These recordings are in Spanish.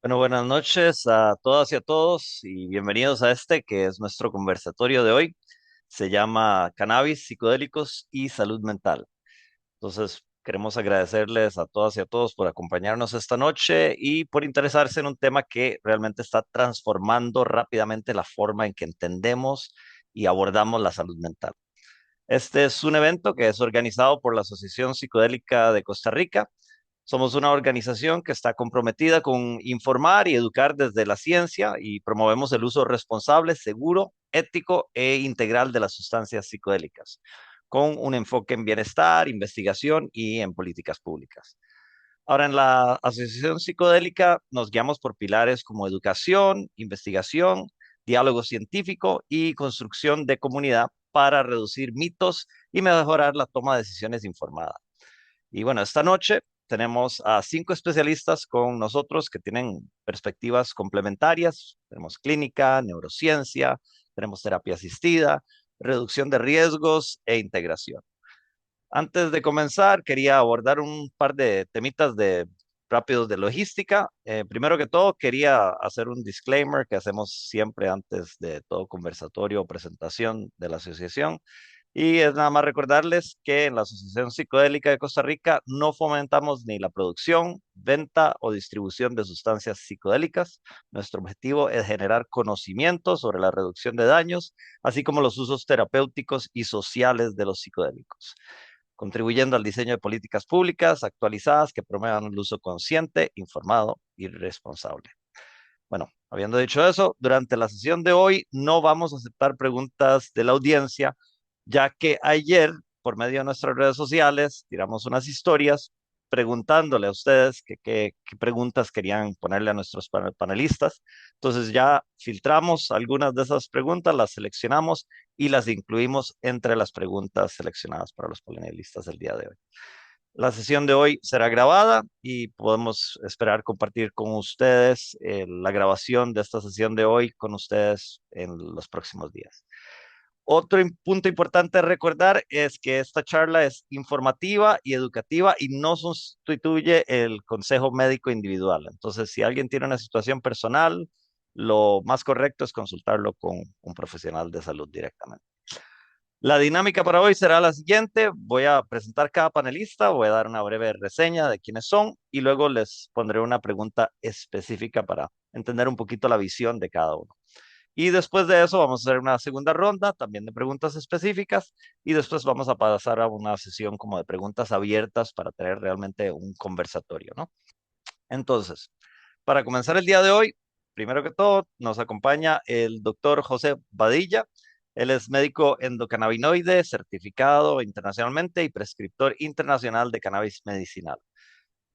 Bueno, buenas noches a todas y a todos y bienvenidos a este que es nuestro conversatorio de hoy. Se llama Cannabis, Psicodélicos y Salud Mental. Entonces, queremos agradecerles a todas y a todos por acompañarnos esta noche y por interesarse en un tema que realmente está transformando rápidamente la forma en que entendemos y abordamos la salud mental. Este es un evento que es organizado por la Asociación Psicodélica de Costa Rica. Somos una organización que está comprometida con informar y educar desde la ciencia y promovemos el uso responsable, seguro, ético e integral de las sustancias psicodélicas, con un enfoque en bienestar, investigación y en políticas públicas. Ahora, en la Asociación Psicodélica nos guiamos por pilares como educación, investigación, diálogo científico y construcción de comunidad para reducir mitos y mejorar la toma de decisiones informada. Y bueno, esta noche tenemos a 5 especialistas con nosotros que tienen perspectivas complementarias. Tenemos clínica, neurociencia, tenemos terapia asistida, reducción de riesgos e integración. Antes de comenzar, quería abordar un par de temitas de rápidos de logística. Primero que todo, quería hacer un disclaimer que hacemos siempre antes de todo conversatorio o presentación de la asociación. Y es nada más recordarles que en la Asociación Psicodélica de Costa Rica no fomentamos ni la producción, venta o distribución de sustancias psicodélicas. Nuestro objetivo es generar conocimiento sobre la reducción de daños, así como los usos terapéuticos y sociales de los psicodélicos, contribuyendo al diseño de políticas públicas actualizadas que promuevan el uso consciente, informado y responsable. Bueno, habiendo dicho eso, durante la sesión de hoy no vamos a aceptar preguntas de la audiencia, ya que ayer, por medio de nuestras redes sociales, tiramos unas historias preguntándole a ustedes qué preguntas querían ponerle a nuestros panelistas. Entonces ya filtramos algunas de esas preguntas, las seleccionamos y las incluimos entre las preguntas seleccionadas para los panelistas del día de hoy. La sesión de hoy será grabada y podemos esperar compartir con ustedes la grabación de esta sesión de hoy con ustedes en los próximos días. Otro punto importante a recordar es que esta charla es informativa y educativa y no sustituye el consejo médico individual. Entonces, si alguien tiene una situación personal, lo más correcto es consultarlo con un profesional de salud directamente. La dinámica para hoy será la siguiente. Voy a presentar cada panelista, voy a dar una breve reseña de quiénes son y luego les pondré una pregunta específica para entender un poquito la visión de cada uno. Y después de eso vamos a hacer una segunda ronda también de preguntas específicas y después vamos a pasar a una sesión como de preguntas abiertas para tener realmente un conversatorio, ¿no? Entonces, para comenzar el día de hoy, primero que todo, nos acompaña el doctor José Badilla. Él es médico endocannabinoide, certificado internacionalmente y prescriptor internacional de cannabis medicinal.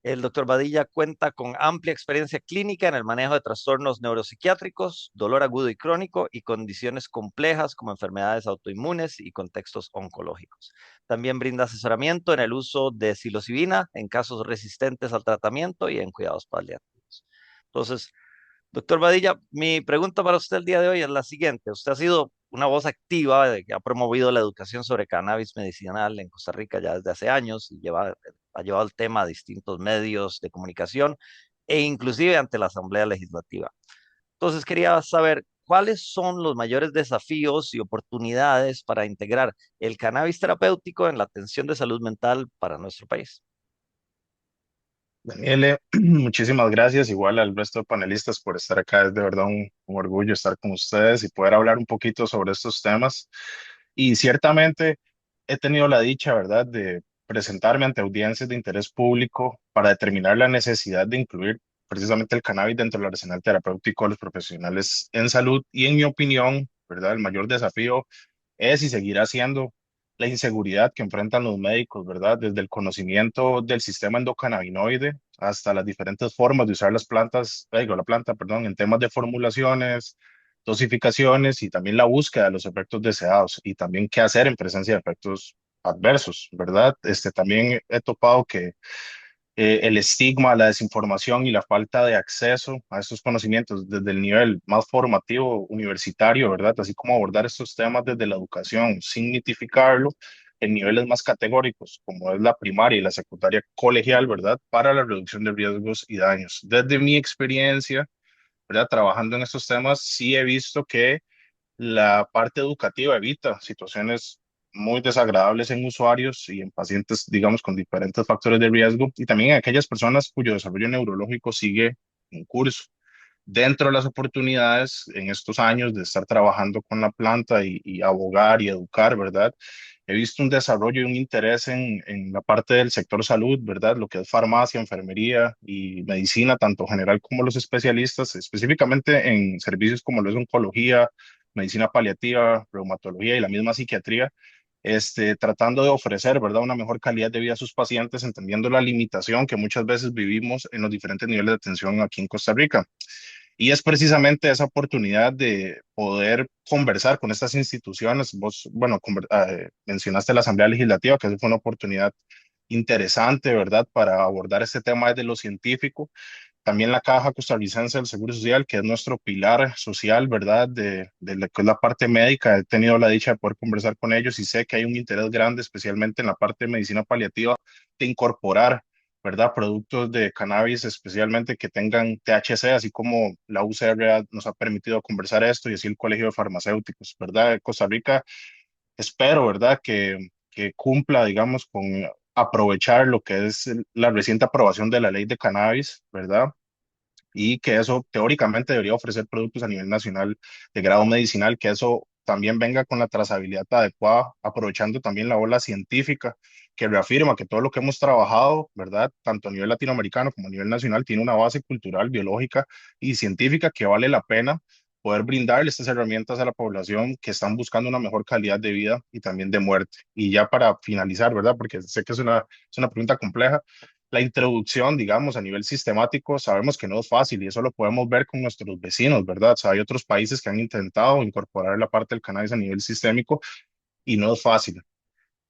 El doctor Badilla cuenta con amplia experiencia clínica en el manejo de trastornos neuropsiquiátricos, dolor agudo y crónico y condiciones complejas como enfermedades autoinmunes y contextos oncológicos. También brinda asesoramiento en el uso de psilocibina en casos resistentes al tratamiento y en cuidados paliativos. Entonces, doctor Badilla, mi pregunta para usted el día de hoy es la siguiente. Usted ha sido una voz activa de que ha promovido la educación sobre cannabis medicinal en Costa Rica ya desde hace años y ha llevado el tema a distintos medios de comunicación e inclusive ante la Asamblea Legislativa. Entonces quería saber cuáles son los mayores desafíos y oportunidades para integrar el cannabis terapéutico en la atención de salud mental para nuestro país. Daniele, muchísimas gracias, igual al resto de panelistas por estar acá. Es de verdad un orgullo estar con ustedes y poder hablar un poquito sobre estos temas. Y ciertamente he tenido la dicha, ¿verdad?, de presentarme ante audiencias de interés público para determinar la necesidad de incluir precisamente el cannabis dentro del arsenal terapéutico de los profesionales en salud. Y en mi opinión, ¿verdad?, el mayor desafío es y seguirá siendo la inseguridad que enfrentan los médicos, ¿verdad? Desde el conocimiento del sistema endocannabinoide hasta las diferentes formas de usar las plantas, la planta, perdón, en temas de formulaciones, dosificaciones y también la búsqueda de los efectos deseados y también qué hacer en presencia de efectos adversos, ¿verdad? También he topado que el estigma, la desinformación y la falta de acceso a estos conocimientos desde el nivel más formativo universitario, ¿verdad? Así como abordar estos temas desde la educación sin mitificarlo, en niveles más categóricos, como es la primaria y la secundaria colegial, ¿verdad? Para la reducción de riesgos y daños. Desde mi experiencia, ¿verdad? Trabajando en estos temas, sí he visto que la parte educativa evita situaciones muy desagradables en usuarios y en pacientes, digamos, con diferentes factores de riesgo y también en aquellas personas cuyo desarrollo neurológico sigue en curso. Dentro de las oportunidades en estos años de estar trabajando con la planta y abogar y educar, ¿verdad? He visto un desarrollo y un interés en la parte del sector salud, ¿verdad? Lo que es farmacia, enfermería y medicina, tanto general como los especialistas, específicamente en servicios como lo es oncología, medicina paliativa, reumatología y la misma psiquiatría, tratando de ofrecer, ¿verdad?, una mejor calidad de vida a sus pacientes, entendiendo la limitación que muchas veces vivimos en los diferentes niveles de atención aquí en Costa Rica. Y es precisamente esa oportunidad de poder conversar con estas instituciones. Vos, bueno, mencionaste la Asamblea Legislativa, que eso fue una oportunidad interesante, ¿verdad?, para abordar este tema desde lo científico. También la Caja Costarricense del Seguro Social, que es nuestro pilar social, ¿verdad? De lo que es la parte médica. He tenido la dicha de poder conversar con ellos y sé que hay un interés grande, especialmente en la parte de medicina paliativa, de incorporar, ¿verdad? Productos de cannabis, especialmente que tengan THC, así como la UCR nos ha permitido conversar esto y así el Colegio de Farmacéuticos, ¿verdad? Costa Rica, espero, ¿verdad? Que cumpla, digamos, con aprovechar lo que es la reciente aprobación de la ley de cannabis, ¿verdad? Y que eso teóricamente debería ofrecer productos a nivel nacional de grado medicinal, que eso también venga con la trazabilidad adecuada, aprovechando también la ola científica que reafirma que todo lo que hemos trabajado, ¿verdad? Tanto a nivel latinoamericano como a nivel nacional, tiene una base cultural, biológica y científica que vale la pena poder brindarle estas herramientas a la población que están buscando una mejor calidad de vida y también de muerte. Y ya para finalizar, ¿verdad? Porque sé que es una pregunta compleja, la introducción, digamos, a nivel sistemático, sabemos que no es fácil y eso lo podemos ver con nuestros vecinos, ¿verdad? O sea, hay otros países que han intentado incorporar la parte del cannabis a nivel sistémico y no es fácil.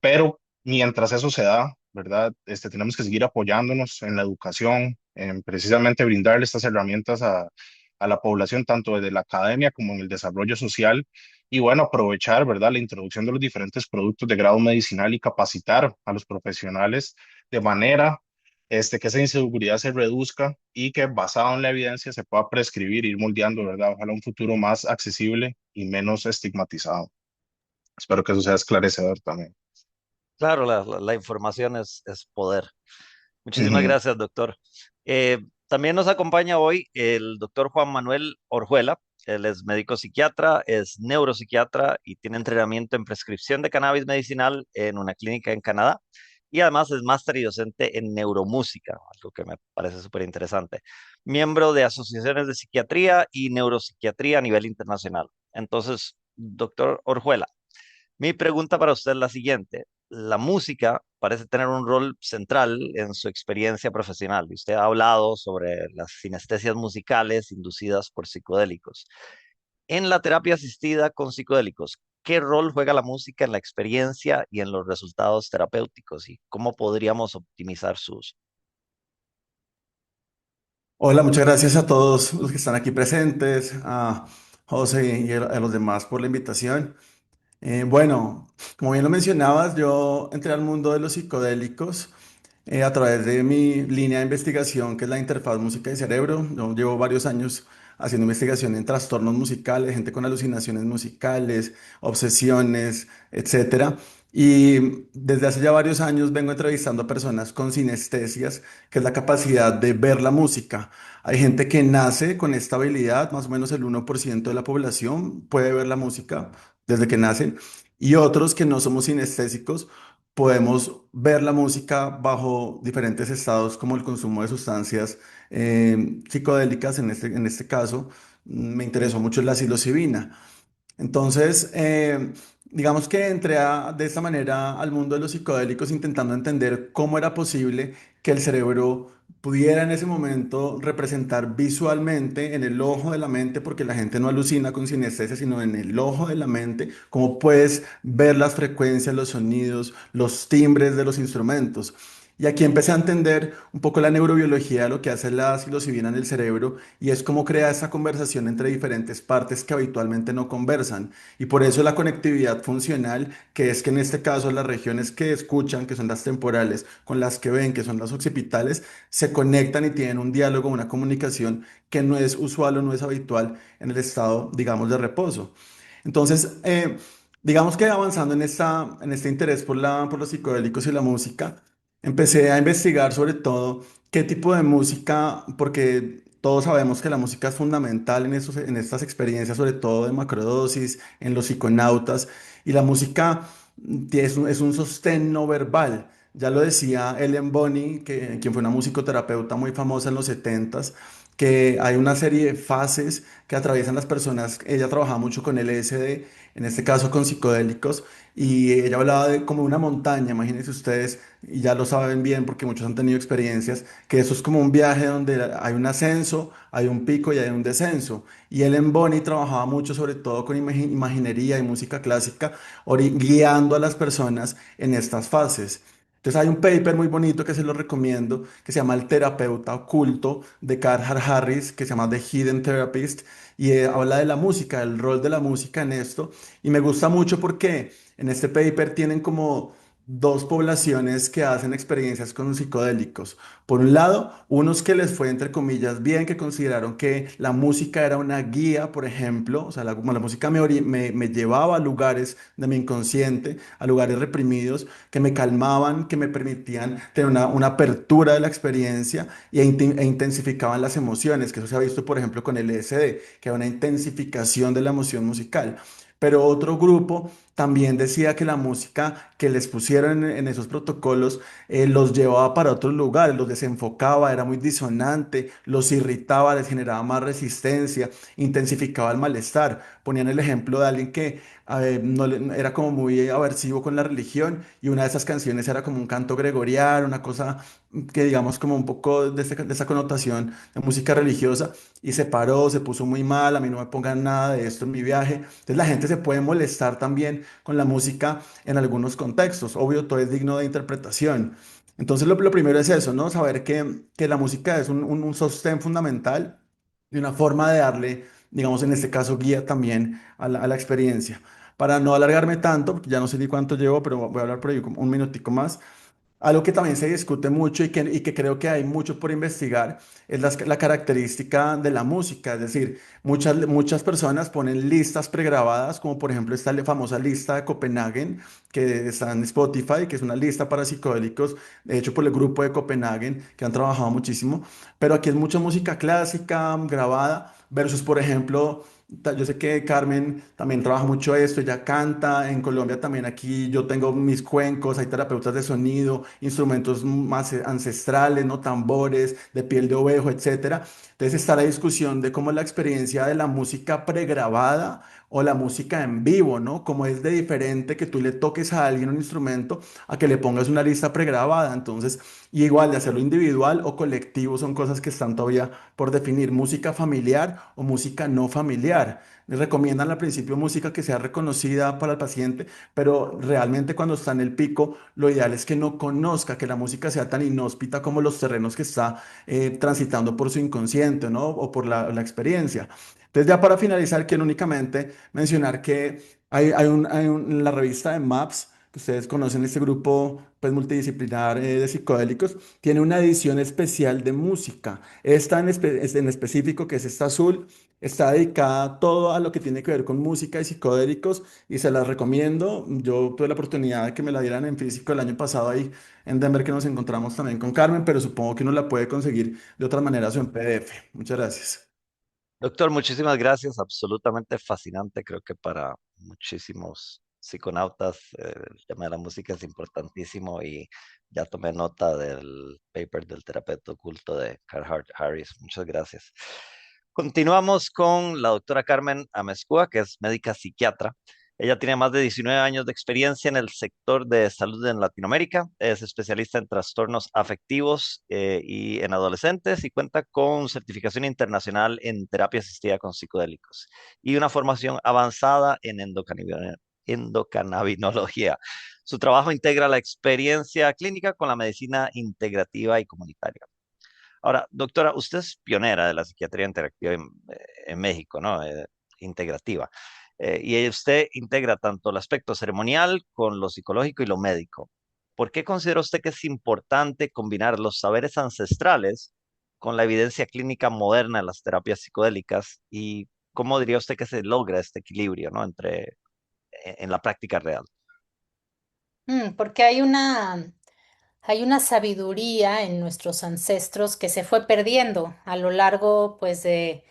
Pero mientras eso se da, ¿verdad? Tenemos que seguir apoyándonos en la educación, en precisamente brindarle estas herramientas a la población, tanto desde la academia como en el desarrollo social. Y bueno, aprovechar, ¿verdad?, la introducción de los diferentes productos de grado medicinal y capacitar a los profesionales de manera que esa inseguridad se reduzca y que basado en la evidencia se pueda prescribir, ir moldeando, ¿verdad? Ojalá un futuro más accesible y menos estigmatizado. Espero que eso sea esclarecedor también. Claro, la información es poder. Muchísimas Ujú. gracias, doctor. También nos acompaña hoy el doctor Juan Manuel Orjuela. Él es médico psiquiatra, es neuropsiquiatra y tiene entrenamiento en prescripción de cannabis medicinal en una clínica en Canadá. Y además es máster y docente en neuromúsica, algo que me parece súper interesante. Miembro de asociaciones de psiquiatría y neuropsiquiatría a nivel internacional. Entonces, doctor Orjuela, mi pregunta para usted es la siguiente. La música parece tener un rol central en su experiencia profesional y usted ha hablado sobre las sinestesias musicales inducidas por psicodélicos. En la terapia asistida con psicodélicos, ¿qué rol juega la música en la experiencia y en los resultados terapéuticos y cómo podríamos optimizar su uso? Hola, muchas gracias a todos los que están aquí presentes, a José y a los demás por la invitación. Bueno, como bien lo mencionabas, yo entré al mundo de los psicodélicos a través de mi línea de investigación, que es la interfaz música y cerebro. Yo llevo varios años haciendo investigación en trastornos musicales, gente con alucinaciones musicales, obsesiones, etcétera. Y desde hace ya varios años vengo entrevistando a personas con sinestesias, que es la capacidad de ver la música. Hay gente que nace con esta habilidad, más o menos el 1% de la población puede ver la música desde que nacen, y otros que no somos sinestésicos podemos ver la música bajo diferentes estados, como el consumo de sustancias psicodélicas. En este caso, me interesó mucho la psilocibina. Entonces, digamos que de esta manera al mundo de los psicodélicos intentando entender cómo era posible que el cerebro pudiera en ese momento representar visualmente en el ojo de la mente, porque la gente no alucina con sinestesia, sino en el ojo de la mente, cómo puedes ver las frecuencias, los sonidos, los timbres de los instrumentos. Y aquí empecé a entender un poco la neurobiología, lo que hace la psilocibina en el cerebro, y es cómo crea esa conversación entre diferentes partes que habitualmente no conversan. Y por eso la conectividad funcional, que es que en este caso las regiones que escuchan, que son las temporales, con las que ven, que son las occipitales, se conectan y tienen un diálogo, una comunicación que no es usual o no es habitual en el estado, digamos, de reposo. Entonces, digamos que avanzando en este interés por los psicodélicos y la música, empecé a investigar sobre todo qué tipo de música, porque todos sabemos que la música es fundamental en estas experiencias, sobre todo de macrodosis, en los psiconautas, y la música es un sostén no verbal. Ya lo decía Ellen Bonney, quien fue una musicoterapeuta muy famosa en los setentas, que hay una serie de fases que atraviesan las personas. Ella trabajaba mucho con LSD, en este caso con psicodélicos, y ella hablaba de como una montaña, imagínense ustedes, y ya lo saben bien porque muchos han tenido experiencias, que eso es como un viaje donde hay un ascenso, hay un pico y hay un descenso. Y Ellen Bonney trabajaba mucho sobre todo con imaginería y música clásica, guiando a las personas en estas fases. Entonces hay un paper muy bonito que se lo recomiendo, que se llama El terapeuta oculto de Carl Harris, que se llama The Hidden Therapist, y habla de la música, del rol de la música en esto. Y me gusta mucho porque en este paper tienen como dos poblaciones que hacen experiencias con psicodélicos. Por un lado, unos que les fue, entre comillas, bien, que consideraron que la música era una guía, por ejemplo, o sea, como la música me llevaba a lugares de mi inconsciente, a lugares reprimidos, que me calmaban, que me permitían tener una apertura de la experiencia e intensificaban las emociones, que eso se ha visto, por ejemplo, con el LSD, que era una intensificación de la emoción musical. Pero otro grupo también decía que la música que les pusieron en esos protocolos los llevaba para otros lugares, los desenfocaba, era muy disonante, los irritaba, les generaba más resistencia, intensificaba el malestar. Ponían el ejemplo de alguien que era como muy aversivo con la religión y una de esas canciones era como un canto gregoriano, una cosa que digamos como un poco de esa connotación de música religiosa y se paró, se puso muy mal, a mí no me pongan nada de esto en mi viaje. Entonces la gente se puede molestar también con la música en algunos contextos. Obvio, todo es digno de interpretación. Entonces lo primero es eso, ¿no? Saber que la música es un sostén fundamental y una forma de darle, digamos, en este caso, guía también a la experiencia. Para no alargarme tanto, porque ya no sé ni cuánto llevo, pero voy a hablar por ahí como un minutico más. Algo que también se discute mucho y que creo que hay mucho por investigar es la característica de la música. Es decir, muchas personas ponen listas pregrabadas, como por ejemplo esta famosa lista de Copenhagen, que está en Spotify, que es una lista para psicodélicos, hecho por el grupo de Copenhagen, que han trabajado muchísimo. Pero aquí es mucha música clásica, grabada, versus, por ejemplo, yo sé que Carmen también trabaja mucho esto, ella canta, en Colombia también aquí yo tengo mis cuencos, hay terapeutas de sonido, instrumentos más ancestrales, ¿no? Tambores, de piel de ovejo, etcétera. Entonces está la discusión de cómo la experiencia de la música pregrabada o la música en vivo, ¿no? Cómo es de diferente que tú le toques a alguien un instrumento a que le pongas una lista pregrabada. Entonces, y igual de hacerlo individual o colectivo son cosas que están todavía por definir, música familiar o música no familiar. Les recomiendan al principio música que sea reconocida para el paciente, pero realmente cuando está en el pico, lo ideal es que no conozca, que la música sea tan inhóspita como los terrenos que está transitando por su inconsciente, ¿no? O por la experiencia. Entonces, ya para finalizar, quiero únicamente mencionar que en la revista de MAPS, que ustedes conocen este grupo pues, multidisciplinar de psicodélicos, tiene una edición especial de música. Esta en específico, que es esta azul, está dedicada todo a lo que tiene que ver con música y psicodélicos y se las recomiendo. Yo tuve la oportunidad de que me la dieran en físico el año pasado ahí en Denver, que nos encontramos también con Carmen, pero supongo que uno la puede conseguir de otra manera o en PDF. Muchas gracias. Doctor, muchísimas gracias. Absolutamente fascinante. Creo que para muchísimos psiconautas el tema de la música es importantísimo y ya tomé nota del paper del terapeuta oculto de Harris. Muchas gracias. Continuamos con la doctora Carmen Amezcua, que es médica psiquiatra. Ella tiene más de 19 años de experiencia en el sector de salud en Latinoamérica. Es especialista en trastornos afectivos y en adolescentes y cuenta con certificación internacional en terapia asistida con psicodélicos y una formación avanzada en endocannabinología. Su trabajo integra la experiencia clínica con la medicina integrativa y comunitaria. Ahora, doctora, usted es pionera de la psiquiatría interactiva en México, ¿no? Integrativa. Y usted integra tanto el aspecto ceremonial con lo psicológico y lo médico. ¿Por qué considera usted que es importante combinar los saberes ancestrales con la evidencia clínica moderna de las terapias psicodélicas? ¿Y cómo diría usted que se logra este equilibrio, ¿no? En la práctica real? Porque hay una sabiduría en nuestros ancestros que se fue perdiendo a lo largo, pues, de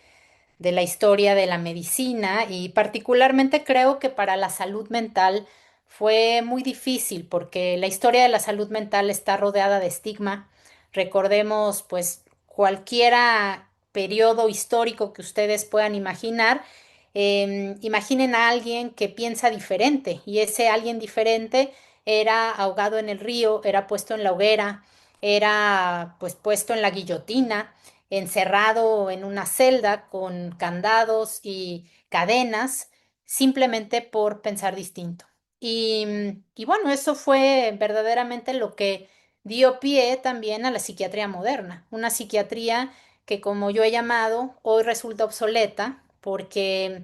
la historia de la medicina y particularmente creo que para la salud mental fue muy difícil porque la historia de la salud mental está rodeada de estigma. Recordemos, pues, cualquiera periodo histórico que ustedes puedan imaginar. Imaginen a alguien que piensa diferente y ese alguien diferente era ahogado en el río, era puesto en la hoguera, era pues puesto en la guillotina, encerrado en una celda con candados y cadenas, simplemente por pensar distinto. Y bueno, eso fue verdaderamente lo que dio pie también a la psiquiatría moderna, una psiquiatría que como yo he llamado, hoy resulta obsoleta porque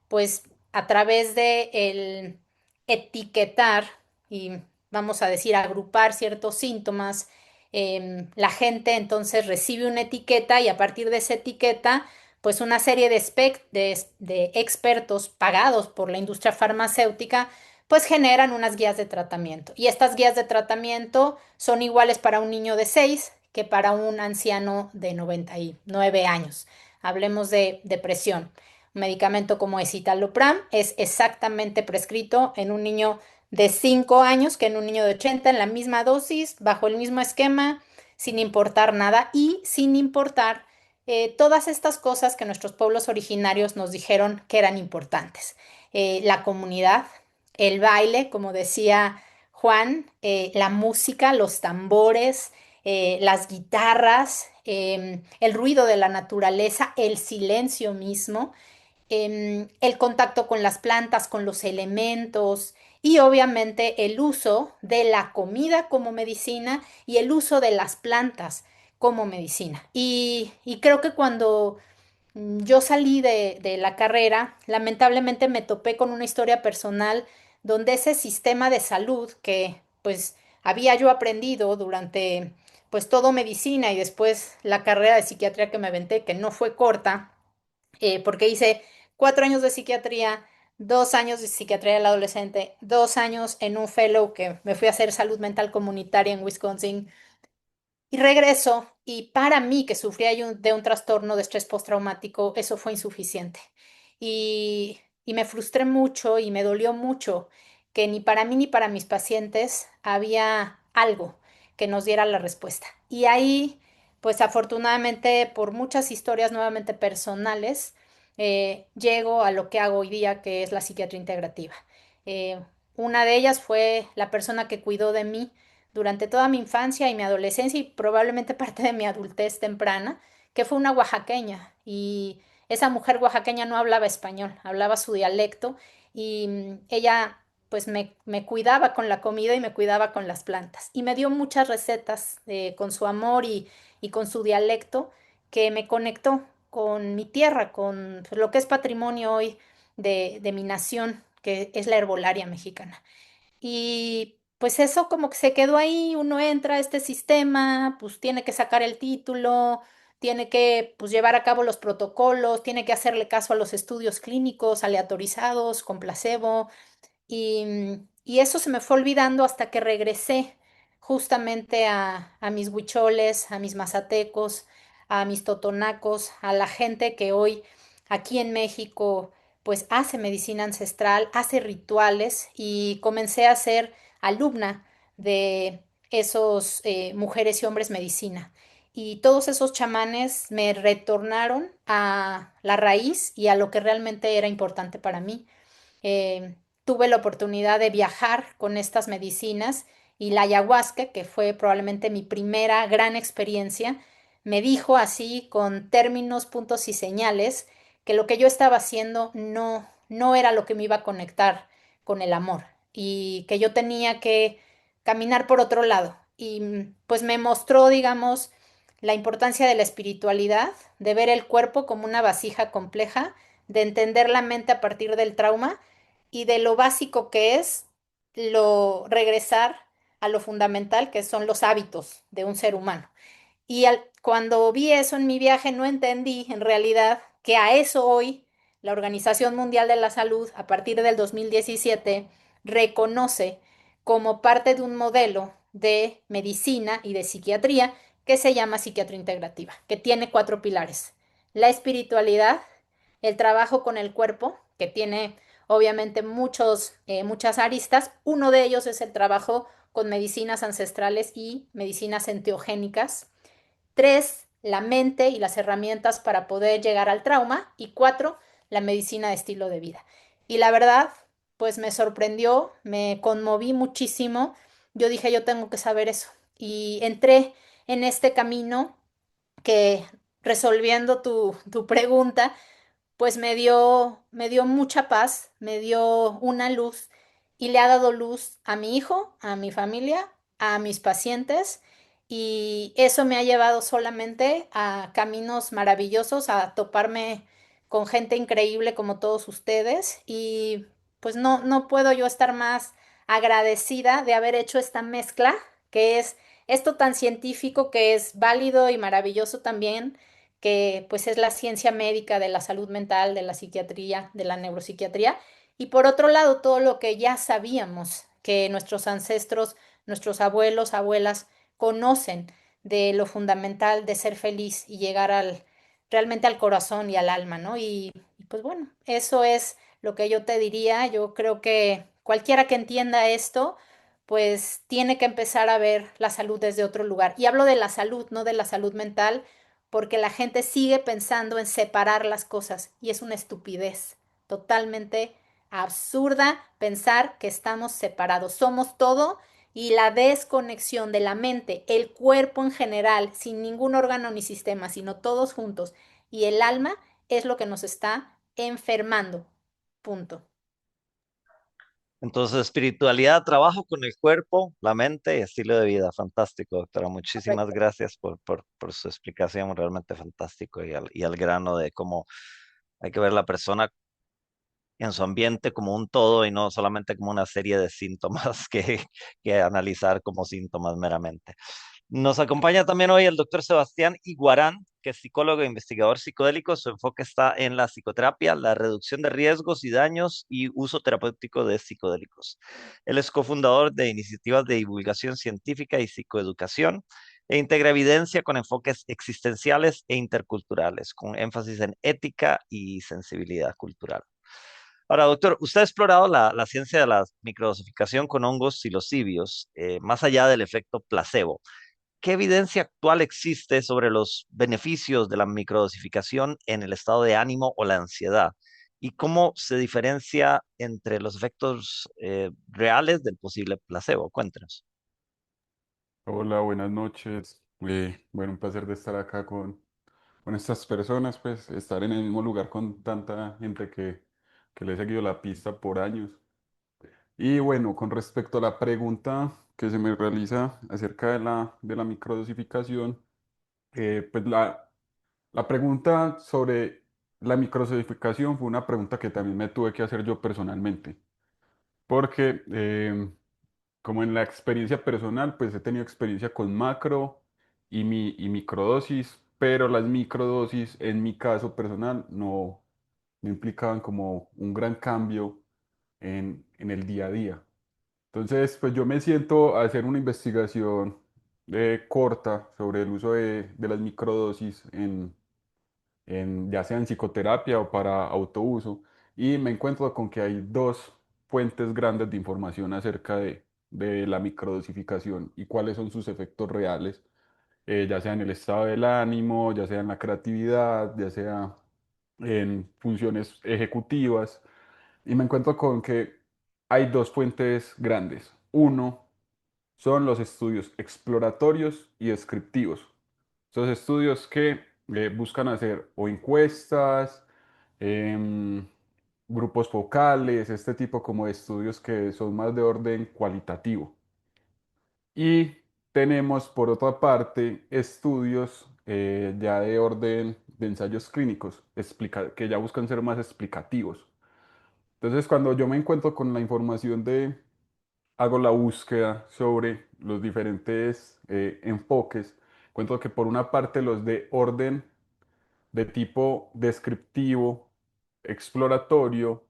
pues a través de el etiquetar y vamos a decir agrupar ciertos síntomas, la gente entonces recibe una etiqueta y a partir de esa etiqueta, pues una serie de expertos pagados por la industria farmacéutica, pues generan unas guías de tratamiento. Y estas guías de tratamiento son iguales para un niño de 6 que para un anciano de 99 años. Hablemos de depresión. Un medicamento como escitalopram es exactamente prescrito en un niño de 5 años que en un niño de 80 en la misma dosis, bajo el mismo esquema, sin importar nada y sin importar todas estas cosas que nuestros pueblos originarios nos dijeron que eran importantes. La comunidad, el baile, como decía Juan, la música, los tambores, las guitarras, el ruido de la naturaleza, el silencio mismo, el contacto con las plantas, con los elementos y obviamente el uso de la comida como medicina y el uso de las plantas como medicina. Y creo que cuando yo salí de la carrera, lamentablemente me topé con una historia personal donde ese sistema de salud que pues había yo aprendido durante pues todo medicina y después la carrera de psiquiatría que me aventé, que no fue corta, porque hice 4 años de psiquiatría, 2 años de psiquiatría del adolescente, 2 años en un fellow que me fui a hacer salud mental comunitaria en Wisconsin y regreso y para mí que sufría yo de un trastorno de estrés postraumático, eso fue insuficiente. Y me frustré mucho y me dolió mucho que ni para mí ni para mis pacientes había algo que nos diera la respuesta. Y ahí, pues afortunadamente por muchas historias nuevamente personales, llego a lo que hago hoy día, que es la psiquiatría integrativa. Eh, una de ellas fue la persona que cuidó de mí durante toda mi infancia y mi adolescencia y probablemente parte de mi adultez temprana, que fue una oaxaqueña. Y esa mujer oaxaqueña no hablaba español, hablaba su dialecto y ella pues me cuidaba con la comida y me cuidaba con las plantas. Y me dio muchas recetas con su amor y con su dialecto que me conectó con mi tierra, con pues, lo que es patrimonio hoy de mi nación, que es la herbolaria mexicana. Y pues eso como que se quedó ahí, uno entra a este sistema, pues tiene que sacar el título, tiene que pues llevar a cabo los protocolos, tiene que hacerle caso a los estudios clínicos aleatorizados con placebo, y eso se me fue olvidando hasta que regresé justamente a mis huicholes, a mis mazatecos, a mis totonacos, a la gente que hoy aquí en México pues hace medicina ancestral, hace rituales y comencé a ser alumna de esos mujeres y hombres medicina. Y todos esos chamanes me retornaron a la raíz y a lo que realmente era importante para mí. eh, Tuve la oportunidad de viajar con estas medicinas y la ayahuasca, que fue probablemente mi primera gran experiencia, me dijo así con términos, puntos y señales que lo que yo estaba haciendo no era lo que me iba a conectar con el amor y que yo tenía que caminar por otro lado. Y pues me mostró, digamos, la importancia de la espiritualidad, de ver el cuerpo como una vasija compleja, de entender la mente a partir del trauma y de lo básico que es lo regresar a lo fundamental, que son los hábitos de un ser humano. Y cuando vi eso en mi viaje, no entendí en realidad que a eso hoy la Organización Mundial de la Salud, a partir del 2017, reconoce como parte de un modelo de medicina y de psiquiatría que se llama psiquiatría integrativa, que tiene cuatro pilares. La espiritualidad, el trabajo con el cuerpo, que tiene obviamente muchas aristas. Uno de ellos es el trabajo con medicinas ancestrales y medicinas enteogénicas. Tres, la mente y las herramientas para poder llegar al trauma. Y cuatro, la medicina de estilo de vida. Y la verdad, pues me sorprendió, me conmoví muchísimo. Yo dije, yo tengo que saber eso. Y entré en este camino que, resolviendo tu pregunta, pues me dio mucha paz, me dio una luz y le ha dado luz a mi hijo, a mi familia, a mis pacientes y eso me ha llevado solamente a caminos maravillosos, a toparme con gente increíble como todos ustedes y pues no puedo yo estar más agradecida de haber hecho esta mezcla, que es esto tan científico, que es válido y maravilloso también, que pues es la ciencia médica de la salud mental, de la psiquiatría, de la neuropsiquiatría, y por otro lado todo lo que ya sabíamos que nuestros ancestros, nuestros abuelos, abuelas conocen de lo fundamental de ser feliz y llegar realmente al corazón y al alma, ¿no? Y pues bueno, eso es lo que yo te diría. Yo creo que cualquiera que entienda esto, pues tiene que empezar a ver la salud desde otro lugar. Y hablo de la salud, no de la salud mental, porque la gente sigue pensando en separar las cosas y es una estupidez totalmente absurda pensar que estamos separados. Somos todo y la desconexión de la mente, el cuerpo en general, sin ningún órgano ni sistema, sino todos juntos, y el alma es lo que nos está enfermando. Punto. Entonces, espiritualidad, trabajo con el cuerpo, la mente y estilo de vida. Fantástico, doctora. Muchísimas Correcto. gracias por su explicación, realmente fantástico y al grano de cómo hay que ver la persona en su ambiente como un todo y no solamente como una serie de síntomas que analizar como síntomas meramente. Nos acompaña también hoy el doctor Sebastián Iguarán, que es psicólogo e investigador psicodélico. Su enfoque está en la psicoterapia, la reducción de riesgos y daños y uso terapéutico de psicodélicos. Él es cofundador de iniciativas de divulgación científica y psicoeducación e integra evidencia con enfoques existenciales e interculturales, con énfasis en ética y sensibilidad cultural. Ahora, doctor, usted ha explorado la ciencia de la microdosificación con hongos psilocibios, más allá del efecto placebo. ¿Qué evidencia actual existe sobre los beneficios de la microdosificación en el estado de ánimo o la ansiedad? ¿Y cómo se diferencia entre los efectos reales del posible placebo? Cuéntenos. Hola, buenas noches. Bueno, un placer de estar acá con estas personas, pues estar en el mismo lugar con tanta gente que le he seguido la pista por años. Y bueno, con respecto a la pregunta que se me realiza acerca de la microdosificación, pues la pregunta sobre la microdosificación fue una pregunta que también me tuve que hacer yo personalmente, porque como en la experiencia personal, pues he tenido experiencia con macro y microdosis, pero las microdosis en mi caso personal no implicaban como un gran cambio en el día a día. Entonces, pues yo me siento a hacer una investigación corta sobre el uso de las microdosis ya sea en psicoterapia o para autouso, y me encuentro con que hay dos fuentes grandes de información acerca de la microdosificación y cuáles son sus efectos reales, ya sea en el estado del ánimo, ya sea en la creatividad, ya sea en funciones ejecutivas, y me encuentro con que hay dos fuentes grandes. Uno son los estudios exploratorios y descriptivos. Esos estudios que buscan hacer o encuestas, em, grupos focales, este tipo como de estudios que son más de orden cualitativo. Y tenemos por otra parte estudios ya de orden de ensayos clínicos, que ya buscan ser más explicativos. Entonces, cuando yo me encuentro con la información hago la búsqueda sobre los diferentes enfoques, encuentro que por una parte los de orden de tipo descriptivo, exploratorio,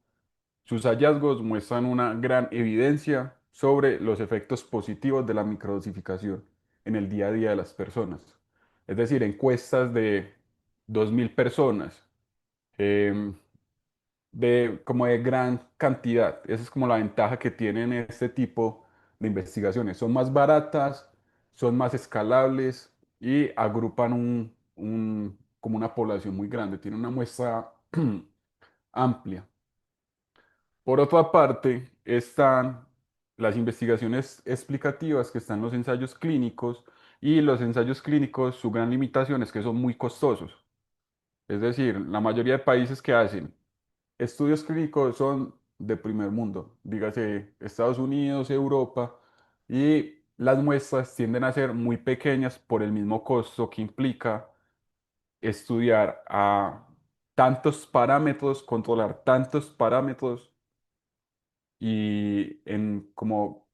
sus hallazgos muestran una gran evidencia sobre los efectos positivos de la microdosificación en el día a día de las personas. Es decir, encuestas de 2.000 personas, em, como de gran cantidad. Esa es como la ventaja que tienen este tipo de investigaciones. Son más baratas, son más escalables y agrupan como una población muy grande. Tienen una muestra amplia. Por otra parte, están las investigaciones explicativas, que están los ensayos clínicos, y los ensayos clínicos, su gran limitación es que son muy costosos. Es decir, la mayoría de países que hacen estudios clínicos son de primer mundo, dígase Estados Unidos, Europa, y las muestras tienden a ser muy pequeñas por el mismo costo que implica estudiar a tantos parámetros, controlar tantos parámetros y como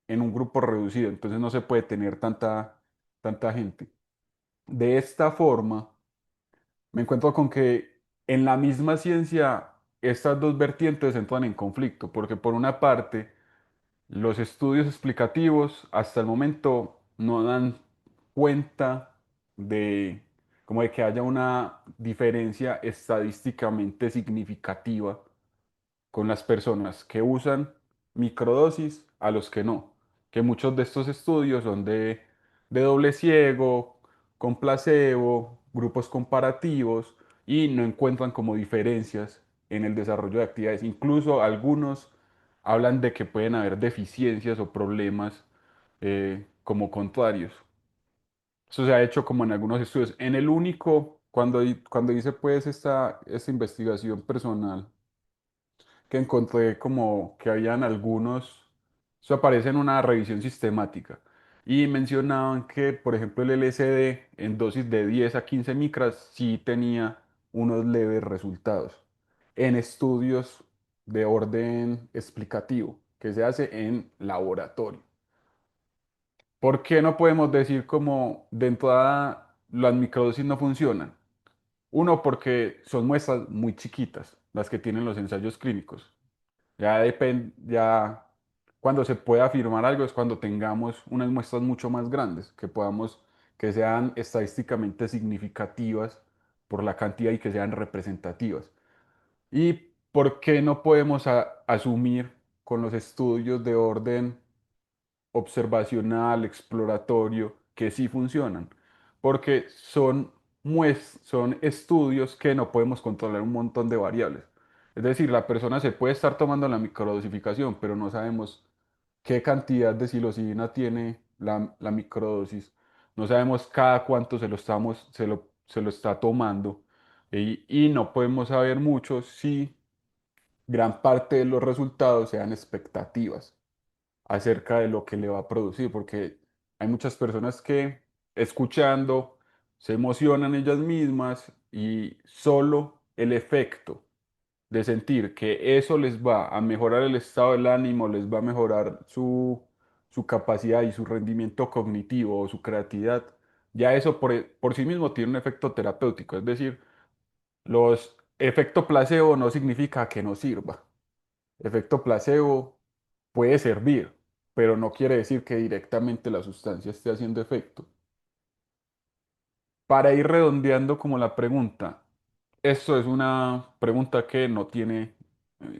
en un grupo reducido, entonces no se puede tener tanta gente. De esta forma, me encuentro con que en la misma ciencia estas dos vertientes entran en conflicto, porque por una parte, los estudios explicativos hasta el momento no dan cuenta de como de que haya una diferencia estadísticamente significativa con las personas que usan microdosis a los que no, que muchos de estos estudios son de doble ciego, con placebo, grupos comparativos y no encuentran como diferencias en el desarrollo de actividades. Incluso algunos hablan de que pueden haber deficiencias o problemas como contrarios. Eso se ha hecho como en algunos estudios. En el único, cuando hice pues esta investigación personal, que encontré como que habían algunos, eso aparece en una revisión sistemática, y mencionaban que, por ejemplo, el LSD en dosis de 10 a 15 micras sí tenía unos leves resultados en estudios de orden explicativo que se hace en laboratorio. ¿Por qué no podemos decir como de entrada las microdosis no funcionan? Uno, porque son muestras muy chiquitas las que tienen los ensayos clínicos. Ya depende, ya cuando se pueda afirmar algo es cuando tengamos unas muestras mucho más grandes, que sean estadísticamente significativas por la cantidad y que sean representativas. ¿Y por qué no podemos asumir con los estudios de orden observacional, exploratorio, que sí funcionan? Porque son estudios que no podemos controlar un montón de variables. Es decir, la persona se puede estar tomando la microdosificación, pero no sabemos qué cantidad de psilocibina tiene la microdosis. No sabemos cada cuánto se lo está tomando. Y no podemos saber mucho si gran parte de los resultados sean expectativas acerca de lo que le va a producir, porque hay muchas personas que escuchando se emocionan ellas mismas y solo el efecto de sentir que eso les va a mejorar el estado del ánimo, les va a mejorar su capacidad y su rendimiento cognitivo o su creatividad, ya eso por sí mismo tiene un efecto terapéutico. Es decir, los efecto placebo no significa que no sirva. Efecto placebo puede servir, pero no quiere decir que directamente la sustancia esté haciendo efecto. Para ir redondeando como la pregunta, esto es una pregunta que no tiene,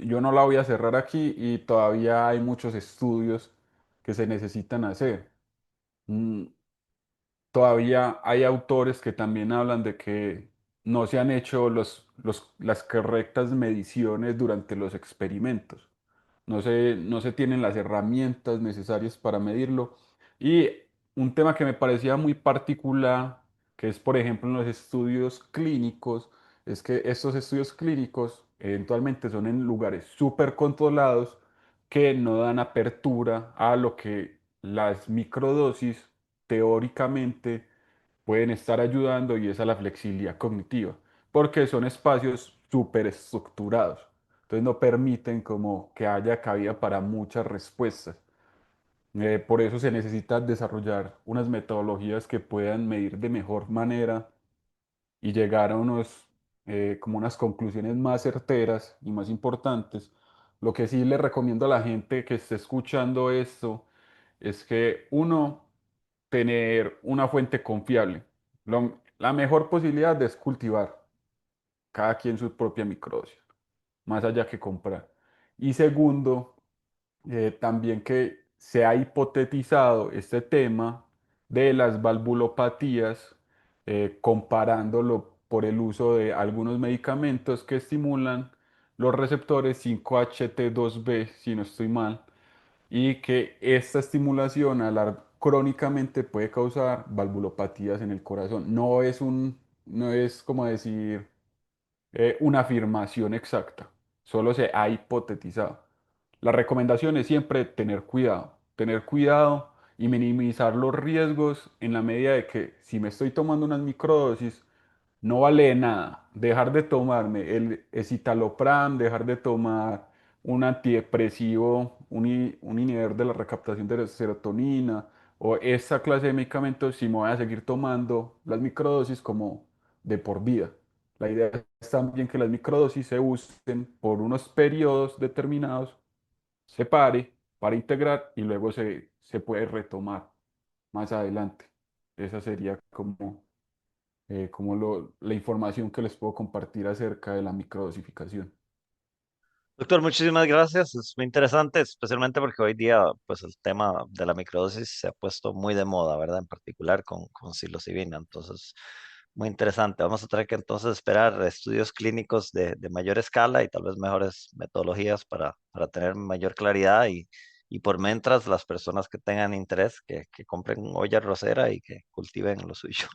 yo no la voy a cerrar aquí y todavía hay muchos estudios que se necesitan hacer. Mm, Todavía hay autores que también hablan de que no se han hecho las correctas mediciones durante los experimentos. No se tienen las herramientas necesarias para medirlo. Y un tema que me parecía muy particular, que es por ejemplo en los estudios clínicos, es que estos estudios clínicos Eventualmente son en lugares súper controlados que no dan apertura a lo que las microdosis teóricamente pueden estar ayudando, y es a la flexibilidad cognitiva, porque son espacios súper estructurados. Entonces no permiten como que haya cabida para muchas respuestas. Por eso se necesita desarrollar unas metodologías que puedan medir de mejor manera y llegar a como unas conclusiones más certeras y más importantes. Lo que sí le recomiendo a la gente que esté escuchando esto es que uno, tener una fuente confiable. La mejor posibilidad es cultivar cada quien su propia microdosis, más allá que comprar. Y segundo, también que se ha hipotetizado este tema de las valvulopatías, comparándolo por el uso de algunos medicamentos que estimulan los receptores 5HT2B, si no estoy mal, y que esta estimulación crónicamente puede causar valvulopatías en el corazón. No es como decir una afirmación exacta, solo se ha hipotetizado. La recomendación es siempre tener cuidado y minimizar los riesgos en la medida de que si me estoy tomando unas microdosis, no vale de nada dejar de tomarme el escitalopram, dejar de tomar un antidepresivo, un inhibidor de la recaptación de la serotonina o esa clase de medicamentos si me voy a seguir tomando las microdosis como de por vida. La idea es también que las microdosis se usen por unos periodos determinados, se pare para integrar y luego se puede retomar más adelante. Esa sería como la información que les puedo compartir acerca de la microdosificación. Doctor, muchísimas gracias. Es muy interesante, especialmente porque hoy día, pues el tema de la microdosis se ha puesto muy de moda, ¿verdad? En particular con psilocibina. Entonces, muy interesante. Vamos a tener que entonces esperar estudios clínicos de mayor escala y tal vez mejores metodologías para tener mayor claridad y por mientras las personas que tengan interés, que compren olla rosera y que cultiven lo suyo.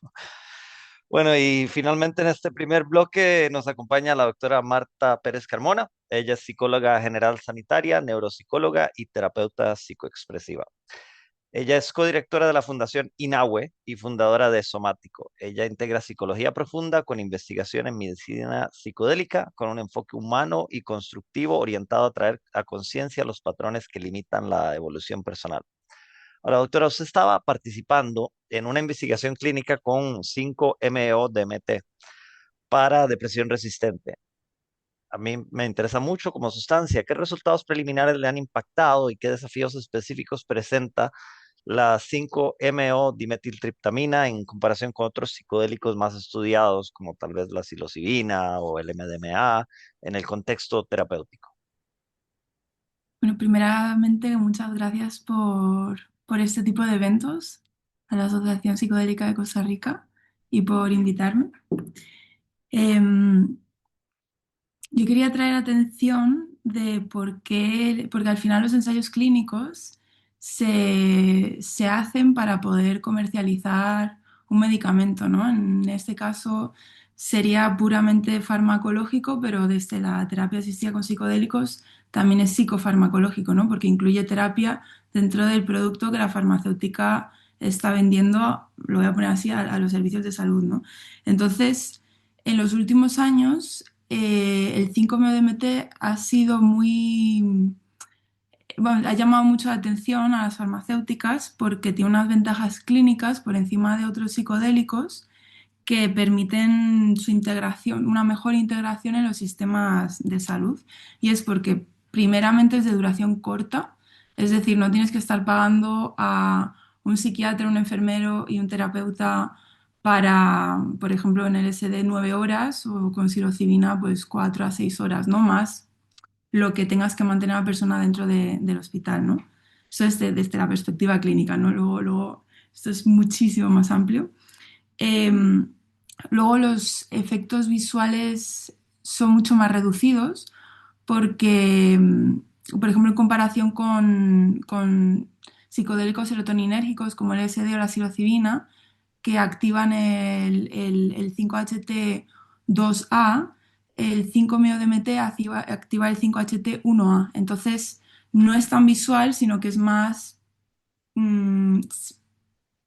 Bueno, y finalmente en este primer bloque nos acompaña la doctora Marta Pérez Carmona. Ella es psicóloga general sanitaria, neuropsicóloga y terapeuta psicoexpresiva. Ella es codirectora de la Fundación INAHUE y fundadora de Somático. Ella integra psicología profunda con investigación en medicina psicodélica, con un enfoque humano y constructivo orientado a traer a conciencia los patrones que limitan la evolución personal. Ahora, doctora, usted estaba participando en una investigación clínica con 5-MeO-DMT para depresión resistente. A mí me interesa mucho como sustancia. ¿Qué resultados preliminares le han impactado y qué desafíos específicos presenta la 5-MeO-dimetiltriptamina en comparación con otros psicodélicos más estudiados, como tal vez la psilocibina o el MDMA, en el contexto terapéutico? Bueno, primeramente, muchas gracias por este tipo de eventos a la Asociación Psicodélica de Costa Rica y por invitarme. Em, yo quería traer atención de porque al final los ensayos clínicos se hacen para poder comercializar un medicamento, ¿no? En este caso sería puramente farmacológico, pero desde la terapia asistida con psicodélicos también es psicofarmacológico, ¿no? Porque incluye terapia dentro del producto que la farmacéutica está vendiendo, lo voy a poner así, a los servicios de salud, ¿no? Entonces, en los últimos años el 5-MeO-DMT ha sido bueno, ha llamado mucho la atención a las farmacéuticas porque tiene unas ventajas clínicas por encima de otros psicodélicos que permiten su integración, una mejor integración en los sistemas de salud. Y es porque primeramente es de duración corta, es decir, no tienes que estar pagando a un psiquiatra, un enfermero y un terapeuta para, por ejemplo, en el SD 9 horas o con psilocibina pues 4 a 6 horas, no más lo que tengas que mantener a la persona dentro del hospital, ¿no? Eso es desde la perspectiva clínica, ¿no? Luego, esto es muchísimo más amplio. Em, Luego los efectos visuales son mucho más reducidos porque, por ejemplo, en comparación con psicodélicos serotoninérgicos como el LSD o la psilocibina, que activan el 5-HT2A, el 5-MeO-DMT activa el 5-HT1A. Entonces, no es tan visual, sino que es más mm,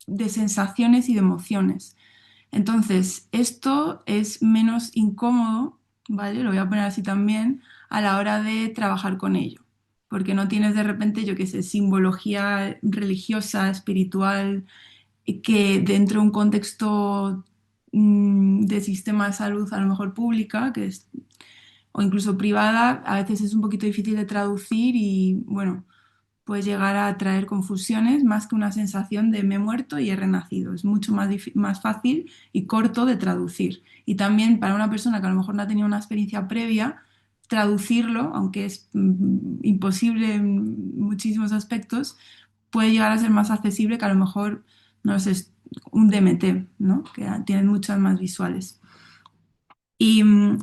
de sensaciones y de emociones. Entonces, esto es menos incómodo, ¿vale? Lo voy a poner así también, a la hora de trabajar con ello, porque no tienes de repente, yo qué sé, simbología religiosa, espiritual, que dentro de un contexto de sistema de salud a lo mejor pública, o incluso privada, a veces es un poquito difícil de traducir y, bueno, puede llegar a traer confusiones más que una sensación de me he muerto y he renacido. Es mucho más fácil y corto de traducir. Y también para una persona que a lo mejor no ha tenido una experiencia previa, traducirlo, aunque es imposible en muchísimos aspectos, puede llegar a ser más accesible que a lo mejor, no sé, un DMT, ¿no? Que tienen muchas más visuales. Y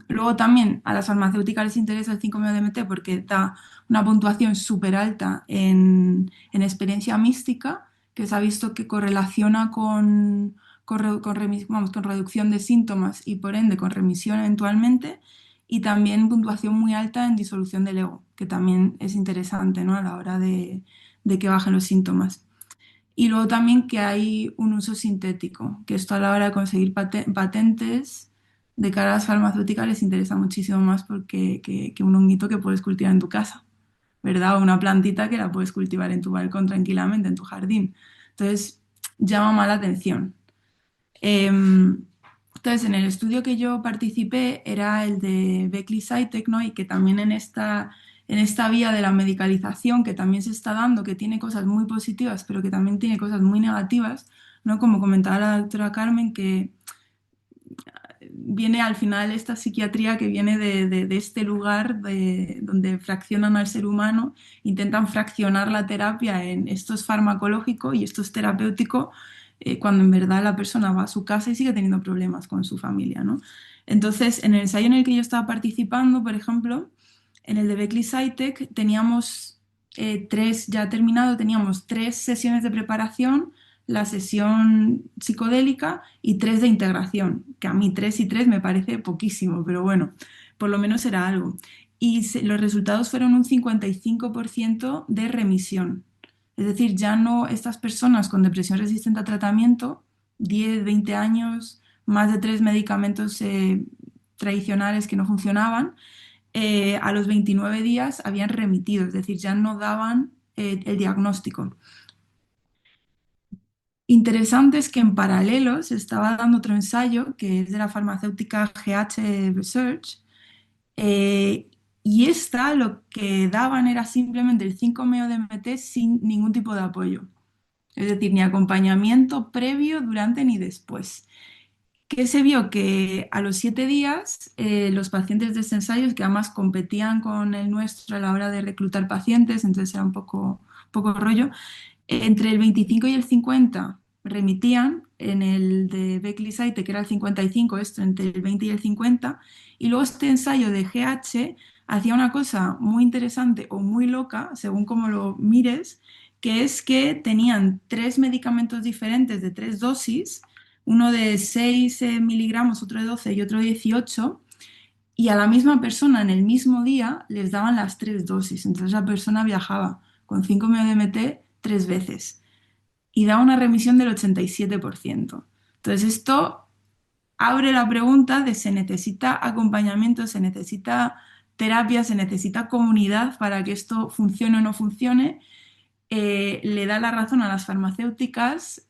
luego también a las farmacéuticas les interesa el 5-MeO-DMT porque da una puntuación súper alta en experiencia mística, que se ha visto que correlaciona con reducción de síntomas y por ende con remisión eventualmente, y también puntuación muy alta en disolución del ego, que también es interesante, ¿no? A la hora de que bajen los síntomas. Y luego también que hay un uso sintético, que esto a la hora de conseguir patentes de cara a las farmacéuticas les interesa muchísimo más porque, que un honguito que puedes cultivar en tu casa, ¿verdad? O una plantita que la puedes cultivar en tu balcón tranquilamente, en tu jardín. Entonces, llama más la atención. Entonces, en el estudio que yo participé era el de Beckley Psytech, ¿no? Y que también en esta vía de la medicalización que también se está dando, que tiene cosas muy positivas, pero que también tiene cosas muy negativas, ¿no? Como comentaba la doctora Carmen, que viene al final esta psiquiatría que viene de este lugar donde fraccionan al ser humano, intentan fraccionar la terapia en esto es farmacológico y esto es terapéutico, cuando en verdad la persona va a su casa y sigue teniendo problemas con su familia, ¿no? Entonces, en el ensayo en el que yo estaba participando, por ejemplo, en el de Beckley Psytech, teníamos ya terminado, teníamos 3 sesiones de preparación, la sesión psicodélica y 3 de integración, que a mí 3 y 3 me parece poquísimo, pero bueno, por lo menos era algo. Y los resultados fueron un 55% de remisión. Es decir, ya no estas personas con depresión resistente a tratamiento, 10, 20 años, más de 3 medicamentos tradicionales que no funcionaban, a los 29 días habían remitido, es decir, ya no daban el diagnóstico. Interesante es que en paralelo se estaba dando otro ensayo que es de la farmacéutica GH Research, eh, y esta lo que daban era simplemente el 5-MeO-DMT sin ningún tipo de apoyo, es decir, ni acompañamiento previo, durante ni después. Que se vio que a los 7 días los pacientes de este ensayo, que además competían con el nuestro a la hora de reclutar pacientes, entonces era un poco rollo, entre el 25 y el 50 remitían, en el de Beckley Psytech, que era el 55, esto entre el 20 y el 50, y luego este ensayo de GH hacía una cosa muy interesante o muy loca, según como lo mires, que es que tenían 3 medicamentos diferentes de 3 dosis, uno de 6 miligramos, otro de 12 y otro de 18, y a la misma persona en el mismo día les daban las 3 dosis. Entonces la persona viajaba con 5-MeO-DMT 3 veces y da una remisión del 87%. Entonces esto abre la pregunta de se necesita acompañamiento, se necesita terapia, se necesita comunidad para que esto funcione o no funcione. Le da la razón a las farmacéuticas,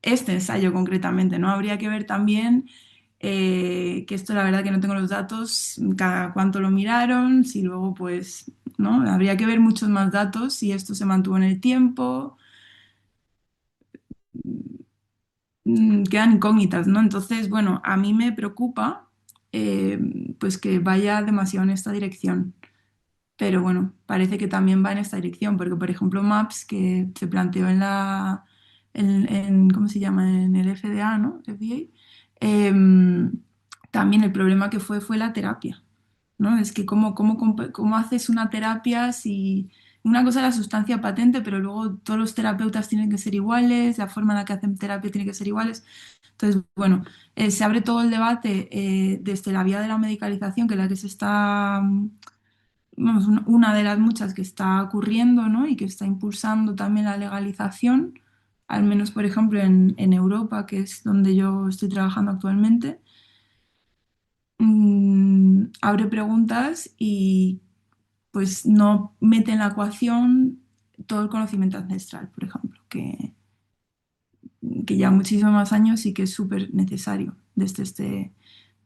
este ensayo concretamente, ¿no? Habría que ver también, que esto la verdad que no tengo los datos, cada cuánto lo miraron, si luego pues, ¿no? Habría que ver muchos más datos, si esto se mantuvo en el tiempo, quedan incógnitas, ¿no? Entonces, bueno, a mí me preocupa eh, pues que vaya demasiado en esta dirección. Pero bueno, parece que también va en esta dirección, porque por ejemplo MAPS, que se planteó ¿cómo se llama? En el FDA, ¿no? FDA, también el problema que fue la terapia, ¿no? Es que cómo haces una terapia una cosa es la sustancia patente, pero luego todos los terapeutas tienen que ser iguales, la forma en la que hacen terapia tiene que ser iguales. Entonces, bueno, se abre todo el debate desde la vía de la medicalización, que es la que se está, vamos, una de las muchas que está ocurriendo, ¿no? Y que está impulsando también la legalización, al menos, por ejemplo, en Europa, que es donde yo estoy trabajando actualmente. Abre preguntas y pues no mete en la ecuación todo el conocimiento ancestral, por ejemplo, que ya muchísimos más años sí que es súper necesario desde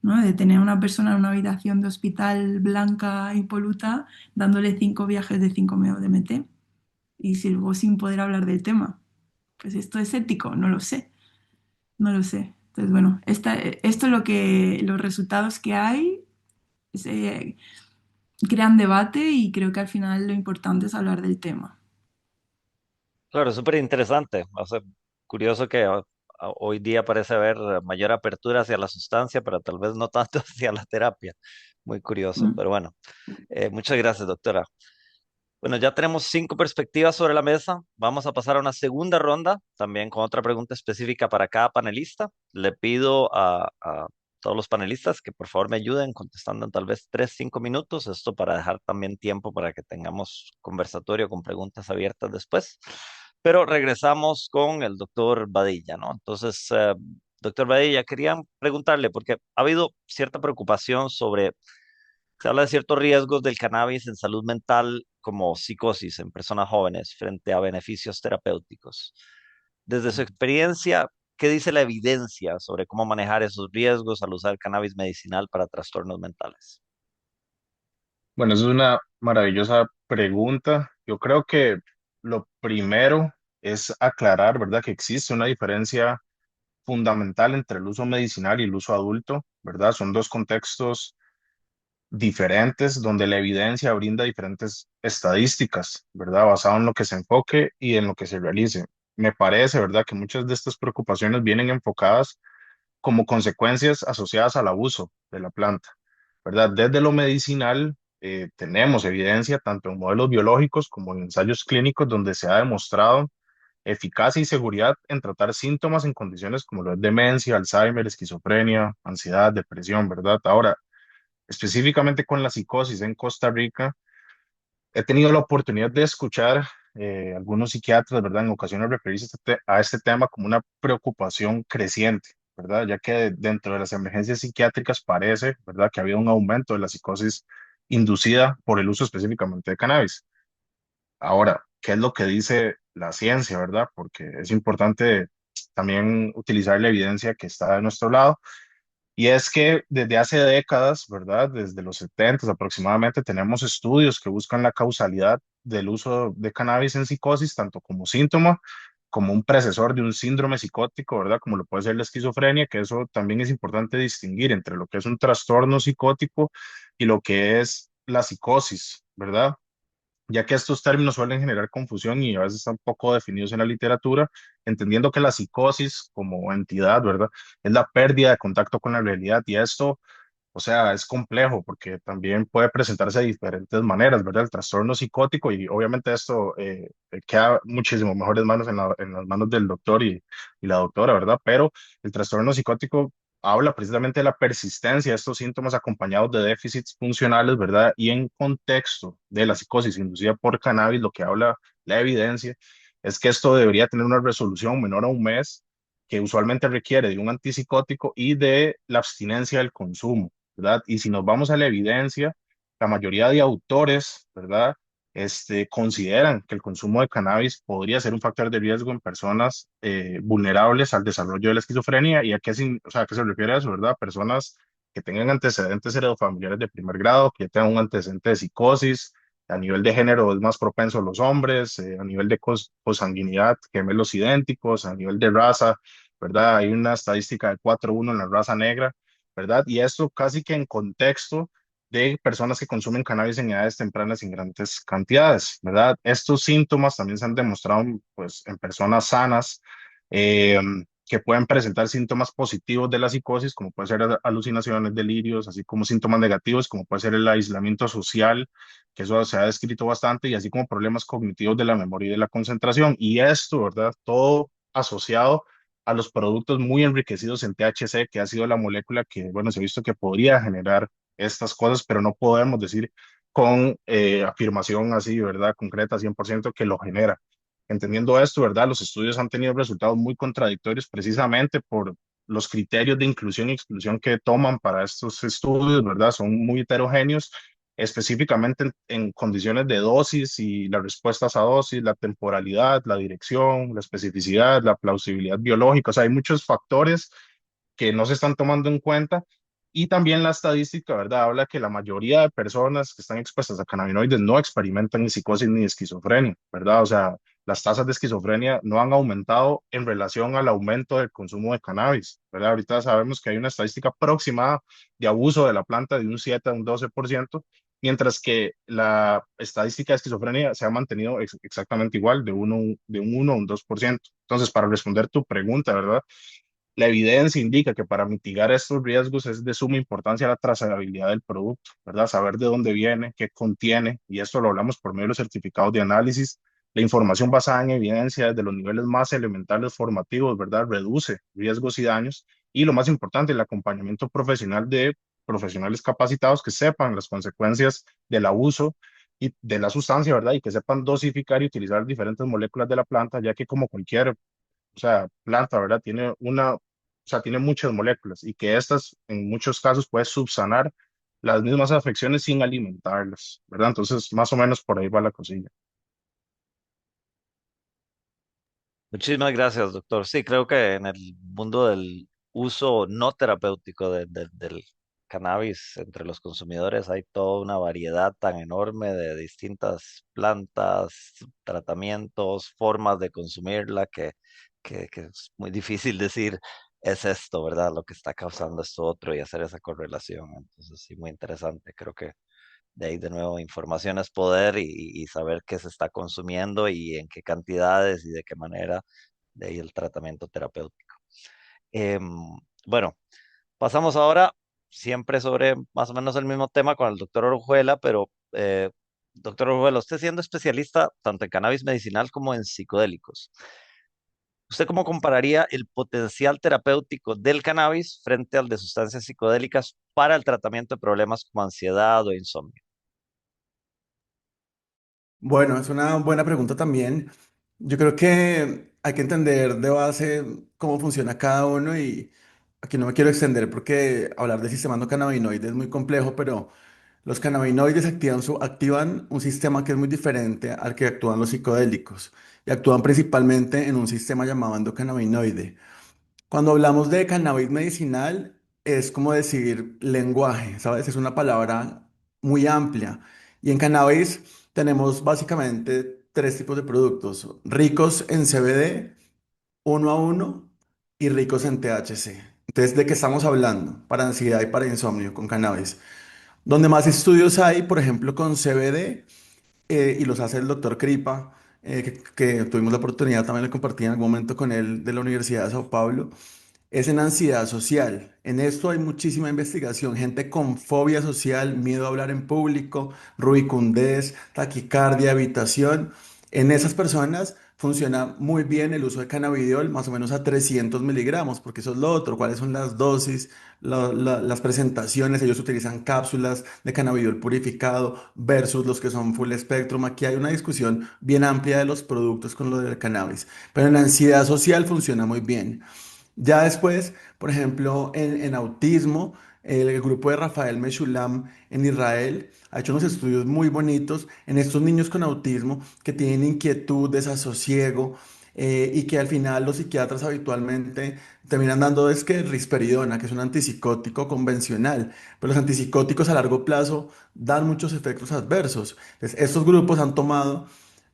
¿no? De tener a una persona en una habitación de hospital blanca, impoluta, dándole 5 viajes de 5 MeO-DMT y luego sin poder hablar del tema. Pues esto es ético, no lo sé, no lo sé. Entonces, bueno, esto es los resultados que hay eh, crean debate y creo que al final lo importante es hablar del tema. Claro, es súper interesante. O sea, curioso que hoy día parece haber mayor apertura hacia la sustancia, pero tal vez no tanto hacia la terapia. Muy curioso, Mm. pero bueno, muchas gracias, doctora. Bueno, ya tenemos 5 perspectivas sobre la mesa. Vamos a pasar a una segunda ronda, también con otra pregunta específica para cada panelista. Le pido a todos los panelistas que por favor me ayuden contestando en tal vez 3, 5 minutos, esto para dejar también tiempo para que tengamos conversatorio con preguntas abiertas después. Pero regresamos con el doctor Badilla, ¿no? Entonces, doctor Badilla, quería preguntarle, porque ha habido cierta preocupación sobre se habla de ciertos riesgos del cannabis en salud mental como psicosis en personas jóvenes frente a beneficios terapéuticos. Desde su experiencia, ¿qué dice la evidencia sobre cómo manejar esos riesgos al usar cannabis medicinal para trastornos mentales? Bueno, esa es una maravillosa pregunta. Yo creo que lo primero es aclarar, ¿verdad?, que existe una diferencia fundamental entre el uso medicinal y el uso adulto, ¿verdad? Son dos contextos diferentes donde la evidencia brinda diferentes estadísticas, ¿verdad? Basado en lo que se enfoque y en lo que se realice. Me parece, ¿verdad?, que muchas de estas preocupaciones vienen enfocadas como consecuencias asociadas al abuso de la planta, ¿verdad? Desde lo medicinal, tenemos evidencia tanto en modelos biológicos como en ensayos clínicos donde se ha demostrado eficacia y seguridad en tratar síntomas en condiciones como lo es demencia, Alzheimer, esquizofrenia, ansiedad, depresión, ¿verdad? Ahora, específicamente con la psicosis en Costa Rica, he tenido la oportunidad de escuchar algunos psiquiatras, ¿verdad?, en ocasiones referirse a este tema como una preocupación creciente, ¿verdad? Ya que dentro de las emergencias psiquiátricas parece, ¿verdad?, que ha habido un aumento de la psicosis inducida por el uso específicamente de cannabis. Ahora, ¿qué es lo que dice la ciencia, verdad? Porque es importante también utilizar la evidencia que está de nuestro lado. Y es que desde hace décadas, ¿verdad? Desde los 70 aproximadamente, tenemos estudios que buscan la causalidad del uso de cannabis en psicosis, tanto como síntoma, como un precesor de un síndrome psicótico, ¿verdad? Como lo puede ser la esquizofrenia, que eso también es importante distinguir entre lo que es un trastorno psicótico y lo que es la psicosis, ¿verdad? Ya que estos términos suelen generar confusión y a veces están poco definidos en la literatura, entendiendo que la psicosis como entidad, ¿verdad?, es la pérdida de contacto con la realidad y esto, o sea, es complejo porque también puede presentarse de diferentes maneras, ¿verdad? El trastorno psicótico y obviamente esto queda muchísimo mejores manos en las manos del doctor y la doctora, ¿verdad? Pero el trastorno psicótico habla precisamente de la persistencia de estos síntomas acompañados de déficits funcionales, ¿verdad? Y en contexto de la psicosis inducida por cannabis, lo que habla la evidencia es que esto debería tener una resolución menor a un mes, que usualmente requiere de un antipsicótico y de la abstinencia del consumo, ¿verdad? Y si nos vamos a la evidencia, la mayoría de autores, ¿verdad?, consideran que el consumo de cannabis podría ser un factor de riesgo en personas vulnerables al desarrollo de la esquizofrenia. ¿Y o sea, a qué se refiere a eso, verdad? Personas que tengan antecedentes heredofamiliares de primer grado, que tengan un antecedente de psicosis, a nivel de género es más propenso a los hombres, a nivel de consanguinidad, gemelos idénticos, a nivel de raza, ¿verdad? Hay una estadística de 4:1 en la raza negra, ¿verdad? Y esto casi que en contexto de personas que consumen cannabis en edades tempranas en grandes cantidades, ¿verdad? Estos síntomas también se han demostrado pues, en personas sanas, eh, que pueden presentar síntomas positivos de la psicosis, como puede ser alucinaciones, delirios, así como síntomas negativos, como puede ser el aislamiento social, que eso se ha descrito bastante, y así como problemas cognitivos de la memoria y de la concentración. Y esto, ¿verdad? Todo asociado a los productos muy enriquecidos en THC, que ha sido la molécula que, bueno, se ha visto que podría generar estas cosas, pero no podemos decir con afirmación así, ¿verdad? Concreta, 100% que lo genera. Entendiendo esto, ¿verdad? Los estudios han tenido resultados muy contradictorios precisamente por los criterios de inclusión y exclusión que toman para estos estudios, ¿verdad? Son muy heterogéneos, específicamente en condiciones de dosis y las respuestas a dosis, la temporalidad, la dirección, la especificidad, la plausibilidad biológica. O sea, hay muchos factores que no se están tomando en cuenta. Y también la estadística, ¿verdad? Habla que la mayoría de personas que están expuestas a cannabinoides no experimentan ni psicosis ni esquizofrenia, ¿verdad? O sea, las tasas de esquizofrenia no han aumentado en relación al aumento del consumo de cannabis, ¿verdad? Ahorita sabemos que hay una estadística aproximada de abuso de la planta de un 7 a un 12%, mientras que la estadística de esquizofrenia se ha mantenido exactamente igual, de un 1 a un 2%. Entonces, para responder tu pregunta, ¿verdad? La evidencia indica que para mitigar estos riesgos es de suma importancia la trazabilidad del producto, ¿verdad? Saber de dónde viene, qué contiene, y esto lo hablamos por medio de los certificados de análisis. La información basada en evidencia desde los niveles más elementales formativos, ¿verdad? Reduce riesgos y daños. Y lo más importante, el acompañamiento profesional de profesionales capacitados que sepan las consecuencias del abuso y de la sustancia, ¿verdad? Y que sepan dosificar y utilizar diferentes moléculas de la planta, ya que como cualquier, o sea, planta, ¿verdad? Tiene una, o sea, tiene muchas moléculas y que estas en muchos casos puede subsanar las mismas afecciones sin alimentarlas, ¿verdad? Entonces, más o menos por ahí va la cosilla. Muchísimas gracias, doctor. Sí, creo que en el mundo del uso no terapéutico del cannabis entre los consumidores hay toda una variedad tan enorme de distintas plantas, tratamientos, formas de consumirla que es muy difícil decir es esto, ¿verdad? Lo que está causando esto otro y hacer esa correlación. Entonces, sí, muy interesante. Creo que de ahí de nuevo, información es poder y saber qué se está consumiendo y en qué cantidades y de qué manera, de ahí el tratamiento terapéutico. Em, bueno, pasamos ahora siempre sobre más o menos el mismo tema con el doctor Orujuela, pero doctor Orujuela, usted siendo especialista tanto en cannabis medicinal como en psicodélicos, ¿usted cómo compararía el potencial terapéutico del cannabis frente al de sustancias psicodélicas para el tratamiento de problemas como ansiedad o insomnio? Bueno, es una buena pregunta también. Yo creo que hay que entender de base cómo funciona cada uno y aquí no me quiero extender porque hablar de sistema endocannabinoide es muy complejo, pero los cannabinoides activan un sistema que es muy diferente al que actúan los psicodélicos y actúan principalmente en un sistema llamado endocannabinoide. Cuando hablamos de cannabis medicinal, es como decir lenguaje, ¿sabes? Es una palabra muy amplia. Y en cannabis tenemos básicamente tres tipos de productos: ricos en CBD, uno a uno, y ricos en THC. Entonces, ¿de qué estamos hablando para ansiedad y para insomnio con cannabis? Donde más estudios hay, por ejemplo, con CBD, y los hace el doctor Kripa, que tuvimos la oportunidad también de compartir en algún momento con él de la Universidad de Sao Paulo, es en ansiedad social. En esto hay muchísima investigación, gente con fobia social, miedo a hablar en público, rubicundez, taquicardia, evitación. En esas personas funciona muy bien el uso de cannabidiol, más o menos a 300 miligramos, porque eso es lo otro, cuáles son las dosis, las presentaciones. Ellos utilizan cápsulas de cannabidiol purificado versus los que son full spectrum. Aquí hay una discusión bien amplia de los productos con lo del cannabis, pero en ansiedad social funciona muy bien. Ya después, por ejemplo, en autismo, el grupo de Rafael Meshulam en Israel ha hecho unos estudios muy bonitos en estos niños con autismo que tienen inquietud, desasosiego, y que al final los psiquiatras habitualmente terminan dando es que risperidona, que es un antipsicótico convencional, pero los antipsicóticos a largo plazo dan muchos efectos adversos. Entonces, estos grupos han tomado,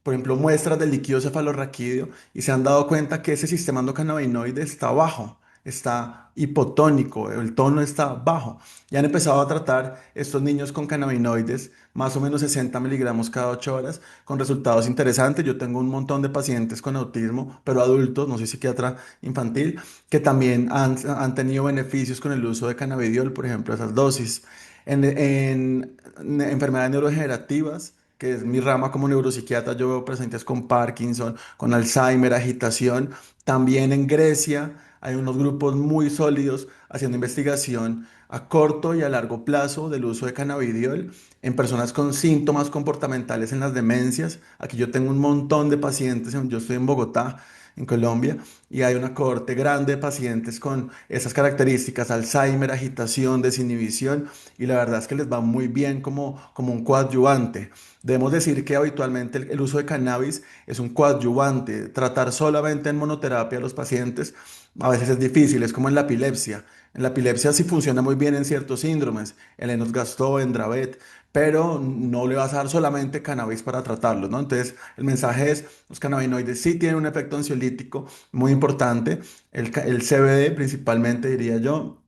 por ejemplo, muestras del líquido cefalorraquídeo y se han dado cuenta que ese sistema endocannabinoide está bajo. está hipotónico, el tono está bajo. Ya han empezado a tratar estos niños con cannabinoides, más o menos 60 miligramos cada 8 horas, con resultados interesantes. Yo tengo un montón de pacientes con autismo, pero adultos, no soy psiquiatra infantil, que también han tenido beneficios con el uso de cannabidiol, por ejemplo, esas dosis. En enfermedades neurodegenerativas, que es mi rama como neuropsiquiatra, yo veo pacientes con Parkinson, con Alzheimer, agitación. También en Grecia hay unos grupos muy sólidos haciendo investigación a corto y a largo plazo del uso de cannabidiol en personas con síntomas comportamentales en las demencias. Aquí yo tengo un montón de pacientes, yo estoy en Bogotá, en Colombia, y hay una cohorte grande de pacientes con esas características, Alzheimer, agitación, desinhibición, y la verdad es que les va muy bien como un coadyuvante. Debemos decir que habitualmente el uso de cannabis es un coadyuvante. Tratar solamente en monoterapia a los pacientes a veces es difícil, es como en la epilepsia. En la epilepsia sí funciona muy bien en ciertos síndromes, el Lennox-Gastaut, en Dravet, pero no le vas a dar solamente cannabis para tratarlo, ¿no? Entonces, el mensaje es, los cannabinoides sí tienen un efecto ansiolítico muy importante, el CBD principalmente, diría yo,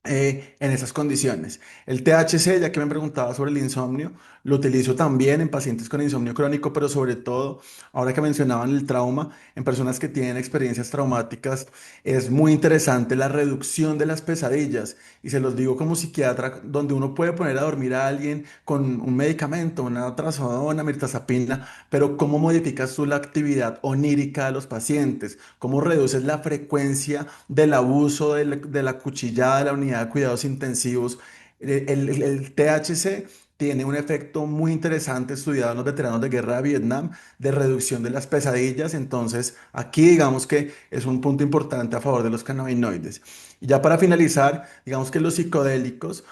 en esas condiciones. El THC, ya que me preguntaba sobre el insomnio, lo utilizo también en pacientes con insomnio crónico, pero sobre todo, ahora que mencionaban el trauma, en personas que tienen experiencias traumáticas, es muy interesante la reducción de las pesadillas. Y se los digo como psiquiatra, donde uno puede poner a dormir a alguien con un medicamento, una trazodona, mirtazapina, pero ¿cómo modificas tú la actividad onírica de los pacientes? ¿Cómo reduces la frecuencia del abuso de la cuchillada de la unidad de cuidados intensivos? El THC tiene un efecto muy interesante estudiado en los veteranos de guerra de Vietnam de reducción de las pesadillas. Entonces, aquí digamos que es un punto importante a favor de los cannabinoides. Y ya para finalizar, digamos que los psicodélicos,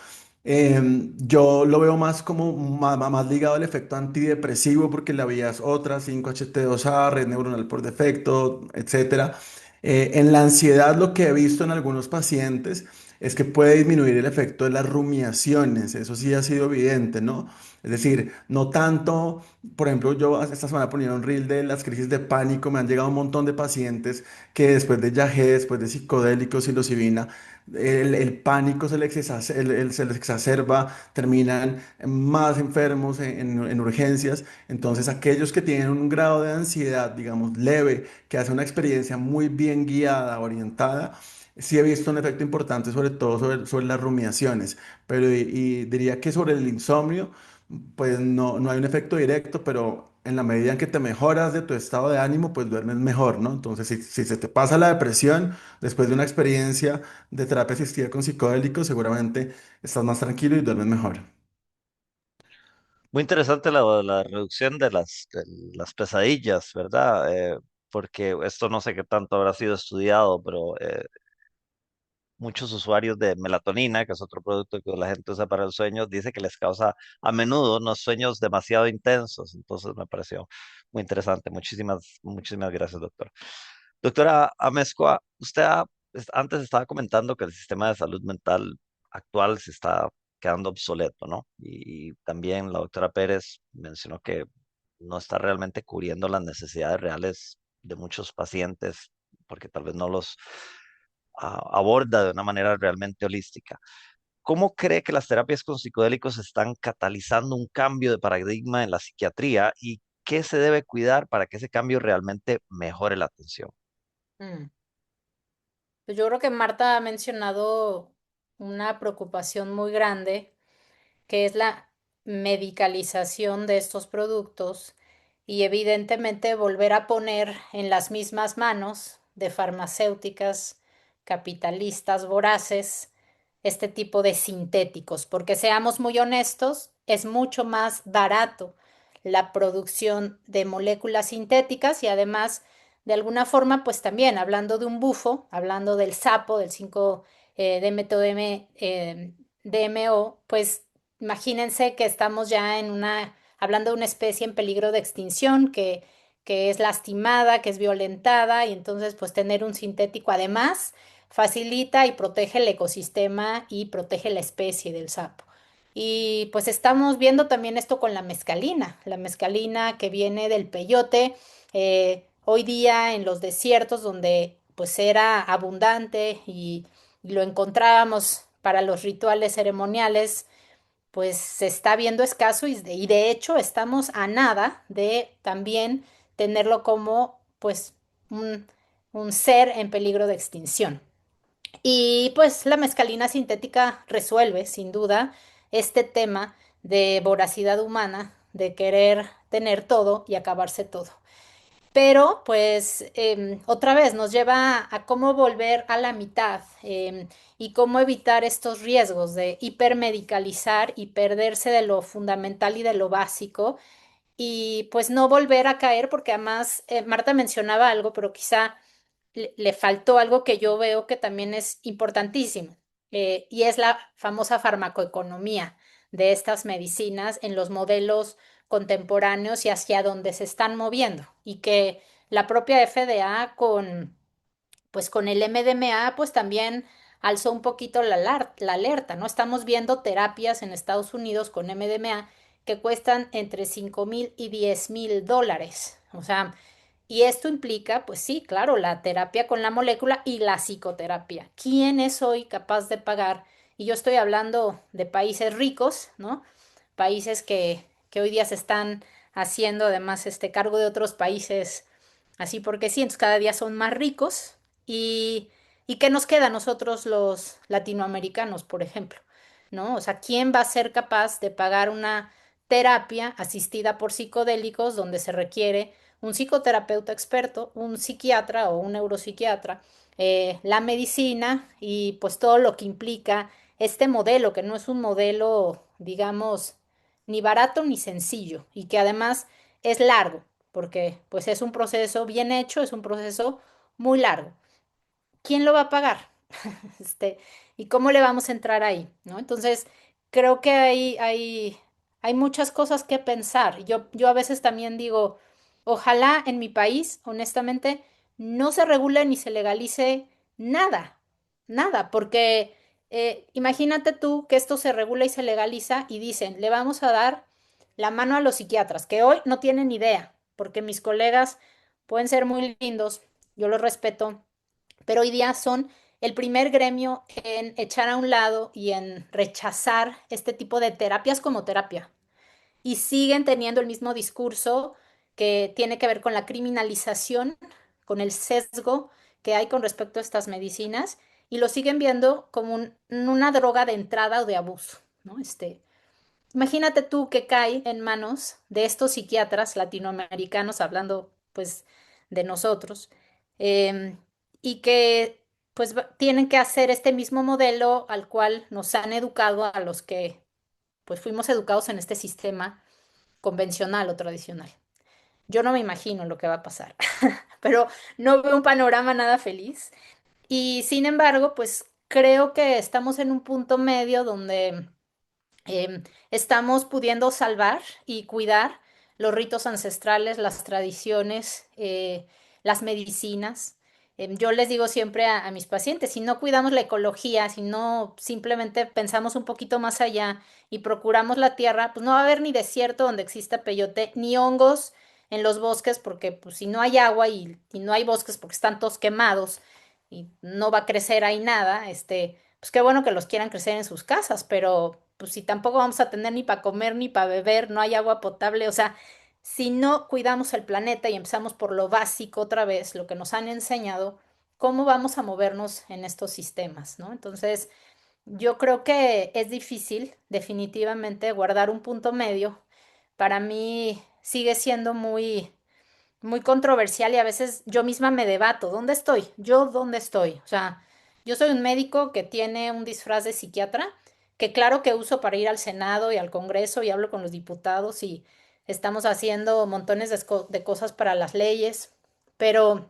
yo lo veo más como más ligado al efecto antidepresivo porque la vía es otra, 5-HT2A, red neuronal por defecto, etcétera. En la ansiedad lo que he visto en algunos pacientes es que puede disminuir el efecto de las rumiaciones, eso sí ha sido evidente, ¿no? Es decir, no tanto, por ejemplo, yo esta semana ponía un reel de las crisis de pánico, me han llegado un montón de pacientes que después de yagé, después de psicodélicos, psilocibina, el pánico se les exacerba, terminan más enfermos en urgencias. Entonces, aquellos que tienen un grado de ansiedad, digamos, leve, que hace una experiencia muy bien guiada, orientada, sí he visto un efecto importante, sobre todo sobre las rumiaciones, pero y diría que sobre el insomnio, pues no hay un efecto directo, pero en la medida en que te mejoras de tu estado de ánimo, pues duermes mejor, ¿no? Entonces, si se te pasa la depresión después de una experiencia de terapia asistida con psicodélicos, seguramente estás más tranquilo y duermes mejor. Muy interesante la reducción de las pesadillas, ¿verdad? Porque esto no sé qué tanto habrá sido estudiado, pero muchos usuarios de melatonina, que es otro producto que la gente usa para el sueño, dice que les causa a menudo unos sueños demasiado intensos. Entonces me pareció muy interesante. Muchísimas gracias, doctor. Doctora Amezcua, antes estaba comentando que el sistema de salud mental actual se está quedando obsoleto, ¿no? Y también la doctora Pérez mencionó que no está realmente cubriendo las necesidades reales de muchos pacientes porque tal vez no los aborda de una manera realmente holística. ¿Cómo cree que las terapias con psicodélicos están catalizando un cambio de paradigma en la psiquiatría y qué se debe cuidar para que ese cambio realmente mejore la atención? Mm. Pues yo creo que Marta ha mencionado una preocupación muy grande, que es la medicalización de estos productos y evidentemente volver a poner en las mismas manos de farmacéuticas capitalistas voraces este tipo de sintéticos, porque seamos muy honestos, es mucho más barato la producción de moléculas sintéticas y además, de alguna forma, pues también hablando de un bufo, hablando del sapo, del 5-DMTO, pues imagínense que estamos ya hablando de una especie en peligro de extinción, que es lastimada, que es violentada, y entonces pues tener un sintético además facilita y protege el ecosistema y protege la especie del sapo. Y pues estamos viendo también esto con la mezcalina que viene del peyote, hoy día en los desiertos donde pues era abundante y lo encontrábamos para los rituales ceremoniales, pues se está viendo escaso y de hecho estamos a nada de también tenerlo como pues un, un ser en peligro de extinción. Y pues la mescalina sintética resuelve, sin duda, este tema de voracidad humana, de querer tener todo y acabarse todo. Pero pues otra vez nos lleva a cómo volver a la mitad y cómo evitar estos riesgos de hipermedicalizar y perderse de lo fundamental y de lo básico y pues no volver a caer porque además Marta mencionaba algo, pero quizá le faltó algo que yo veo que también es importantísimo, y es la famosa farmacoeconomía de estas medicinas en los modelos contemporáneos y hacia dónde se están moviendo. Y que la propia FDA pues con el MDMA, pues también alzó un poquito la alerta, ¿no? Estamos viendo terapias en Estados Unidos con MDMA que cuestan entre $5,000 y $10,000. O sea, y esto implica, pues sí, claro, la terapia con la molécula y la psicoterapia. ¿Quién es hoy capaz de pagar? Y yo estoy hablando de países ricos, ¿no? Países que hoy día se están haciendo además este cargo de otros países, así porque sí, entonces cada día son más ricos. ¿Y, y qué nos queda a nosotros los latinoamericanos, por ejemplo? ¿No? O sea, ¿quién va a ser capaz de pagar una terapia asistida por psicodélicos donde se requiere un psicoterapeuta experto, un psiquiatra o un neuropsiquiatra, la medicina y pues todo lo que implica este modelo, que no es un modelo, digamos, ni barato ni sencillo y que además es largo, porque pues es un proceso bien hecho, es un proceso muy largo. ¿Quién lo va a pagar? Este, ¿Y cómo le vamos a entrar ahí? ¿No? Entonces, creo que hay muchas cosas que pensar. Yo a veces también digo, ojalá en mi país, honestamente, no se regule ni se legalice nada, nada, porque imagínate tú que esto se regula y se legaliza y dicen, le vamos a dar la mano a los psiquiatras, que hoy no tienen idea, porque mis colegas pueden ser muy lindos, yo los respeto, pero hoy día son el primer gremio en echar a un lado y en rechazar este tipo de terapias como terapia. Y siguen teniendo el mismo discurso que tiene que ver con la criminalización, con el sesgo que hay con respecto a estas medicinas, y lo siguen viendo como una droga de entrada o de abuso, ¿no? Imagínate tú que cae en manos de estos psiquiatras latinoamericanos, hablando pues de nosotros, em, y que pues tienen que hacer este mismo modelo al cual nos han educado a los que pues fuimos educados en este sistema convencional o tradicional. Yo no me imagino lo que va a pasar, pero no veo un panorama nada feliz. Y sin embargo, pues creo que estamos en un punto medio donde estamos pudiendo salvar y cuidar los ritos ancestrales, las tradiciones, las medicinas. Yo les digo siempre a mis pacientes, si no cuidamos la ecología, si no simplemente pensamos un poquito más allá y procuramos la tierra, pues no va a haber ni desierto donde exista peyote, ni hongos en los bosques, porque pues, si no hay agua y no hay bosques porque están todos quemados y no va a crecer ahí nada, pues qué bueno que los quieran crecer en sus casas, pero pues si tampoco vamos a tener ni para comer ni para beber, no hay agua potable, o sea, si no cuidamos el planeta y empezamos por lo básico otra vez, lo que nos han enseñado, ¿cómo vamos a movernos en estos sistemas, ¿no? Entonces, yo creo que es difícil definitivamente guardar un punto medio. Para mí sigue siendo muy controversial y a veces yo misma me debato, ¿dónde estoy? ¿Yo dónde estoy? O sea, yo soy un médico que tiene un disfraz de psiquiatra, que claro que uso para ir al Senado y al Congreso y hablo con los diputados y estamos haciendo montones de cosas para las leyes, pero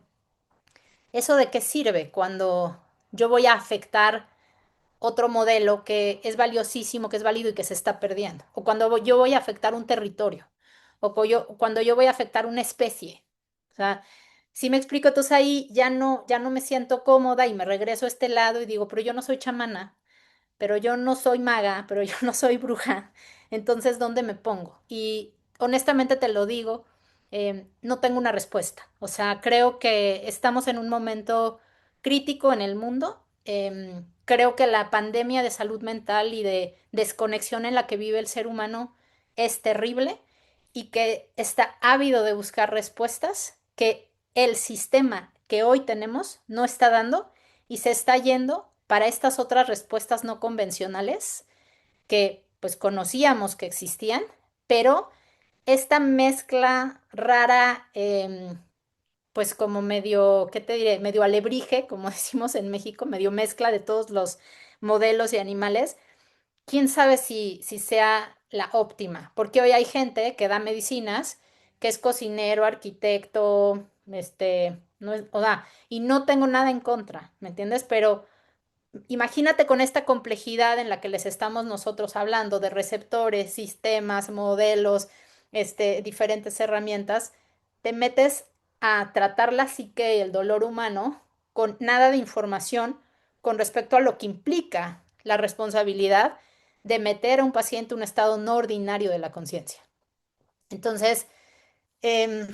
¿eso de qué sirve cuando yo voy a afectar otro modelo que es valiosísimo, que es válido y que se está perdiendo? O cuando yo voy a afectar un territorio, o cuando yo voy a afectar una especie. O sea, si me explico, entonces ahí ya no me siento cómoda y me regreso a este lado y digo, pero yo no soy chamana, pero yo no soy maga, pero yo no soy bruja. Entonces, ¿dónde me pongo? Y honestamente te lo digo, no tengo una respuesta. O sea, creo que estamos en un momento crítico en el mundo. Creo que la pandemia de salud mental y de desconexión en la que vive el ser humano es terrible y que está ávido de buscar respuestas que el sistema que hoy tenemos no está dando y se está yendo para estas otras respuestas no convencionales que pues conocíamos que existían, pero esta mezcla rara, pues como medio, ¿qué te diré? Medio alebrije, como decimos en México, medio mezcla de todos los modelos y animales, quién sabe si sea la óptima, porque hoy hay gente que da medicinas, que es cocinero, arquitecto, no es, o da, y no tengo nada en contra, ¿me entiendes? Pero imagínate con esta complejidad en la que les estamos nosotros hablando de receptores, sistemas, modelos, diferentes herramientas, te metes a tratar la psique y el dolor humano con nada de información con respecto a lo que implica la responsabilidad de meter a un paciente en un estado no ordinario de la conciencia. Entonces, em,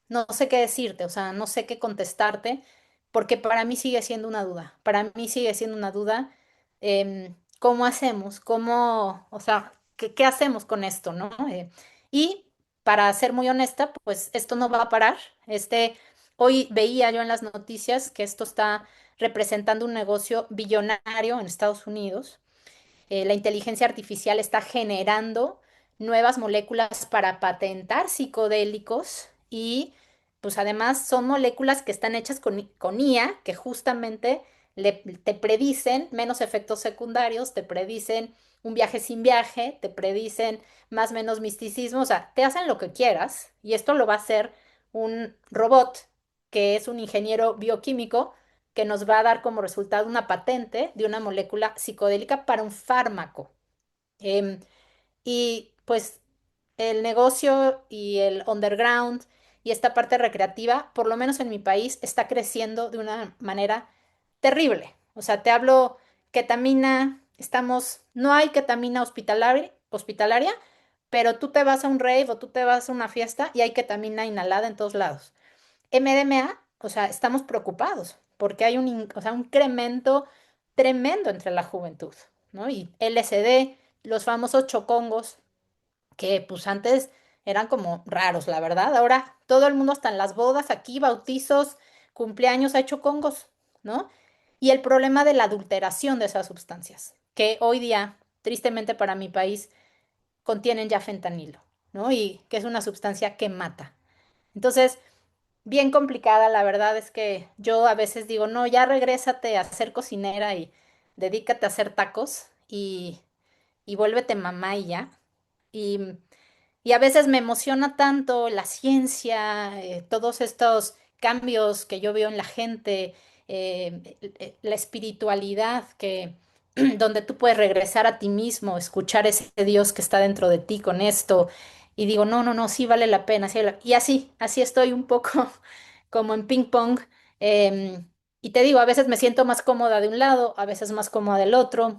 no sé qué decirte, o sea, no sé qué contestarte, porque para mí sigue siendo una duda. Para mí sigue siendo una duda. ¿Cómo hacemos? ¿Cómo, o sea, qué hacemos con esto, ¿no? Y para ser muy honesta, pues esto no va a parar. Hoy veía yo en las noticias que esto está representando un negocio billonario en Estados Unidos. La inteligencia artificial está generando nuevas moléculas para patentar psicodélicos y pues además son moléculas que están hechas con IA que justamente te predicen menos efectos secundarios, te predicen un viaje sin viaje, te predicen más o menos misticismo, o sea, te hacen lo que quieras y esto lo va a hacer un robot que es un ingeniero bioquímico que nos va a dar como resultado una patente de una molécula psicodélica para un fármaco. Em, y pues el negocio y el underground y esta parte recreativa, por lo menos en mi país, está creciendo de una manera terrible. O sea, te hablo ketamina, no hay ketamina hospitalaria, pero tú te vas a un rave o tú te vas a una fiesta y hay ketamina inhalada en todos lados. MDMA, o sea, estamos preocupados porque hay o sea, un incremento tremendo entre la juventud, ¿no? Y LSD, los famosos chocongos, que pues antes eran como raros, la verdad. Ahora todo el mundo, hasta en las bodas, aquí, bautizos, cumpleaños, hay chocongos, ¿no? Y el problema de la adulteración de esas sustancias, que hoy día, tristemente para mi país, contienen ya fentanilo, ¿no? Y que es una sustancia que mata. Entonces, bien complicada, la verdad es que yo a veces digo, no, ya regrésate a ser cocinera y dedícate a hacer tacos y vuélvete mamá y ya. Y, y a veces me emociona tanto la ciencia, todos estos cambios que yo veo en la gente, la espiritualidad que donde tú puedes regresar a ti mismo, escuchar ese Dios que está dentro de ti con esto. Y digo, no, no, no, sí vale la pena. Y así estoy un poco como en ping pong. Y te digo, a veces me siento más cómoda de un lado, a veces más cómoda del otro.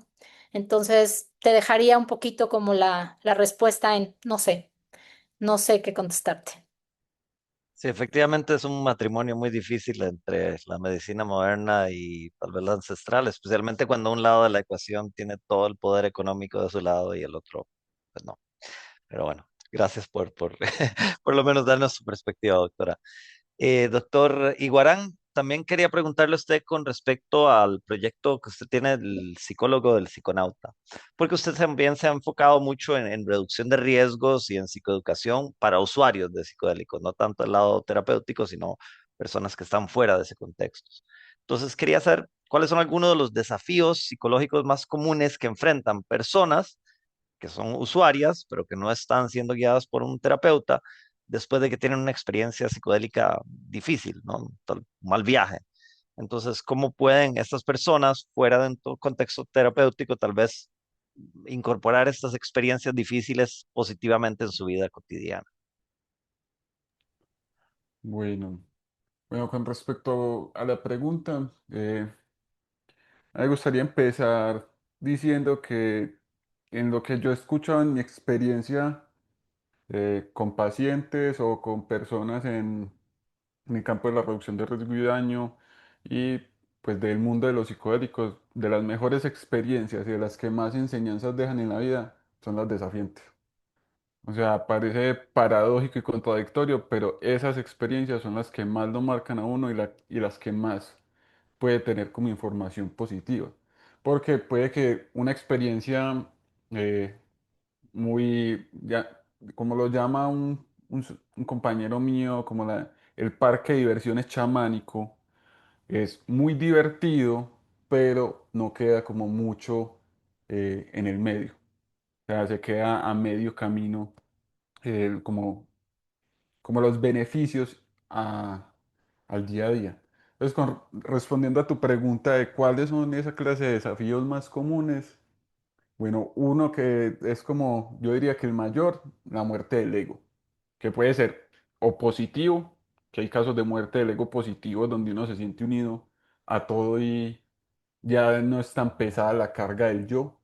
Entonces, te dejaría un poquito como la respuesta en, no sé qué contestarte. Sí, efectivamente es un matrimonio muy difícil entre la medicina moderna y tal vez la ancestral, especialmente cuando un lado de la ecuación tiene todo el poder económico de su lado y el otro, pues no. Pero bueno, gracias por, por lo menos darnos su perspectiva, doctora. Doctor Iguarán, también quería preguntarle a usted con respecto al proyecto que usted tiene del psicólogo del psiconauta, porque usted también se ha enfocado mucho en reducción de riesgos y en psicoeducación para usuarios de psicodélicos, no tanto el lado terapéutico, sino personas que están fuera de ese contexto. Entonces, quería saber cuáles son algunos de los desafíos psicológicos más comunes que enfrentan personas que son usuarias, pero que no están siendo guiadas por un terapeuta después de que tienen una experiencia psicodélica difícil, ¿no? Un mal viaje. Entonces, ¿cómo pueden estas personas, fuera de un contexto terapéutico, tal vez incorporar estas experiencias difíciles positivamente en su vida cotidiana? Bueno, bueno, con respecto a la pregunta, me gustaría empezar diciendo que en lo que yo he escuchado en mi experiencia con pacientes o con personas en mi campo de la reducción de riesgo y daño y pues del mundo de los psicodélicos, de las mejores experiencias y de las que más enseñanzas dejan en la vida, son las desafiantes. O sea, parece paradójico y contradictorio, pero esas experiencias son las que más lo marcan a uno y las que más puede tener como información positiva. Porque puede que una experiencia eh, ya, como lo llama un compañero mío, como el parque de diversiones chamánico, es muy divertido, pero no queda como mucho en el medio. O sea, se queda a medio camino como, como los beneficios al día a día. Entonces, respondiendo a tu pregunta de cuáles son esa clase de desafíos más comunes, bueno, uno que es como, yo diría que el mayor, la muerte del ego, que puede ser o positivo, que hay casos de muerte del ego positivo donde uno se siente unido a todo y ya no es tan pesada la carga del yo,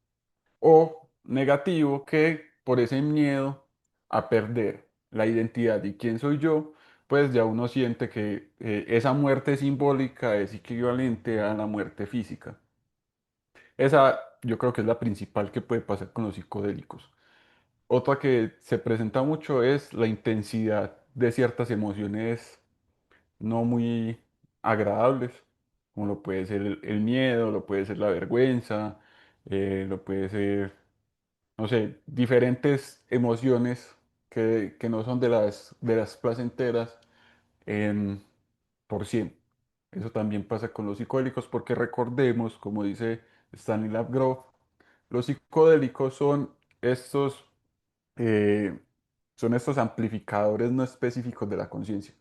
o negativo, que por ese miedo a perder la identidad y quién soy yo, pues ya uno siente que esa muerte simbólica es equivalente a la muerte física. Esa yo creo que es la principal que puede pasar con los psicodélicos. Otra que se presenta mucho es la intensidad de ciertas emociones no muy agradables, como lo puede ser el miedo, lo puede ser la vergüenza, lo puede ser, no sé, diferentes emociones que no son de las placenteras en, por 100. Eso también pasa con los psicodélicos porque recordemos, como dice Stanislav Grof, los psicodélicos estos, eh, son estos amplificadores no específicos de la conciencia.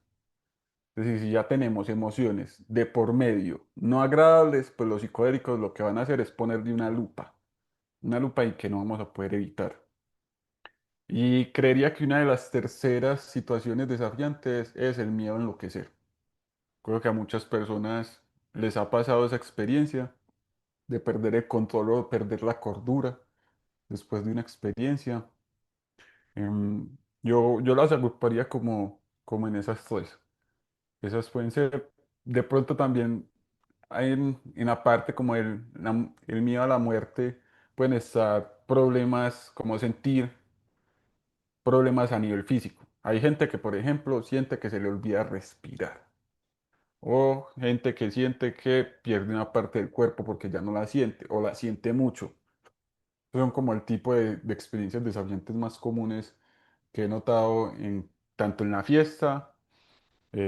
Es decir, si ya tenemos emociones de por medio no agradables, pues los psicodélicos lo que van a hacer es ponerle una lupa y que no vamos a poder evitar. Y creería que una de las terceras situaciones desafiantes es el miedo a enloquecer. Creo que a muchas personas les ha pasado esa experiencia de perder el control o perder la cordura después de una experiencia. Yo las agruparía como en esas tres. Esas pueden ser, de pronto también hay en la parte como el miedo a la muerte, pueden estar problemas como sentir problemas a nivel físico. Hay gente que, por ejemplo, siente que se le olvida respirar. O gente que siente que pierde una parte del cuerpo porque ya no la siente o la siente mucho. Son como el tipo de experiencias desafiantes más comunes que he notado tanto en la fiesta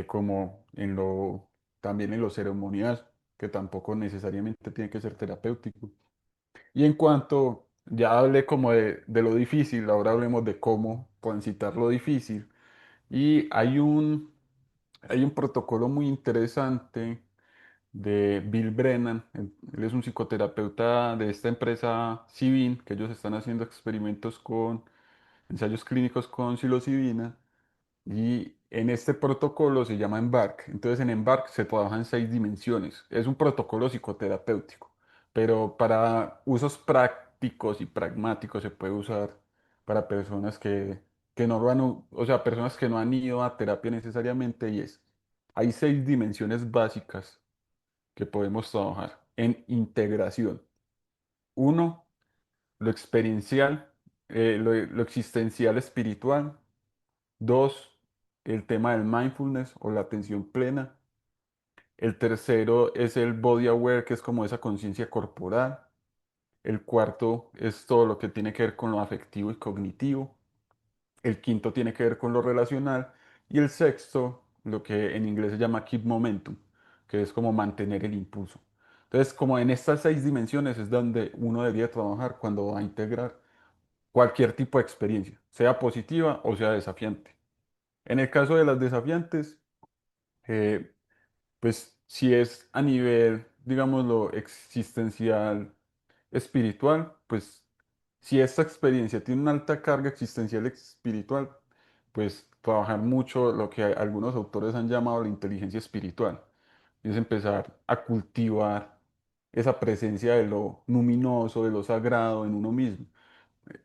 como también en lo ceremonial, que tampoco necesariamente tiene que ser terapéutico. Y en cuanto ya hablé como de lo difícil, ahora hablemos de cómo transitar lo difícil. Y hay un protocolo muy interesante de Bill Brennan. Él es un psicoterapeuta de esta empresa Civin, que ellos están haciendo experimentos con ensayos clínicos con psilocibina. Y en este protocolo se llama Embark. Entonces en Embark se trabaja en 6 dimensiones. Es un protocolo psicoterapéutico, pero para usos prácticos y pragmáticos se puede usar para personas que no lo o sea, personas que no han ido a terapia necesariamente hay 6 dimensiones básicas que podemos trabajar en integración. Uno, lo experiencial, lo existencial espiritual. Dos, el tema del mindfulness o la atención plena. El tercero es el body aware, que es como esa conciencia corporal. El cuarto es todo lo que tiene que ver con lo afectivo y cognitivo. El quinto tiene que ver con lo relacional. Y el sexto, lo que en inglés se llama keep momentum, que es como mantener el impulso. Entonces, como en estas 6 dimensiones es donde uno debería trabajar cuando va a integrar cualquier tipo de experiencia, sea positiva o sea desafiante. En el caso de las desafiantes, eh, pues si es a nivel, digámoslo, existencial, espiritual, pues si esta experiencia tiene una alta carga existencial espiritual, pues trabajar mucho lo que algunos autores han llamado la inteligencia espiritual. Y es empezar a cultivar esa presencia de lo luminoso, de lo sagrado en uno mismo.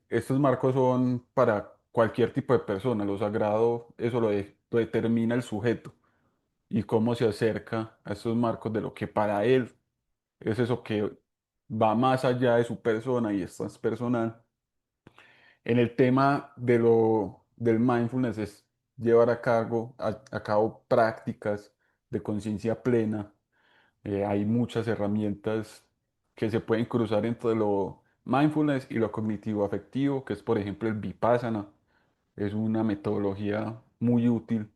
Estos marcos son para cualquier tipo de persona. Lo sagrado, eso lo determina el sujeto. y cómo se acerca a estos marcos de lo que para él es eso que va más allá de su persona y es transpersonal. En el tema del mindfulness es llevar a cabo prácticas de conciencia plena. Hay muchas herramientas que se pueden cruzar entre lo mindfulness y lo cognitivo afectivo, que es por ejemplo el Vipassana. Es una metodología muy útil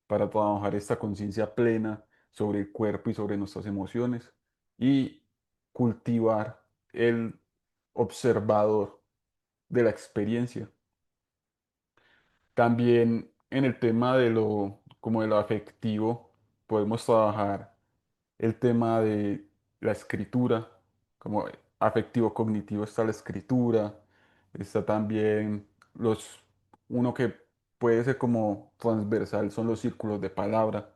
para trabajar esta conciencia plena sobre el cuerpo y sobre nuestras emociones y cultivar el observador de la experiencia. También en el tema como de lo afectivo, podemos trabajar el tema de la escritura, como afectivo cognitivo está la escritura, está también los, uno que puede ser como transversal son los círculos de palabra,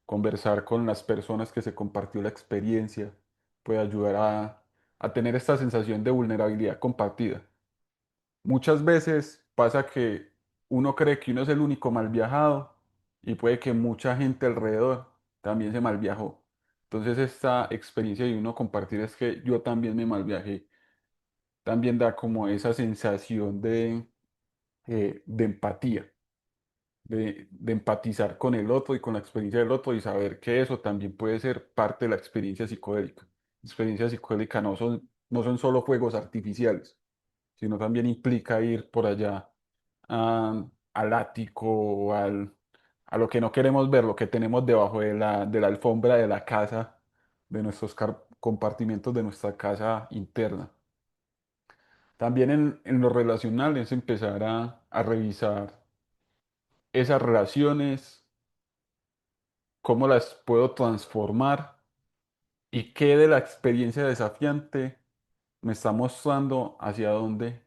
conversar con las personas que se compartió la experiencia, puede ayudar a tener esta sensación de vulnerabilidad compartida. Muchas veces pasa que uno cree que uno es el único mal viajado y puede que mucha gente alrededor también se mal viajó. Entonces esta experiencia de uno compartir es que yo también me mal viajé, también da como esa sensación de empatía, de empatizar con el otro y con la experiencia del otro y saber que eso también puede ser parte de la experiencia psicodélica. Experiencia psicodélica no son solo fuegos artificiales, sino también implica ir por allá al ático o a lo que no queremos ver, lo que tenemos debajo de la alfombra de la casa, de nuestros compartimientos de nuestra casa interna. También en lo relacional es empezar a revisar esas relaciones, cómo las puedo transformar y qué de la experiencia desafiante me está mostrando hacia dónde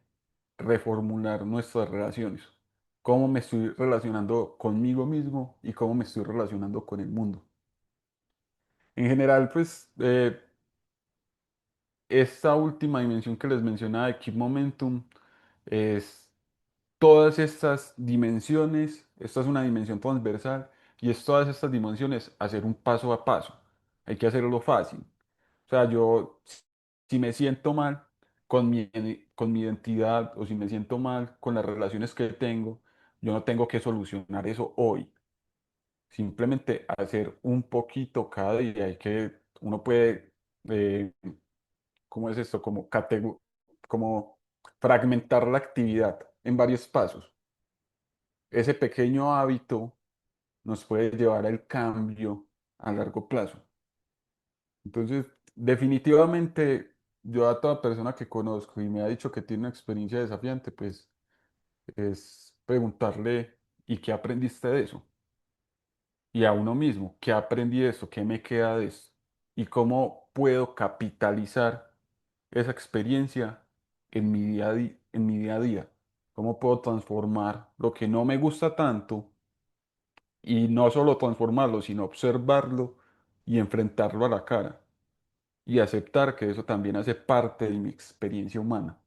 reformular nuestras relaciones, cómo me estoy relacionando conmigo mismo y cómo me estoy relacionando con el mundo. En general, pues esta última dimensión que les mencionaba de Keep Momentum es todas estas dimensiones, esta es una dimensión transversal y es todas estas dimensiones hacer un paso a paso. Hay que hacerlo fácil. O sea, si me siento mal con mi identidad o si me siento mal con las relaciones que tengo, yo no tengo que solucionar eso hoy. Simplemente hacer un poquito cada día y que uno puede, eh, ¿cómo es esto? Como fragmentar la actividad en varios pasos. Ese pequeño hábito nos puede llevar al cambio a largo plazo. Entonces, definitivamente, yo a toda persona que conozco y me ha dicho que tiene una experiencia desafiante, pues es preguntarle, ¿y qué aprendiste de eso? Y a uno mismo, ¿qué aprendí de eso? ¿Qué me queda de eso? ¿Y cómo puedo capitalizar esa experiencia en mi día a día? ¿Cómo puedo transformar lo que no me gusta tanto y no solo transformarlo, sino observarlo y enfrentarlo a la cara? Y aceptar que eso también hace parte de mi experiencia humana,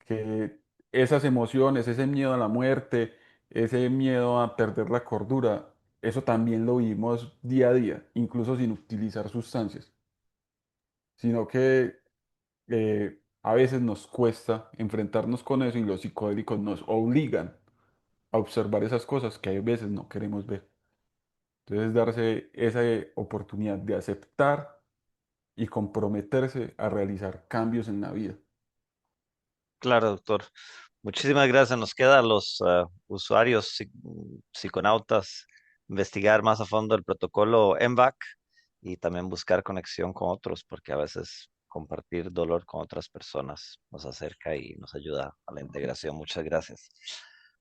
que esas emociones, ese miedo a la muerte, ese miedo a perder la cordura, eso también lo vivimos día a día, incluso sin utilizar sustancias, sino que a veces nos cuesta enfrentarnos con eso y los psicodélicos nos obligan a observar esas cosas que a veces no queremos ver. Entonces, darse esa oportunidad de aceptar y comprometerse a realizar cambios en la vida. Claro, doctor. Muchísimas gracias. Nos queda a los usuarios psiconautas investigar más a fondo el protocolo MVAC y también buscar conexión con otros, porque a veces compartir dolor con otras personas nos acerca y nos ayuda a la integración. Muchas gracias.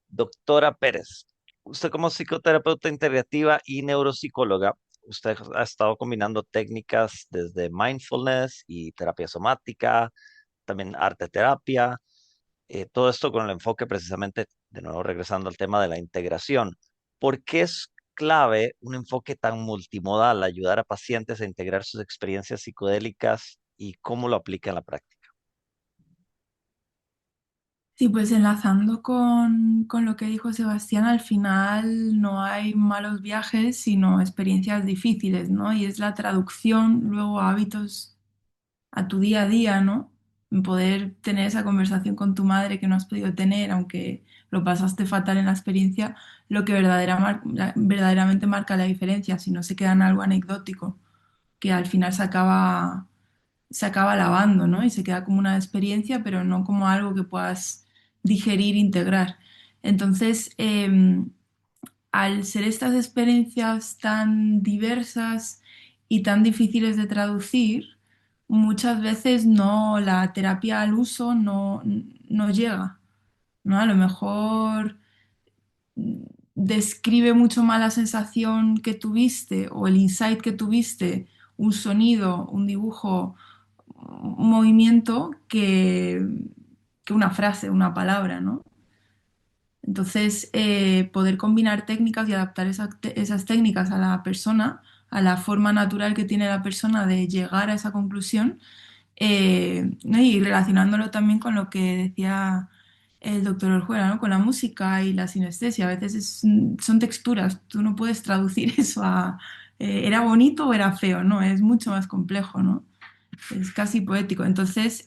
Doctora Pérez, usted como psicoterapeuta integrativa y neuropsicóloga, usted ha estado combinando técnicas desde mindfulness y terapia somática, también arte terapia, todo esto con el enfoque precisamente, de nuevo regresando al tema de la integración. ¿Por qué es clave un enfoque tan multimodal, ayudar a pacientes a integrar sus experiencias psicodélicas y cómo lo aplica en la práctica? Sí, pues enlazando con lo que dijo Sebastián, al final no hay malos viajes, sino experiencias difíciles, ¿no? Y es la traducción luego a hábitos a tu día a día, ¿no? En poder tener esa conversación con tu madre que no has podido tener, aunque lo pasaste fatal en la experiencia, lo que verdaderamente marca la diferencia, si no se queda en algo anecdótico, que al final se acaba lavando, ¿no? Y se queda como una experiencia, pero no como algo que puedas digerir, integrar. Entonces, al ser estas experiencias tan diversas y tan difíciles de traducir, muchas veces no, la terapia al uso no llega, ¿no? A lo mejor describe mucho más la sensación que tuviste o el insight que tuviste, un sonido, un dibujo, un movimiento que una frase, una palabra, ¿no? Entonces, poder combinar técnicas y adaptar esas técnicas a la persona, a la forma natural que tiene la persona de llegar a esa conclusión, ¿no? Y relacionándolo también con lo que decía el doctor Orjuela, ¿no? Con la música y la sinestesia. A veces son texturas, tú no puedes traducir eso a era bonito o era feo, ¿no? Es mucho más complejo, ¿no? Es casi poético. Entonces,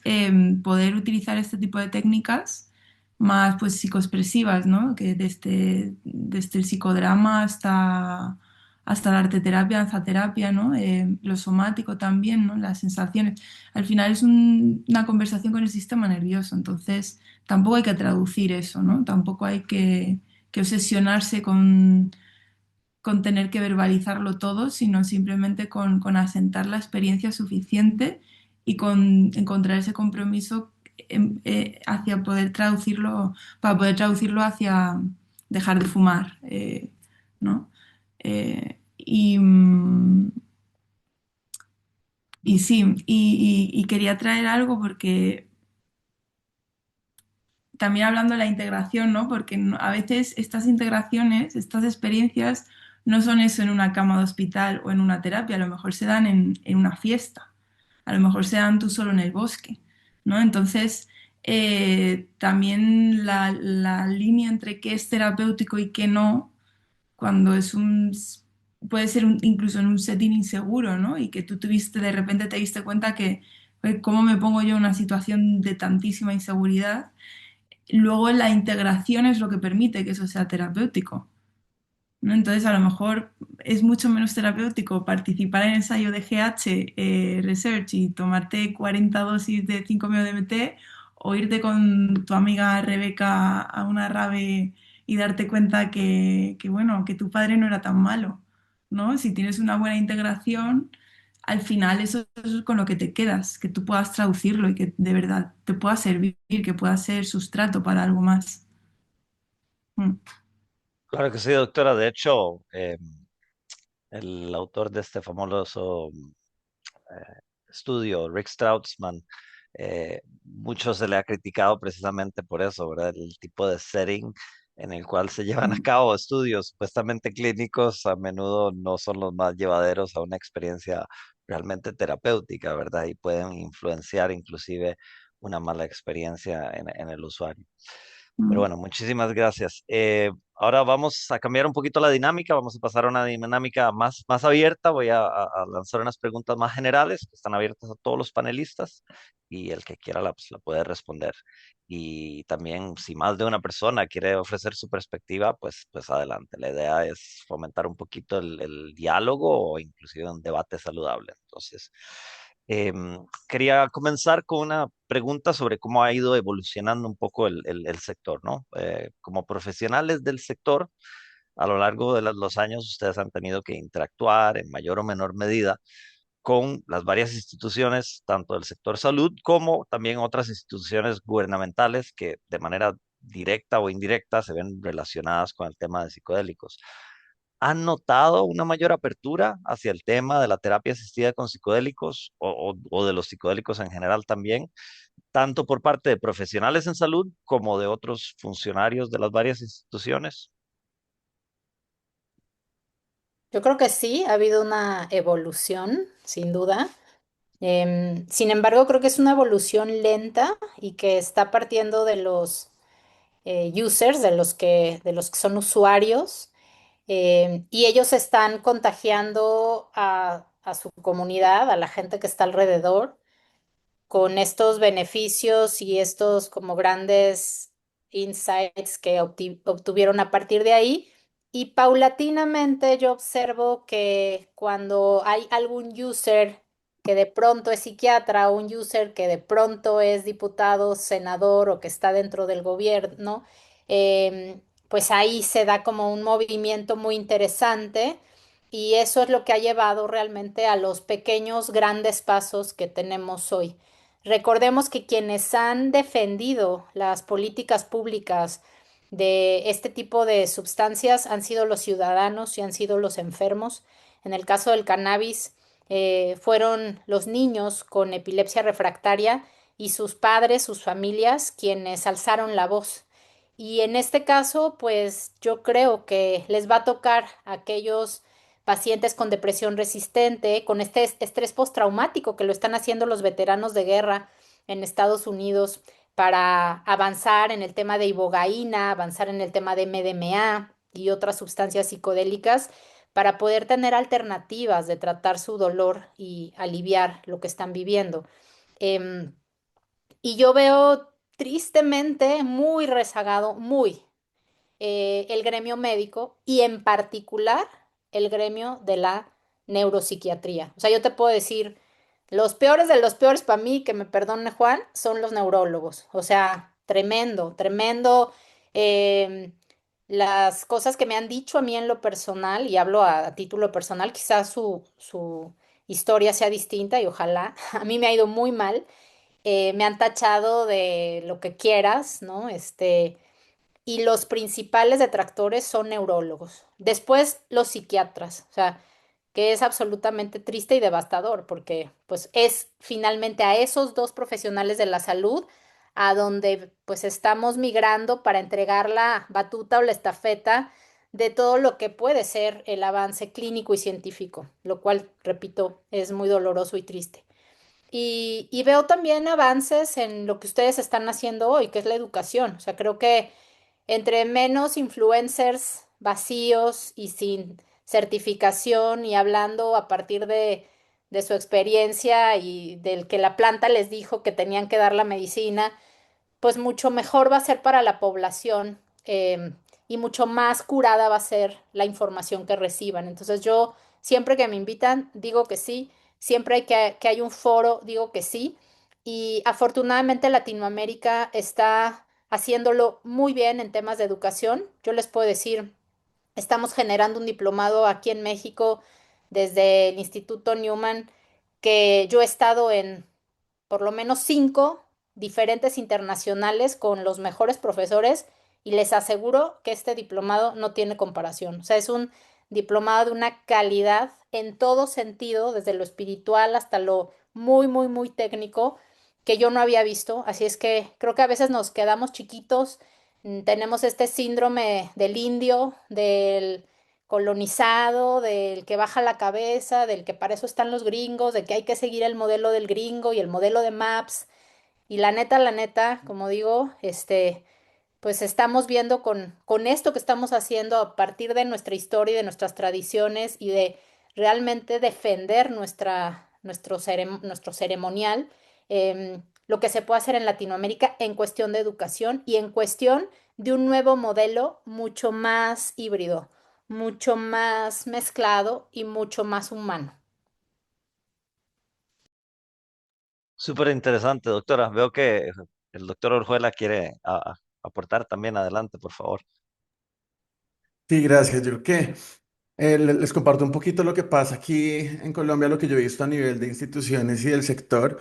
poder utilizar este tipo de técnicas más pues psicoexpresivas, ¿no? Que desde el psicodrama hasta la arteterapia, danzaterapia, ¿no? Lo somático también, ¿no? Las sensaciones. Al final es una conversación con el sistema nervioso, entonces tampoco hay que traducir eso, ¿no? Tampoco hay que obsesionarse con tener que verbalizarlo todo, sino simplemente con asentar la experiencia suficiente y con encontrar ese compromiso hacia poder traducirlo, para poder traducirlo hacia dejar de fumar, ¿no? Y sí, y quería traer algo porque también hablando de la integración, ¿no? Porque a veces estas integraciones, estas experiencias, no son eso en una cama de hospital o en una terapia, a lo mejor se dan en una fiesta, a lo mejor se dan tú solo en el bosque, ¿no? Entonces, también la línea entre qué es terapéutico y qué no, cuando puede ser incluso en un setting inseguro, ¿no? Y que tú tuviste, de repente te diste cuenta que, "Oye, ¿cómo me pongo yo en una situación de tantísima inseguridad? Luego la integración es lo que permite que eso sea terapéutico, ¿no? Entonces, a lo mejor es mucho menos terapéutico participar en ensayo de GH Research y tomarte 40 dosis de 5-MeO-DMT o irte con tu amiga Rebeca a una rave y darte cuenta bueno, que tu padre no era tan malo, ¿no? Si tienes una buena integración, al final eso es con lo que te quedas, que tú puedas traducirlo y que de verdad te pueda servir, que pueda ser sustrato para algo más. Mm. Claro que sí, doctora. De hecho, el autor de este famoso estudio, Rick Straussman, mucho se le ha criticado precisamente por eso, ¿verdad? El tipo de setting en el cual se llevan a Mm. cabo estudios supuestamente clínicos a menudo no son los más llevaderos a una experiencia realmente terapéutica, ¿verdad? Y pueden influenciar inclusive una mala experiencia en el usuario. Pero Mm. bueno, muchísimas gracias. Ahora vamos a cambiar un poquito la dinámica, vamos a pasar a una dinámica más abierta. Voy a lanzar unas preguntas más generales que están abiertas a todos los panelistas y el que quiera pues, la puede responder. Y también si más de una persona quiere ofrecer su perspectiva, pues adelante. La idea es fomentar un poquito el diálogo o inclusive un debate saludable. Entonces, quería comenzar con una pregunta sobre cómo ha ido evolucionando un poco el sector, ¿no? Como profesionales del sector, a lo largo de los años, ustedes han tenido que interactuar en mayor o menor medida con las varias instituciones, tanto del sector salud como también otras instituciones gubernamentales que de manera directa o indirecta se ven relacionadas con el tema de psicodélicos. ¿Han notado una mayor apertura hacia el tema de la terapia asistida con psicodélicos o de los psicodélicos en general también, tanto por parte de profesionales en salud como de otros funcionarios de las varias instituciones? Yo creo que sí, ha habido una evolución, sin duda. Sin embargo, creo que es una evolución lenta y que está partiendo de los users, de los que son usuarios, y ellos están contagiando a su comunidad, a la gente que está alrededor con estos beneficios y estos como grandes insights que obtuvieron a partir de ahí. Y paulatinamente yo observo que cuando hay algún user que de pronto es psiquiatra o un user que de pronto es diputado, senador o que está dentro del gobierno, pues ahí se da como un movimiento muy interesante y eso es lo que ha llevado realmente a los pequeños grandes pasos que tenemos hoy. Recordemos que quienes han defendido las políticas públicas de este tipo de sustancias han sido los ciudadanos y han sido los enfermos. En el caso del cannabis, fueron los niños con epilepsia refractaria y sus padres, sus familias, quienes alzaron la voz. Y en este caso, pues yo creo que les va a tocar a aquellos pacientes con depresión resistente, con este estrés postraumático que lo están haciendo los veteranos de guerra en Estados Unidos para avanzar en el tema de ibogaína, avanzar en el tema de MDMA y otras sustancias psicodélicas para poder tener alternativas de tratar su dolor y aliviar lo que están viviendo. Em, y yo veo tristemente muy rezagado, muy el gremio médico y en particular el gremio de la neuropsiquiatría. O sea, yo te puedo decir, los peores de los peores para mí, que me perdone Juan, son los neurólogos. O sea, tremendo, tremendo. em, las cosas que me han dicho a mí en lo personal, y hablo a título personal, quizás su historia sea distinta y ojalá. A mí me ha ido muy mal. Me han tachado de lo que quieras, ¿no? Y los principales detractores son neurólogos. Después los psiquiatras, o sea, que es absolutamente triste y devastador porque pues es finalmente a esos dos profesionales de la salud a donde pues estamos migrando para entregar la batuta o la estafeta de todo lo que puede ser el avance clínico y científico, lo cual, repito, es muy doloroso y triste. Y veo también avances en lo que ustedes están haciendo hoy, que es la educación. O sea, creo que entre menos influencers vacíos y sin certificación y hablando a partir de su experiencia y del que la planta les dijo que tenían que dar la medicina, pues mucho mejor va a ser para la población, y mucho más curada va a ser la información que reciban. Entonces yo siempre que me invitan digo que sí, siempre que hay un foro digo que sí y afortunadamente Latinoamérica está haciéndolo muy bien en temas de educación. Yo les puedo decir, estamos generando un diplomado aquí en México desde el Instituto Newman que yo he estado en por lo menos 5 diferentes internacionales con los mejores profesores y les aseguro que este diplomado no tiene comparación. O sea, es un diplomado de una calidad en todo sentido, desde lo espiritual hasta lo muy, muy, muy técnico que yo no había visto. Así es que creo que a veces nos quedamos chiquitos, tenemos este síndrome del indio, del colonizado, del que baja la cabeza, del que para eso están los gringos, de que hay que seguir el modelo del gringo y el modelo de Maps. Y la neta, como digo, pues estamos viendo con esto que estamos haciendo a partir de nuestra historia y de nuestras tradiciones y de realmente defender nuestro ceremonial, lo que se puede hacer en Latinoamérica en cuestión de educación y en cuestión de un nuevo modelo mucho más híbrido, mucho más mezclado y mucho más humano. Súper interesante, doctora. Veo que el doctor Orjuela quiere aportar también. Adelante, por favor. Sí, gracias. Yo creo que les comparto un poquito lo que pasa aquí en Colombia, lo que yo he visto a nivel de instituciones y del sector.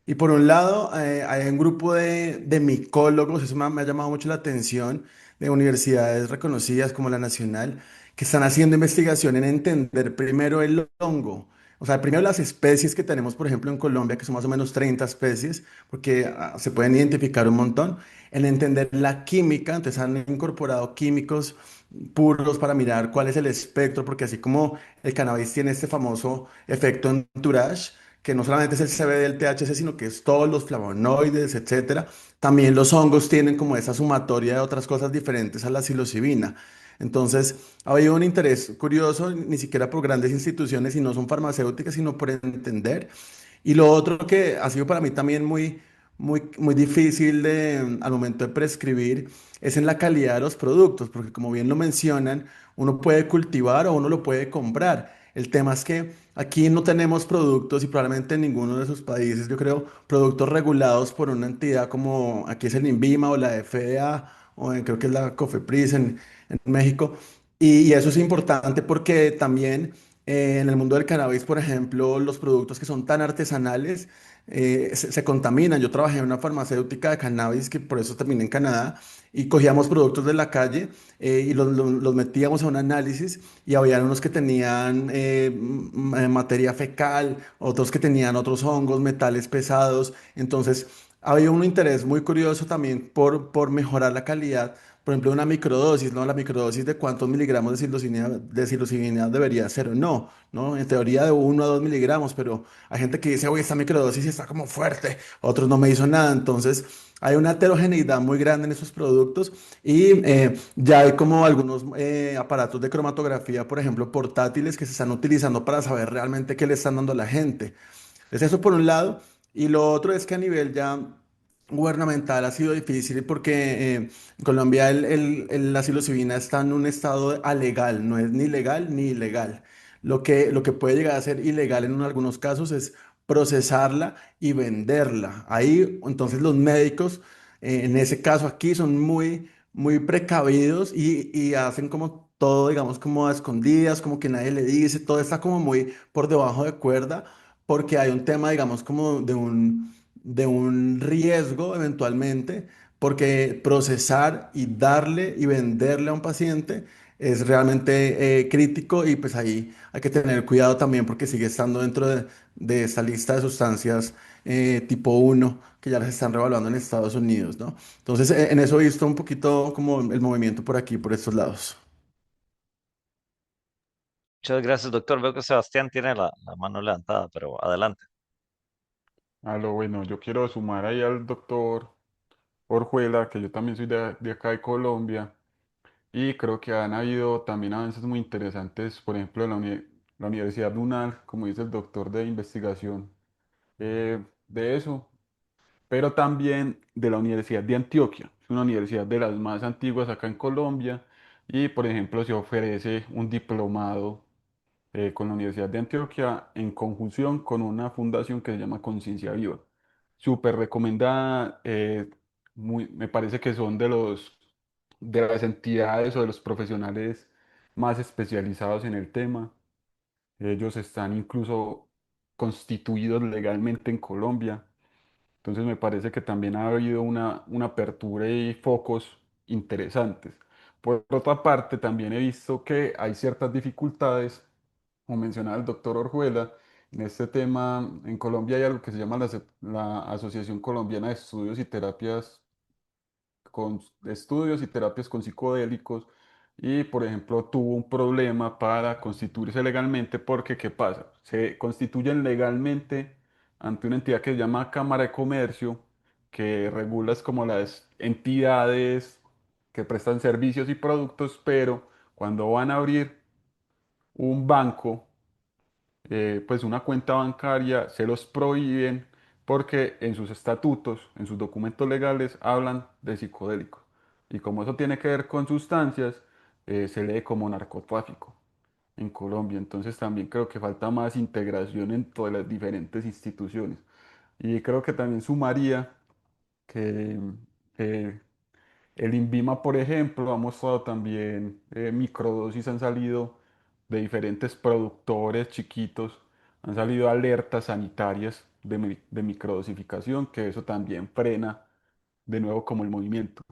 Y por un lado, hay un grupo de micólogos, eso me ha llamado mucho la atención, de universidades reconocidas como la Nacional, que están haciendo investigación en entender primero el hongo. O sea, primero las especies que tenemos, por ejemplo, en Colombia, que son más o menos 30 especies, porque se pueden identificar un montón, en entender la química, entonces han incorporado químicos puros para mirar cuál es el espectro, porque así como el cannabis tiene este famoso efecto entourage, que no solamente es el CBD, el THC, sino que es todos los flavonoides, etcétera. También los hongos tienen como esa sumatoria de otras cosas diferentes a la psilocibina. Entonces, ha habido un interés curioso, ni siquiera por grandes instituciones y no son farmacéuticas, sino por entender. Y lo otro que ha sido para mí también muy difícil al momento de prescribir es en la calidad de los productos, porque como bien lo mencionan, uno puede cultivar o uno lo puede comprar. El tema es que aquí no tenemos productos y probablemente en ninguno de esos países, yo creo, productos regulados por una entidad como aquí es el INVIMA o la FDA o creo que es la COFEPRIS en México. Y eso es importante porque también en el mundo del cannabis, por ejemplo, los productos que son tan artesanales se contaminan. Yo trabajé en una farmacéutica de cannabis que por eso terminé en Canadá y cogíamos productos de la calle y los metíamos a un análisis y había unos que tenían materia fecal, otros que tenían otros hongos, metales pesados. Entonces, había un interés muy curioso también por mejorar la calidad. Por ejemplo, una microdosis, ¿no? La microdosis de cuántos miligramos de psilocibina debería ser o no, ¿no? En teoría de 1 a 2 miligramos, pero hay gente que dice, oye, esta microdosis está como fuerte, otros no me hizo nada. Entonces, hay una heterogeneidad muy grande en esos productos y ya hay como algunos aparatos de cromatografía, por ejemplo, portátiles que se están utilizando para saber realmente qué le están dando a la gente. Es eso por un lado. Y lo otro es que a nivel ya gubernamental ha sido difícil porque en Colombia la psilocibina está en un estado alegal, no es ni legal ni ilegal. Lo que puede llegar a ser ilegal en algunos casos es procesarla y venderla. Ahí, entonces los médicos, en ese caso aquí, son muy precavidos y hacen como todo, digamos, como a escondidas, como que nadie le dice, todo está como muy por debajo de cuerda porque hay un tema, digamos, como de un riesgo eventualmente, porque procesar y darle y venderle a un paciente es realmente crítico y pues ahí hay que tener cuidado también porque sigue estando dentro de esta lista de sustancias tipo 1 que ya las están revaluando en Estados Unidos, ¿no? Entonces, en eso he visto un poquito como el movimiento por aquí, por estos lados. Muchas gracias, doctor. Veo que Sebastián tiene la mano levantada, pero adelante. A lo bueno, yo quiero sumar ahí al doctor Orjuela, que yo también soy de acá de Colombia, y creo que han habido también avances muy interesantes, por ejemplo, en la Universidad UNAL, como dice el doctor de investigación de eso, pero también de la Universidad de Antioquia. Es una universidad de las más antiguas acá en Colombia y, por ejemplo, se ofrece un diplomado con la Universidad de Antioquia en conjunción con una fundación que se llama Conciencia Viva. Súper recomendada, me parece que son de las entidades o de los profesionales más especializados en el tema. Ellos están incluso constituidos legalmente en Colombia. Entonces me parece que también ha habido una apertura y focos interesantes. Por otra parte, también he visto que hay ciertas dificultades, como mencionaba el doctor Orjuela, en este tema, en Colombia hay algo que se llama la Asociación Colombiana de Estudios y Terapias con psicodélicos y, por ejemplo, tuvo un problema para constituirse legalmente porque, ¿qué pasa? Se constituyen legalmente ante una entidad que se llama Cámara de Comercio, que regula es como las entidades que prestan servicios y productos, pero cuando van a abrir un banco, pues una cuenta bancaria, se los prohíben porque en sus estatutos, en sus documentos legales, hablan de psicodélicos. Y como eso tiene que ver con sustancias, se lee como narcotráfico en Colombia. Entonces también creo que falta más integración en todas las diferentes instituciones. Y creo que también sumaría que eh, el INVIMA, por ejemplo, ha mostrado también microdosis, han salido de diferentes productores chiquitos, han salido alertas sanitarias de microdosificación, que eso también frena de nuevo como el movimiento,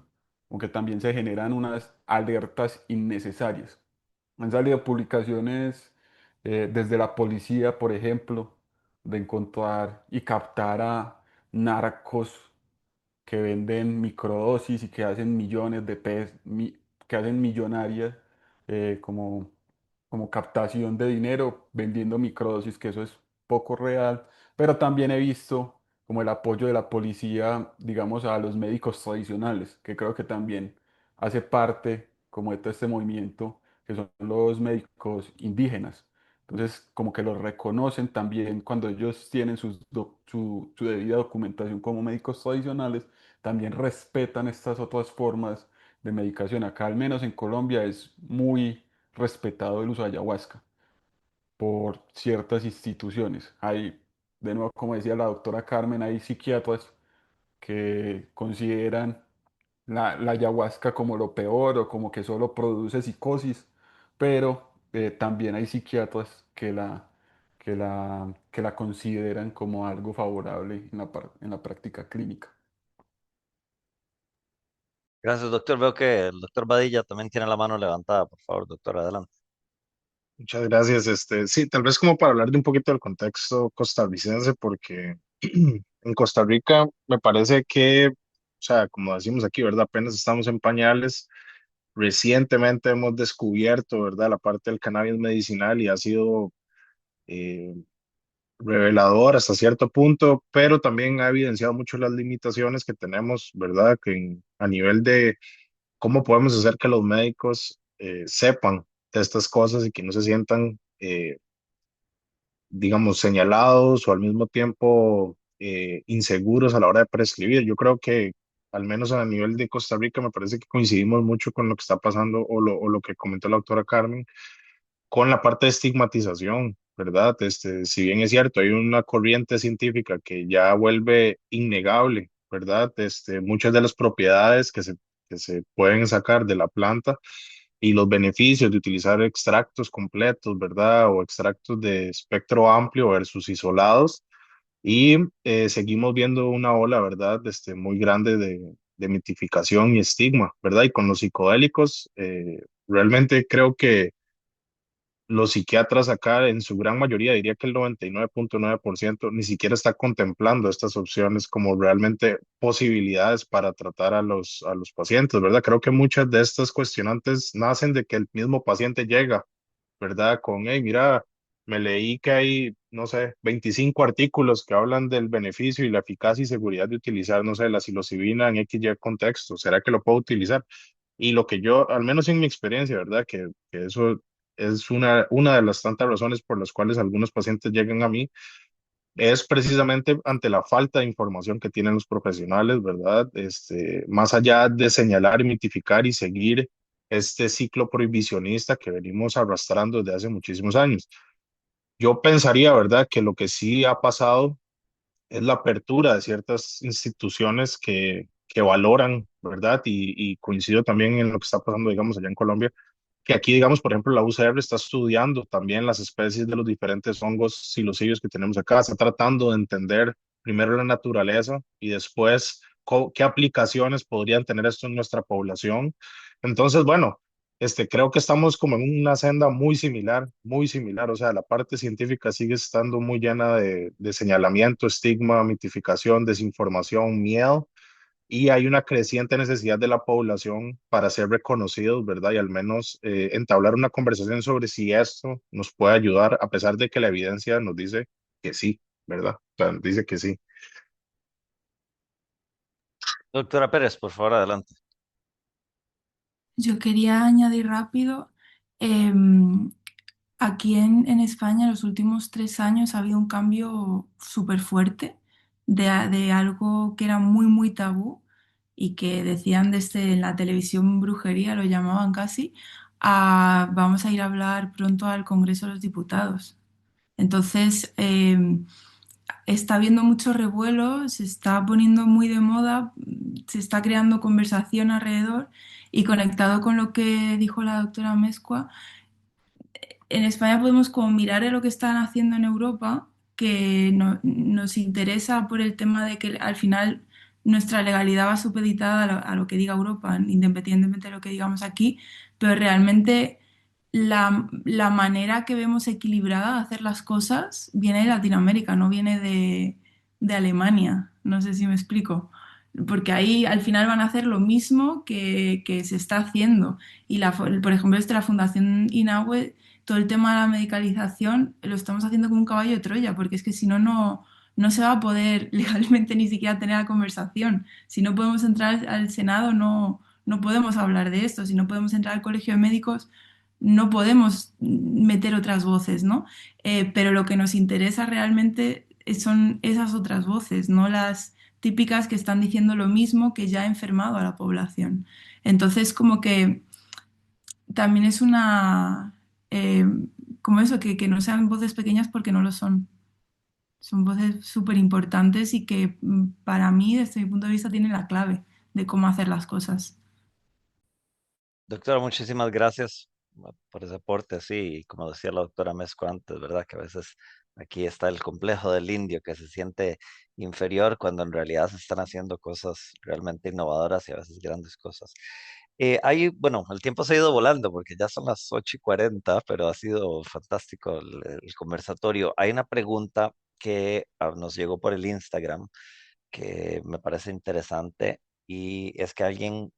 aunque también se generan unas alertas innecesarias. Han salido publicaciones desde la policía, por ejemplo, de encontrar y captar a narcos que venden microdosis y que hacen millones de pesos, que hacen millonarias como captación de dinero vendiendo microdosis, que eso es poco real, pero también he visto como el apoyo de la policía, digamos, a los médicos tradicionales, que creo que también hace parte como de todo este movimiento, que son los médicos indígenas. Entonces, como que los reconocen también cuando ellos tienen su debida documentación como médicos tradicionales, también respetan estas otras formas de medicación. Acá, al menos en Colombia, es muy respetado el uso de ayahuasca por ciertas instituciones. Hay, de nuevo, como decía la doctora Carmen, hay psiquiatras que consideran la ayahuasca como lo peor o como que solo produce psicosis, pero también hay psiquiatras que la consideran como algo favorable en en la práctica clínica. Gracias, doctor. Veo que el doctor Badilla también tiene la mano levantada. Por favor, doctor, adelante. Muchas gracias. Sí, tal vez como para hablar de un poquito del contexto costarricense, porque en Costa Rica me parece que, o sea, como decimos aquí, ¿verdad? Apenas estamos en pañales. Recientemente hemos descubierto, ¿verdad? La parte del cannabis medicinal y ha sido eh, revelador hasta cierto punto, pero también ha evidenciado mucho las limitaciones que tenemos, ¿verdad? A nivel de cómo podemos hacer que los médicos sepan de estas cosas y que no se sientan, digamos, señalados o al mismo tiempo inseguros a la hora de prescribir. Yo creo que, al menos a nivel de Costa Rica, me parece que coincidimos mucho con lo que está pasando o lo que comentó la doctora Carmen con la parte de estigmatización, ¿verdad? Si bien es cierto, hay una corriente científica que ya vuelve innegable, ¿verdad? Muchas de las propiedades que se pueden sacar de la planta y los beneficios de utilizar extractos completos, ¿verdad? O extractos de espectro amplio versus isolados. Y seguimos viendo una ola, ¿verdad? Muy grande de mitificación y estigma, ¿verdad? Y con los psicodélicos, realmente creo que los psiquiatras acá, en su gran mayoría, diría que el 99.9% ni siquiera está contemplando estas opciones como realmente posibilidades para tratar a a los pacientes, ¿verdad? Creo que muchas de estas cuestionantes nacen de que el mismo paciente llega, ¿verdad? Con, hey, mira, me leí que hay, no sé, 25 artículos que hablan del beneficio y la eficacia y seguridad de utilizar, no sé, la psilocibina en XY contexto. ¿Será que lo puedo utilizar? Y lo que yo, al menos en mi experiencia, ¿verdad? Que eso es una de las tantas razones por las cuales algunos pacientes llegan a mí, es precisamente ante la falta de información que tienen los profesionales, ¿verdad? Más allá de señalar, mitificar y seguir este ciclo prohibicionista que venimos arrastrando desde hace muchísimos años. Yo pensaría, ¿verdad?, que lo que sí ha pasado es la apertura de ciertas instituciones que valoran, ¿verdad? Y coincido también en lo que está pasando, digamos, allá en Colombia, que aquí, digamos, por ejemplo, la UCR está estudiando también las especies de los diferentes hongos silocidios que tenemos acá, está tratando de entender primero la naturaleza y después qué aplicaciones podrían tener esto en nuestra población. Entonces, bueno, creo que estamos como en una senda muy similar, o sea, la parte científica sigue estando muy llena de señalamiento, estigma, mitificación, desinformación, miedo, y hay una creciente necesidad de la población para ser reconocidos, ¿verdad? Y al menos entablar una conversación sobre si esto nos puede ayudar, a pesar de que la evidencia nos dice que sí, ¿verdad? O sea, dice que sí. Doctora Pérez, por favor, adelante. Yo quería añadir rápido, em, aquí en España en los últimos 3 años ha habido un cambio súper fuerte de algo que era muy, muy tabú y que decían desde en la televisión brujería, lo llamaban casi, a vamos a ir a hablar pronto al Congreso de los Diputados. Entonces, está habiendo mucho revuelo, se está poniendo muy de moda, se está creando conversación alrededor y conectado con lo que dijo la doctora Mezcua, en España podemos como mirar a lo que están haciendo en Europa, que nos interesa por el tema de que al final nuestra legalidad va supeditada a lo que diga Europa, independientemente de lo que digamos aquí, pero realmente la manera que vemos equilibrada de hacer las cosas viene de Latinoamérica, no viene de Alemania. No sé si me explico. Porque ahí al final van a hacer lo mismo que se está haciendo. Y por ejemplo, desde la Fundación Inahue todo el tema de la medicalización lo estamos haciendo como un caballo de Troya, porque es que si no, no se va a poder legalmente ni siquiera tener la conversación. Si no podemos entrar al Senado, no podemos hablar de esto. Si no podemos entrar al Colegio de Médicos, no podemos meter otras voces, ¿no? Pero lo que nos interesa realmente son esas otras voces, no las típicas que están diciendo lo mismo que ya ha enfermado a la población. Entonces, como que también es eh, como eso, que no sean voces pequeñas porque no lo son. Son voces súper importantes y que para mí, desde mi punto de vista, tienen la clave de cómo hacer las cosas. Doctora, muchísimas gracias por ese aporte. Sí, y como decía la doctora Mezco antes, ¿verdad? Que a veces aquí está el complejo del indio que se siente inferior cuando en realidad se están haciendo cosas realmente innovadoras y a veces grandes cosas. Bueno, el tiempo se ha ido volando porque ya son las 8:40, pero ha sido fantástico el conversatorio. Hay una pregunta que nos llegó por el Instagram que me parece interesante y es que alguien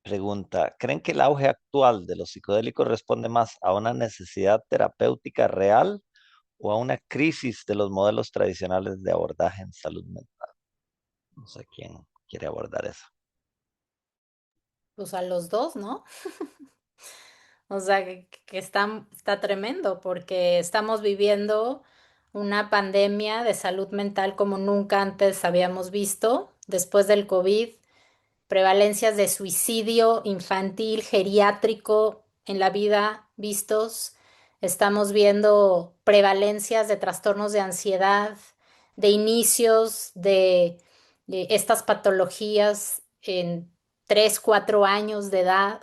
pregunta, ¿creen que el auge actual de los psicodélicos responde más a una necesidad terapéutica real o a una crisis de los modelos tradicionales de abordaje en salud mental? No sé quién quiere abordar eso. Pues a los dos, ¿no? O sea, que está tremendo porque estamos viviendo una pandemia de salud mental como nunca antes habíamos visto. Después del COVID, prevalencias de suicidio infantil, geriátrico en la vida vistos. Estamos viendo prevalencias de trastornos de ansiedad, de inicios de estas patologías en 3, 4 años de edad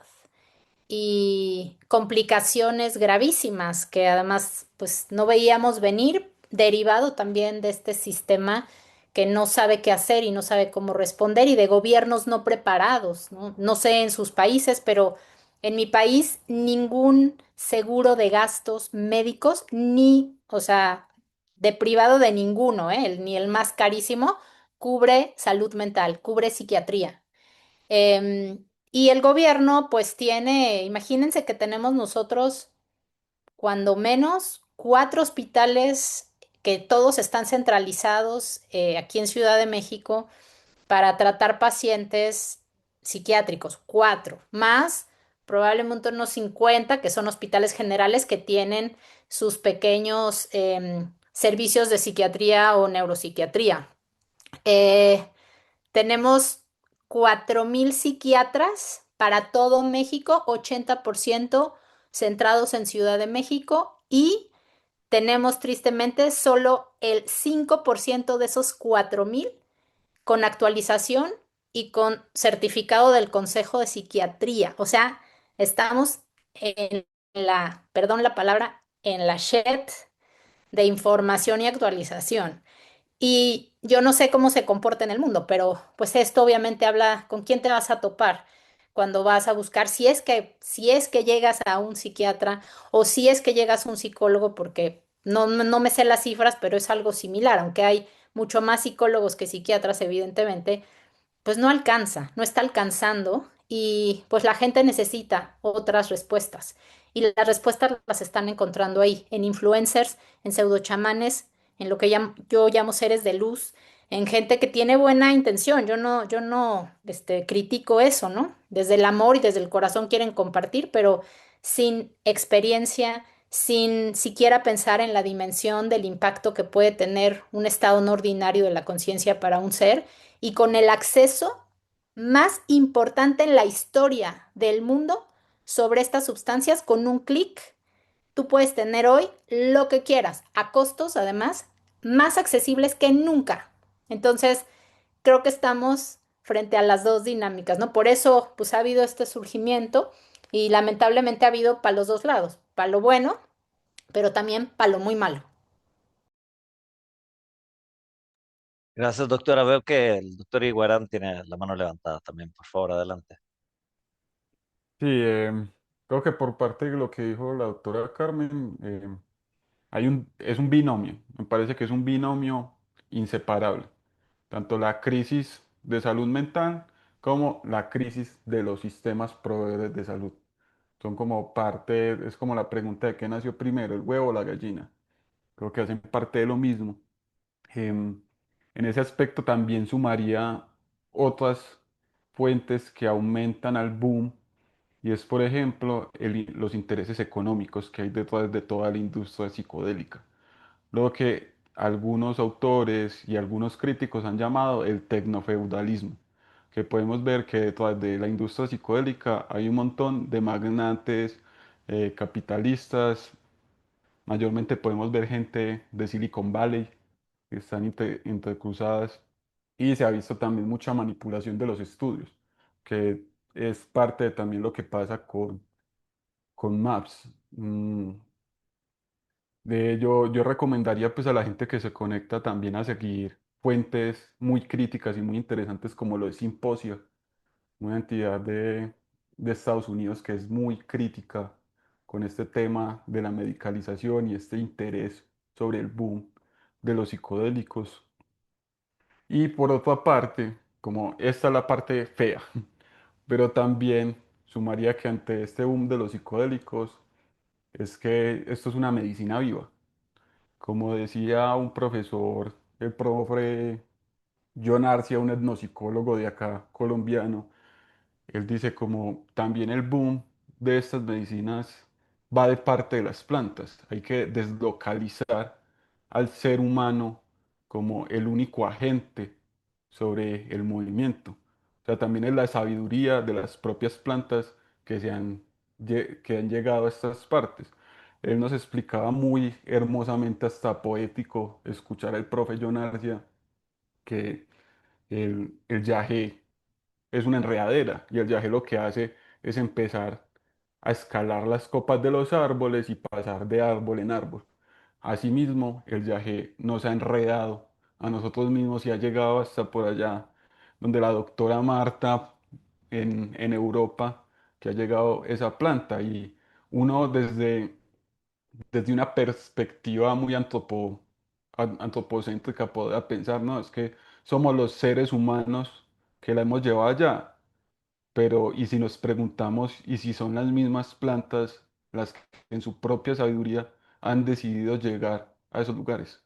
y complicaciones gravísimas que además pues no veíamos venir, derivado también de este sistema que no sabe qué hacer y no sabe cómo responder y de gobiernos no preparados, ¿no? No sé en sus países, pero en mi país ningún seguro de gastos médicos ni, o sea, de privado de ninguno, ¿eh? Ni el más carísimo cubre salud mental, cubre psiquiatría. Y el gobierno pues tiene, imagínense que tenemos nosotros cuando menos 4 hospitales que todos están centralizados aquí en Ciudad de México para tratar pacientes psiquiátricos, 4, más probablemente unos 50 que son hospitales generales que tienen sus pequeños servicios de psiquiatría o neuropsiquiatría. Eh, Tenemos 4,000 psiquiatras para todo México, 80% centrados en Ciudad de México y tenemos tristemente solo el 5% de esos 4,000 con actualización y con certificado del Consejo de Psiquiatría. O sea, estamos en perdón la palabra, en la shed de información y actualización. Y yo no sé cómo se comporta en el mundo, pero pues esto obviamente habla con quién te vas a topar cuando vas a buscar, si es que llegas a un psiquiatra o si es que llegas a un psicólogo, porque no me sé las cifras, pero es algo similar, aunque hay mucho más psicólogos que psiquiatras, evidentemente pues no alcanza, no está alcanzando y pues la gente necesita otras respuestas. Y las respuestas las están encontrando ahí, en influencers, en pseudochamanes, en lo que yo llamo seres de luz, en gente que tiene buena intención. Yo no critico eso, ¿no? Desde el amor y desde el corazón quieren compartir, pero sin experiencia, sin siquiera pensar en la dimensión del impacto que puede tener un estado no ordinario de la conciencia para un ser y con el acceso más importante en la historia del mundo sobre estas sustancias, con un clic, tú puedes tener hoy lo que quieras, a costos además más accesibles que nunca. Entonces, creo que estamos frente a las dos dinámicas, ¿no? Por eso, pues ha habido este surgimiento y lamentablemente ha habido para los dos lados, para lo bueno, pero también para lo muy malo. Gracias, doctora. Veo que el doctor Iguarán tiene la mano levantada también. Por favor, adelante. Sí, creo que por parte de lo que dijo la doctora Carmen, es un binomio, me parece que es un binomio inseparable, tanto la crisis de salud mental como la crisis de los sistemas proveedores de salud. Son como parte, es como la pregunta de qué nació primero, el huevo o la gallina. Creo que hacen parte de lo mismo. Em, en ese aspecto también sumaría otras fuentes que aumentan al boom y es, por ejemplo, los intereses económicos que hay detrás de toda la industria psicodélica. Lo que algunos autores y algunos críticos han llamado el tecnofeudalismo, que podemos ver que detrás de la industria psicodélica hay un montón de magnates, capitalistas, mayormente podemos ver gente de Silicon Valley que están entrecruzadas y se ha visto también mucha manipulación de los estudios, que es parte de también lo que pasa con Maps. Yo recomendaría pues a la gente que se conecta también a seguir fuentes muy críticas y muy interesantes como lo es Simposio, una entidad de Estados Unidos que es muy crítica con este tema de la medicalización y este interés sobre el boom de los psicodélicos. Y por otra parte, como esta es la parte fea, pero también sumaría que ante este boom de los psicodélicos es que esto es una medicina viva. Como decía un profesor, el profe John Arcia, un etnopsicólogo de acá, colombiano, él dice como también el boom de estas medicinas va de parte de las plantas. Hay que deslocalizar al ser humano como el único agente sobre el movimiento. O sea, también es la sabiduría de las propias plantas que han llegado a estas partes. Él nos explicaba muy hermosamente, hasta poético, escuchar al profe John Arcia, que el yagé es una enredadera y el yagé lo que hace es empezar a escalar las copas de los árboles y pasar de árbol en árbol. Asimismo, el yagé nos ha enredado a nosotros mismos y ha llegado hasta por allá, donde la doctora Marta en Europa, que ha llegado esa planta. Y uno desde una perspectiva muy antropocéntrica podría pensar, no, es que somos los seres humanos que la hemos llevado allá. Pero, y si nos preguntamos, y si son las mismas plantas las que en su propia sabiduría han decidido llegar a esos lugares.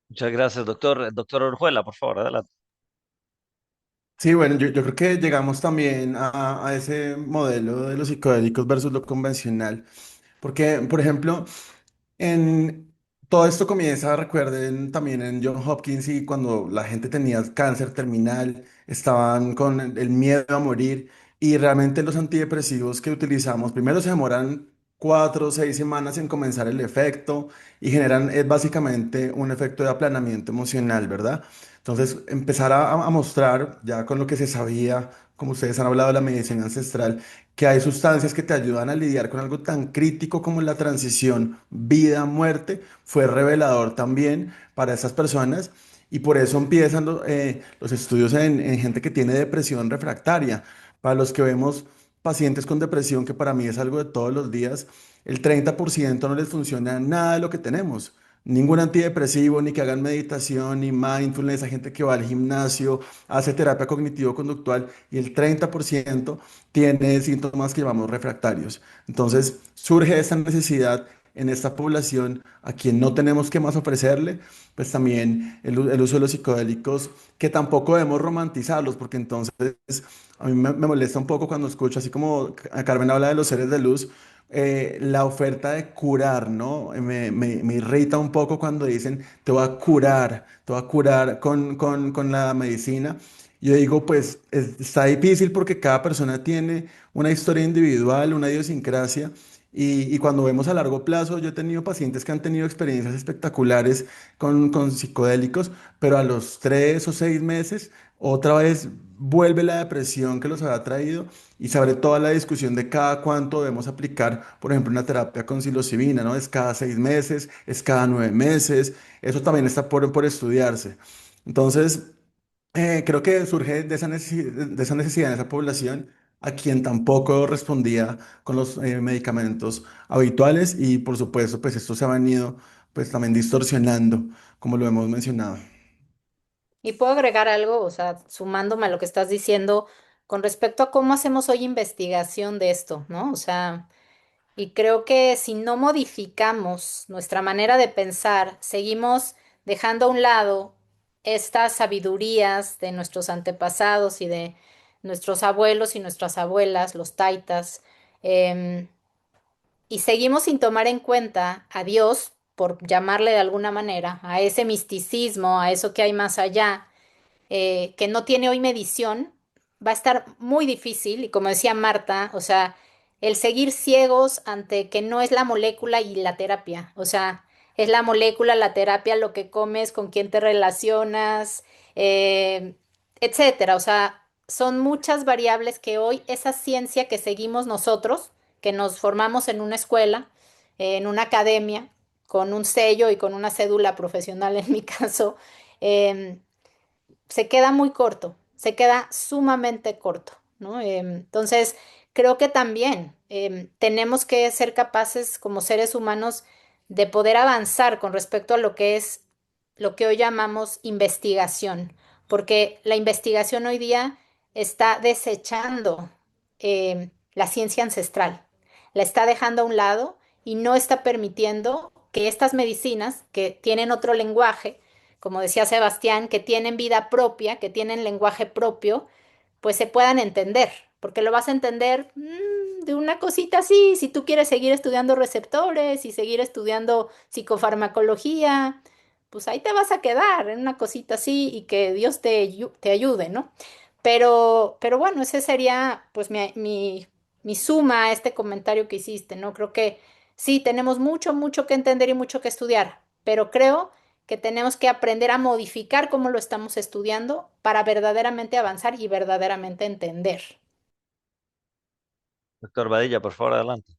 Muchas gracias, doctor. Doctor Orjuela, por favor, adelante. Sí, bueno, yo creo que llegamos también a ese modelo de los psicodélicos versus lo convencional. Porque, por ejemplo, en todo esto comienza, recuerden, también en John Hopkins y cuando la gente tenía cáncer terminal, estaban con el miedo a morir y realmente los antidepresivos que utilizamos primero se demoran 4 o 6 semanas en comenzar el efecto y generan es básicamente un efecto de aplanamiento emocional, ¿verdad? Entonces empezar a mostrar ya con lo que se sabía, como ustedes han hablado de la medicina ancestral, que hay sustancias que te ayudan a lidiar con algo tan crítico como la transición vida-muerte, fue revelador también para esas personas y por eso empiezan los estudios en gente que tiene depresión refractaria. Para los que vemos pacientes con depresión, que para mí es algo de todos los días, el 30% no les funciona nada de lo que tenemos. Ningún antidepresivo, ni que hagan meditación, ni mindfulness, a gente que va al gimnasio, hace terapia cognitivo-conductual y el 30% tiene síntomas que llamamos refractarios. Entonces surge esta necesidad en esta población a quien no tenemos que más ofrecerle, pues también el uso de los psicodélicos, que tampoco debemos romantizarlos, porque entonces a mí me molesta un poco cuando escucho, así como a Carmen habla de los seres de luz, la oferta de curar, ¿no? Me irrita un poco cuando dicen, te voy a curar con la medicina. Yo digo, pues está difícil porque cada persona tiene una historia individual, una idiosincrasia, y cuando vemos a largo plazo, yo he tenido pacientes que han tenido experiencias espectaculares con psicodélicos, pero a los 3 o 6 meses, otra vez vuelve la depresión que los había traído y se abre toda la discusión de cada cuánto debemos aplicar, por ejemplo, una terapia con psilocibina, ¿no? Es cada 6 meses, es cada 9 meses, eso también está por estudiarse. Entonces, creo que surge de esa necesidad en esa población a quien tampoco respondía con los medicamentos habituales y por supuesto pues esto se ha venido pues también distorsionando como lo hemos mencionado. Y puedo agregar algo, o sea, sumándome a lo que estás diciendo con respecto a cómo hacemos hoy investigación de esto, ¿no? O sea, Y creo que si no modificamos nuestra manera de pensar, seguimos dejando a un lado estas sabidurías de nuestros antepasados y de nuestros abuelos y nuestras abuelas, los taitas, em, y seguimos sin tomar en cuenta a Dios, por llamarle de alguna manera, a ese misticismo, a eso que hay más allá, que no tiene hoy medición, va a estar muy difícil. Y como decía Marta, o sea, el seguir ciegos ante que no es la molécula y la terapia, o sea, es la molécula, la terapia, lo que comes, con quién te relacionas, eh, etcétera. O sea, son muchas variables que hoy esa ciencia que seguimos nosotros, que nos formamos en una escuela, en una academia, con un sello y con una cédula profesional en mi caso, em, se queda muy corto, se queda sumamente corto, ¿no? Entonces, creo que también tenemos que ser capaces como seres humanos de poder avanzar con respecto a lo que es lo que hoy llamamos investigación, porque la investigación hoy día está desechando la ciencia ancestral, la está dejando a un lado y no está permitiendo que estas medicinas que tienen otro lenguaje, como decía Sebastián, que tienen vida propia, que tienen lenguaje propio, pues se puedan entender, porque lo vas a entender de una cosita así, si tú quieres seguir estudiando receptores y seguir estudiando psicofarmacología, pues ahí te vas a quedar en una cosita así y que Dios te ayude, ¿no? Pero bueno, ese sería pues mi suma a este comentario que hiciste, ¿no? Creo que sí, tenemos mucho, mucho que entender y mucho que estudiar, pero creo que tenemos que aprender a modificar cómo lo estamos estudiando para verdaderamente avanzar y verdaderamente entender. Doctor Badilla, por favor, adelante.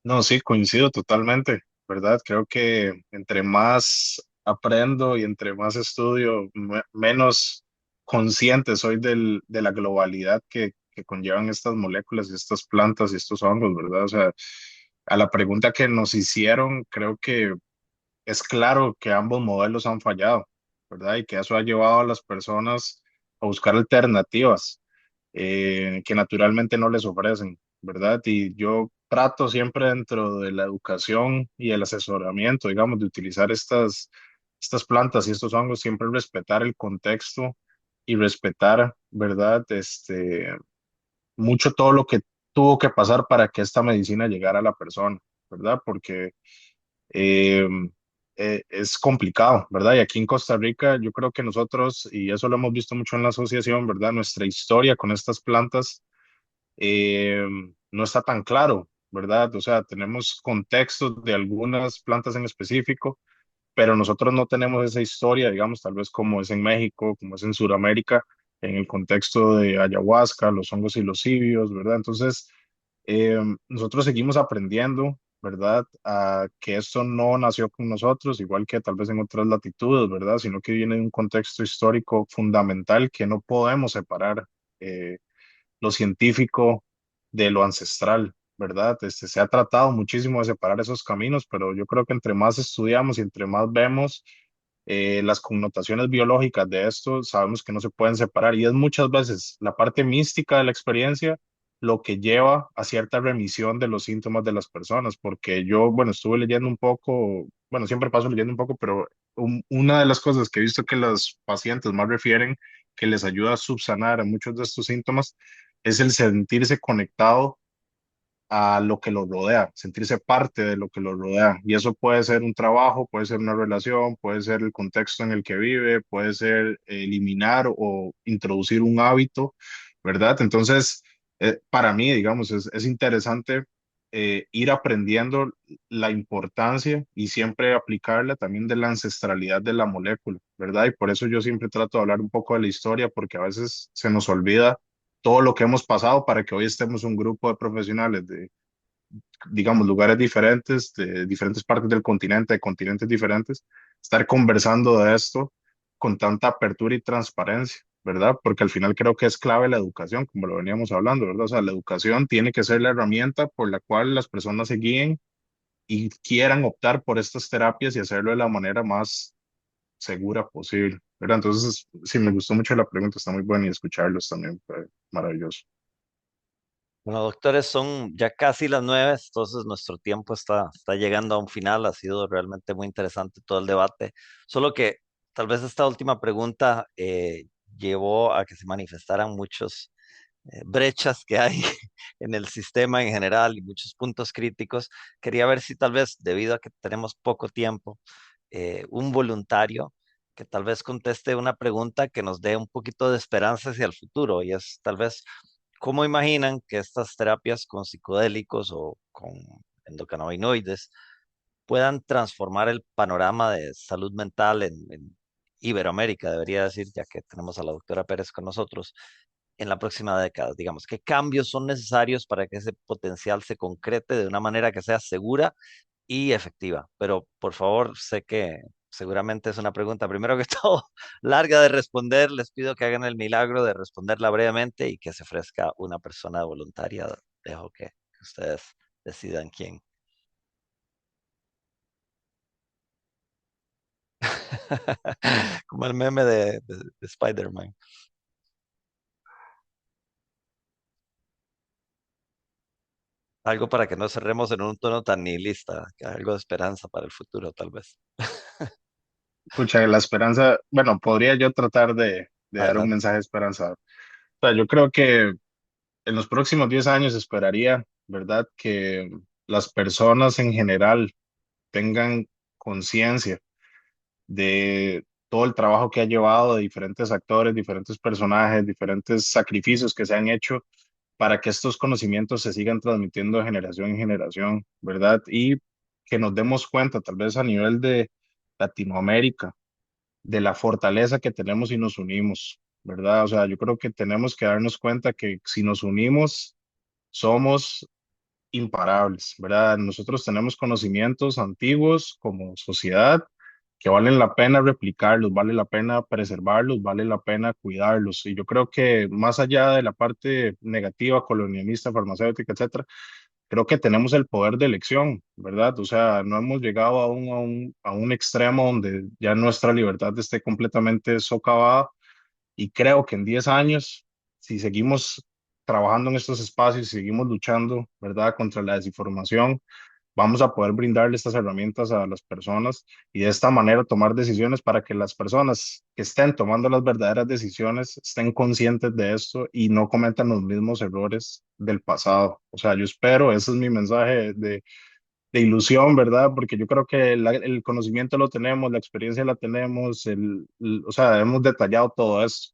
No, sí, coincido totalmente, ¿verdad? Creo que entre más aprendo y entre más estudio, menos consciente soy de la globalidad que conllevan estas moléculas y estas plantas y estos hongos, ¿verdad? O sea, a la pregunta que nos hicieron, creo que es claro que ambos modelos han fallado, ¿verdad? Y que eso ha llevado a las personas a buscar alternativas que naturalmente no les ofrecen, ¿verdad? Y yo trato siempre dentro de la educación y el asesoramiento, digamos, de utilizar estas plantas y estos hongos, siempre respetar el contexto y respetar, ¿verdad? Mucho todo lo que tuvo que pasar para que esta medicina llegara a la persona, ¿verdad? Porque eh, es complicado, ¿verdad? Y aquí en Costa Rica, yo creo que nosotros, y eso lo hemos visto mucho en la asociación, ¿verdad? Nuestra historia con estas plantas eh, no está tan claro, ¿verdad? O sea, tenemos contextos de algunas plantas en específico, pero nosotros no tenemos esa historia, digamos, tal vez como es en México, como es en Sudamérica, en el contexto de ayahuasca, los hongos y los cibios, ¿verdad? Entonces, nosotros seguimos aprendiendo, ¿verdad? A que esto no nació con nosotros, igual que tal vez en otras latitudes, ¿verdad? Sino que viene de un contexto histórico fundamental que no podemos separar eh, lo científico de lo ancestral, ¿verdad? Se ha tratado muchísimo de separar esos caminos, pero yo creo que entre más estudiamos y entre más vemos las connotaciones biológicas de esto, sabemos que no se pueden separar y es muchas veces la parte mística de la experiencia lo que lleva a cierta remisión de los síntomas de las personas, porque yo, bueno, estuve leyendo un poco, bueno, siempre paso leyendo un poco, pero una de las cosas que he visto que los pacientes más refieren que les ayuda a subsanar a muchos de estos síntomas es el sentirse conectado a lo que lo rodea, sentirse parte de lo que lo rodea. Y eso puede ser un trabajo, puede ser una relación, puede ser el contexto en el que vive, puede ser eliminar o introducir un hábito, ¿verdad? Entonces, para mí, digamos, es interesante ir aprendiendo la importancia y siempre aplicarla también de la ancestralidad de la molécula, ¿verdad? Y por eso yo siempre trato de hablar un poco de la historia, porque a veces se nos olvida todo lo que hemos pasado para que hoy estemos un grupo de profesionales de, digamos, lugares diferentes, de diferentes partes del continente, de continentes diferentes, estar conversando de esto con tanta apertura y transparencia, ¿verdad? Porque al final creo que es clave la educación, como lo veníamos hablando, ¿verdad? O sea, la educación tiene que ser la herramienta por la cual las personas se guíen y quieran optar por estas terapias y hacerlo de la manera más segura posible, ¿verdad? Entonces, sí, me gustó mucho la pregunta, está muy buena y escucharlos también fue maravilloso. Bueno, doctores, son ya casi las 9, entonces nuestro tiempo está llegando a un final. Ha sido realmente muy interesante todo el debate. Solo que tal vez esta última pregunta llevó a que se manifestaran muchos brechas que hay en el sistema en general y muchos puntos críticos. Quería ver si tal vez, debido a que tenemos poco tiempo, un voluntario que tal vez conteste una pregunta que nos dé un poquito de esperanza hacia el futuro, y es tal vez, ¿cómo imaginan que estas terapias con psicodélicos o con endocannabinoides puedan transformar el panorama de salud mental en Iberoamérica, debería decir, ya que tenemos a la doctora Pérez con nosotros, en la próxima década? Digamos, ¿qué cambios son necesarios para que ese potencial se concrete de una manera que sea segura y efectiva? Pero por favor, sé que seguramente es una pregunta, primero que todo, larga de responder. Les pido que hagan el milagro de responderla brevemente y que se ofrezca una persona voluntaria. Dejo que ustedes decidan quién. Como el meme de Spider-Man. Algo para que no cerremos en un tono tan nihilista, que algo de esperanza para el futuro, tal vez. Pucha, la esperanza, bueno, podría yo tratar de dar un Adelante. mensaje esperanzador. O sea, yo creo que en los próximos 10 años esperaría, ¿verdad?, que las personas en general tengan conciencia de todo el trabajo que ha llevado de diferentes actores, diferentes personajes, diferentes sacrificios que se han hecho para que estos conocimientos se sigan transmitiendo de generación en generación, ¿verdad? Y que nos demos cuenta, tal vez a nivel de Latinoamérica, de la fortaleza que tenemos si nos unimos, ¿verdad? O sea, yo creo que tenemos que darnos cuenta que si nos unimos, somos imparables, ¿verdad? Nosotros tenemos conocimientos antiguos como sociedad que valen la pena replicarlos, vale la pena preservarlos, vale la pena cuidarlos. Y yo creo que más allá de la parte negativa, colonialista, farmacéutica, etcétera, creo que tenemos el poder de elección, ¿verdad? O sea, no hemos llegado a un extremo donde ya nuestra libertad esté completamente socavada y creo que en 10 años, si seguimos trabajando en estos espacios, si seguimos luchando, ¿verdad?, contra la desinformación, vamos a poder brindarle estas herramientas a las personas y de esta manera tomar decisiones para que las personas que estén tomando las verdaderas decisiones estén conscientes de esto y no cometan los mismos errores del pasado. O sea, yo espero, ese es mi mensaje de ilusión, ¿verdad? Porque yo creo que el conocimiento lo tenemos, la experiencia la tenemos, o sea, hemos detallado todo esto,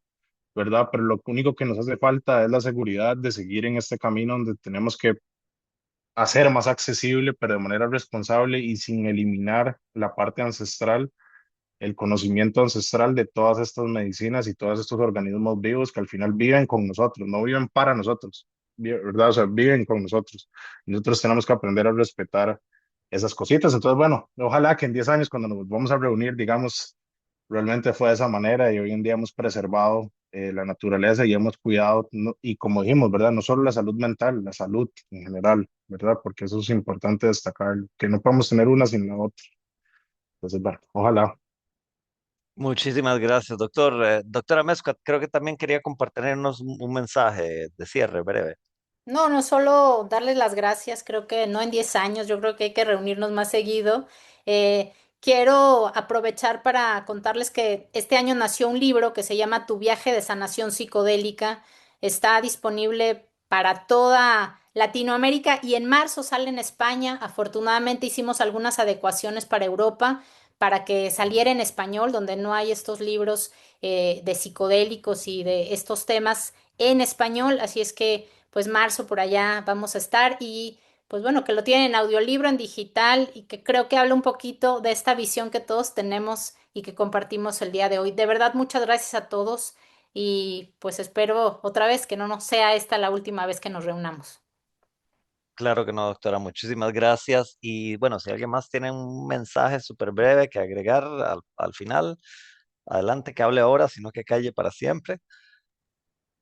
¿verdad? Pero lo único que nos hace falta es la seguridad de seguir en este camino donde tenemos que hacer más accesible, pero de manera responsable y sin eliminar la parte ancestral, el conocimiento ancestral de todas estas medicinas y todos estos organismos vivos que al final viven con nosotros, no viven para nosotros, ¿verdad? O sea, viven con nosotros. Y nosotros tenemos que aprender a respetar esas cositas. Entonces, bueno, ojalá que en 10 años, cuando nos vamos a reunir, digamos, realmente fue de esa manera y hoy en día hemos preservado la naturaleza y hemos cuidado, y como dijimos, ¿verdad? No solo la salud mental, la salud en general, ¿verdad? Porque eso es importante destacar, que no podemos tener una sin la otra. Entonces, bueno, ojalá. Muchísimas gracias, doctor. Doctora Mescot, creo que también quería compartirnos un mensaje de cierre breve. No, no solo darles las gracias, creo que no en 10 años, yo creo que hay que reunirnos más seguido. Quiero aprovechar para contarles que este año nació un libro que se llama Tu viaje de sanación psicodélica. Está disponible para toda Latinoamérica y en marzo sale en España. Afortunadamente hicimos algunas adecuaciones para Europa para que saliera en español, donde no hay estos libros de psicodélicos y de estos temas en español. Así es que pues marzo por allá vamos a estar y pues bueno, que lo tienen en audiolibro, en digital y que creo que habla un poquito de esta visión que todos tenemos y que compartimos el día de hoy. De verdad, muchas gracias a todos y pues espero otra vez que no nos sea esta la última vez que nos reunamos. Claro que no, doctora. Muchísimas gracias. Y bueno, si alguien más tiene un mensaje súper breve que agregar al final, adelante, que hable ahora, sino que calle para siempre.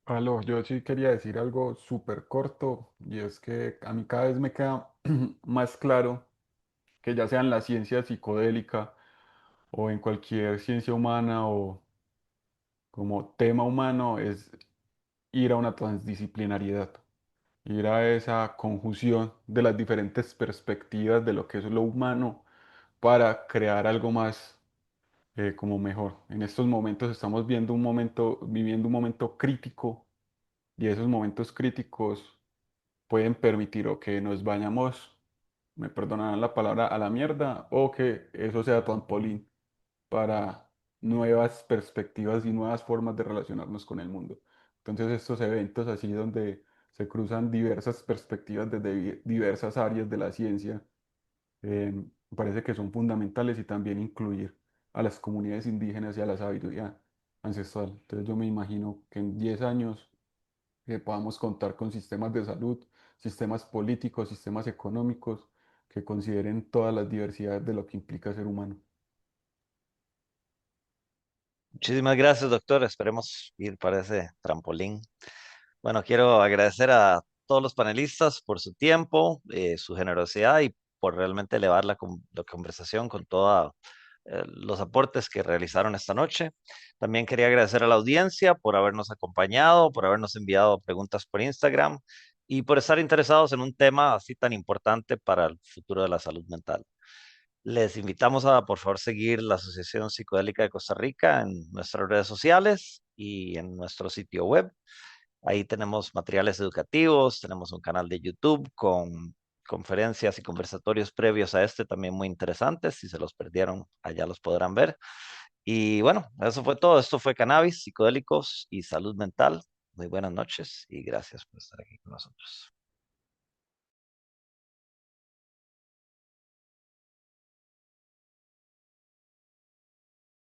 Aló, yo sí quería decir algo súper corto y es que a mí cada vez me queda más claro que ya sea en la ciencia psicodélica o en cualquier ciencia humana o como tema humano es ir a una transdisciplinariedad. ir a esa conjunción de las diferentes perspectivas de lo que es lo humano para crear algo más como mejor. En estos momentos estamos viviendo un momento crítico y esos momentos críticos pueden permitir o que nos vayamos, me perdonarán la palabra, a la mierda o que eso sea trampolín para nuevas perspectivas y nuevas formas de relacionarnos con el mundo. Entonces estos eventos así donde se cruzan diversas perspectivas desde diversas áreas de la ciencia, me parece que son fundamentales y también incluir a las comunidades indígenas y a la sabiduría ancestral. Entonces yo me imagino que en 10 años que podamos contar con sistemas de salud, sistemas políticos, sistemas económicos que consideren todas las diversidades de lo que implica ser humano. Muchísimas gracias, doctor. Esperemos ir para ese trampolín. Bueno, quiero agradecer a todos los panelistas por su tiempo, su generosidad y por realmente elevar la conversación con todos los aportes que realizaron esta noche. También quería agradecer a la audiencia por habernos acompañado, por habernos enviado preguntas por Instagram y por estar interesados en un tema así tan importante para el futuro de la salud mental. Les invitamos a, por favor, seguir la Asociación Psicodélica de Costa Rica en nuestras redes sociales y en nuestro sitio web. Ahí tenemos materiales educativos, tenemos un canal de YouTube con conferencias y conversatorios previos a este también muy interesantes. Si se los perdieron, allá los podrán ver. Y bueno, eso fue todo. Esto fue Cannabis, Psicodélicos y Salud Mental. Muy buenas noches y gracias por estar aquí con nosotros.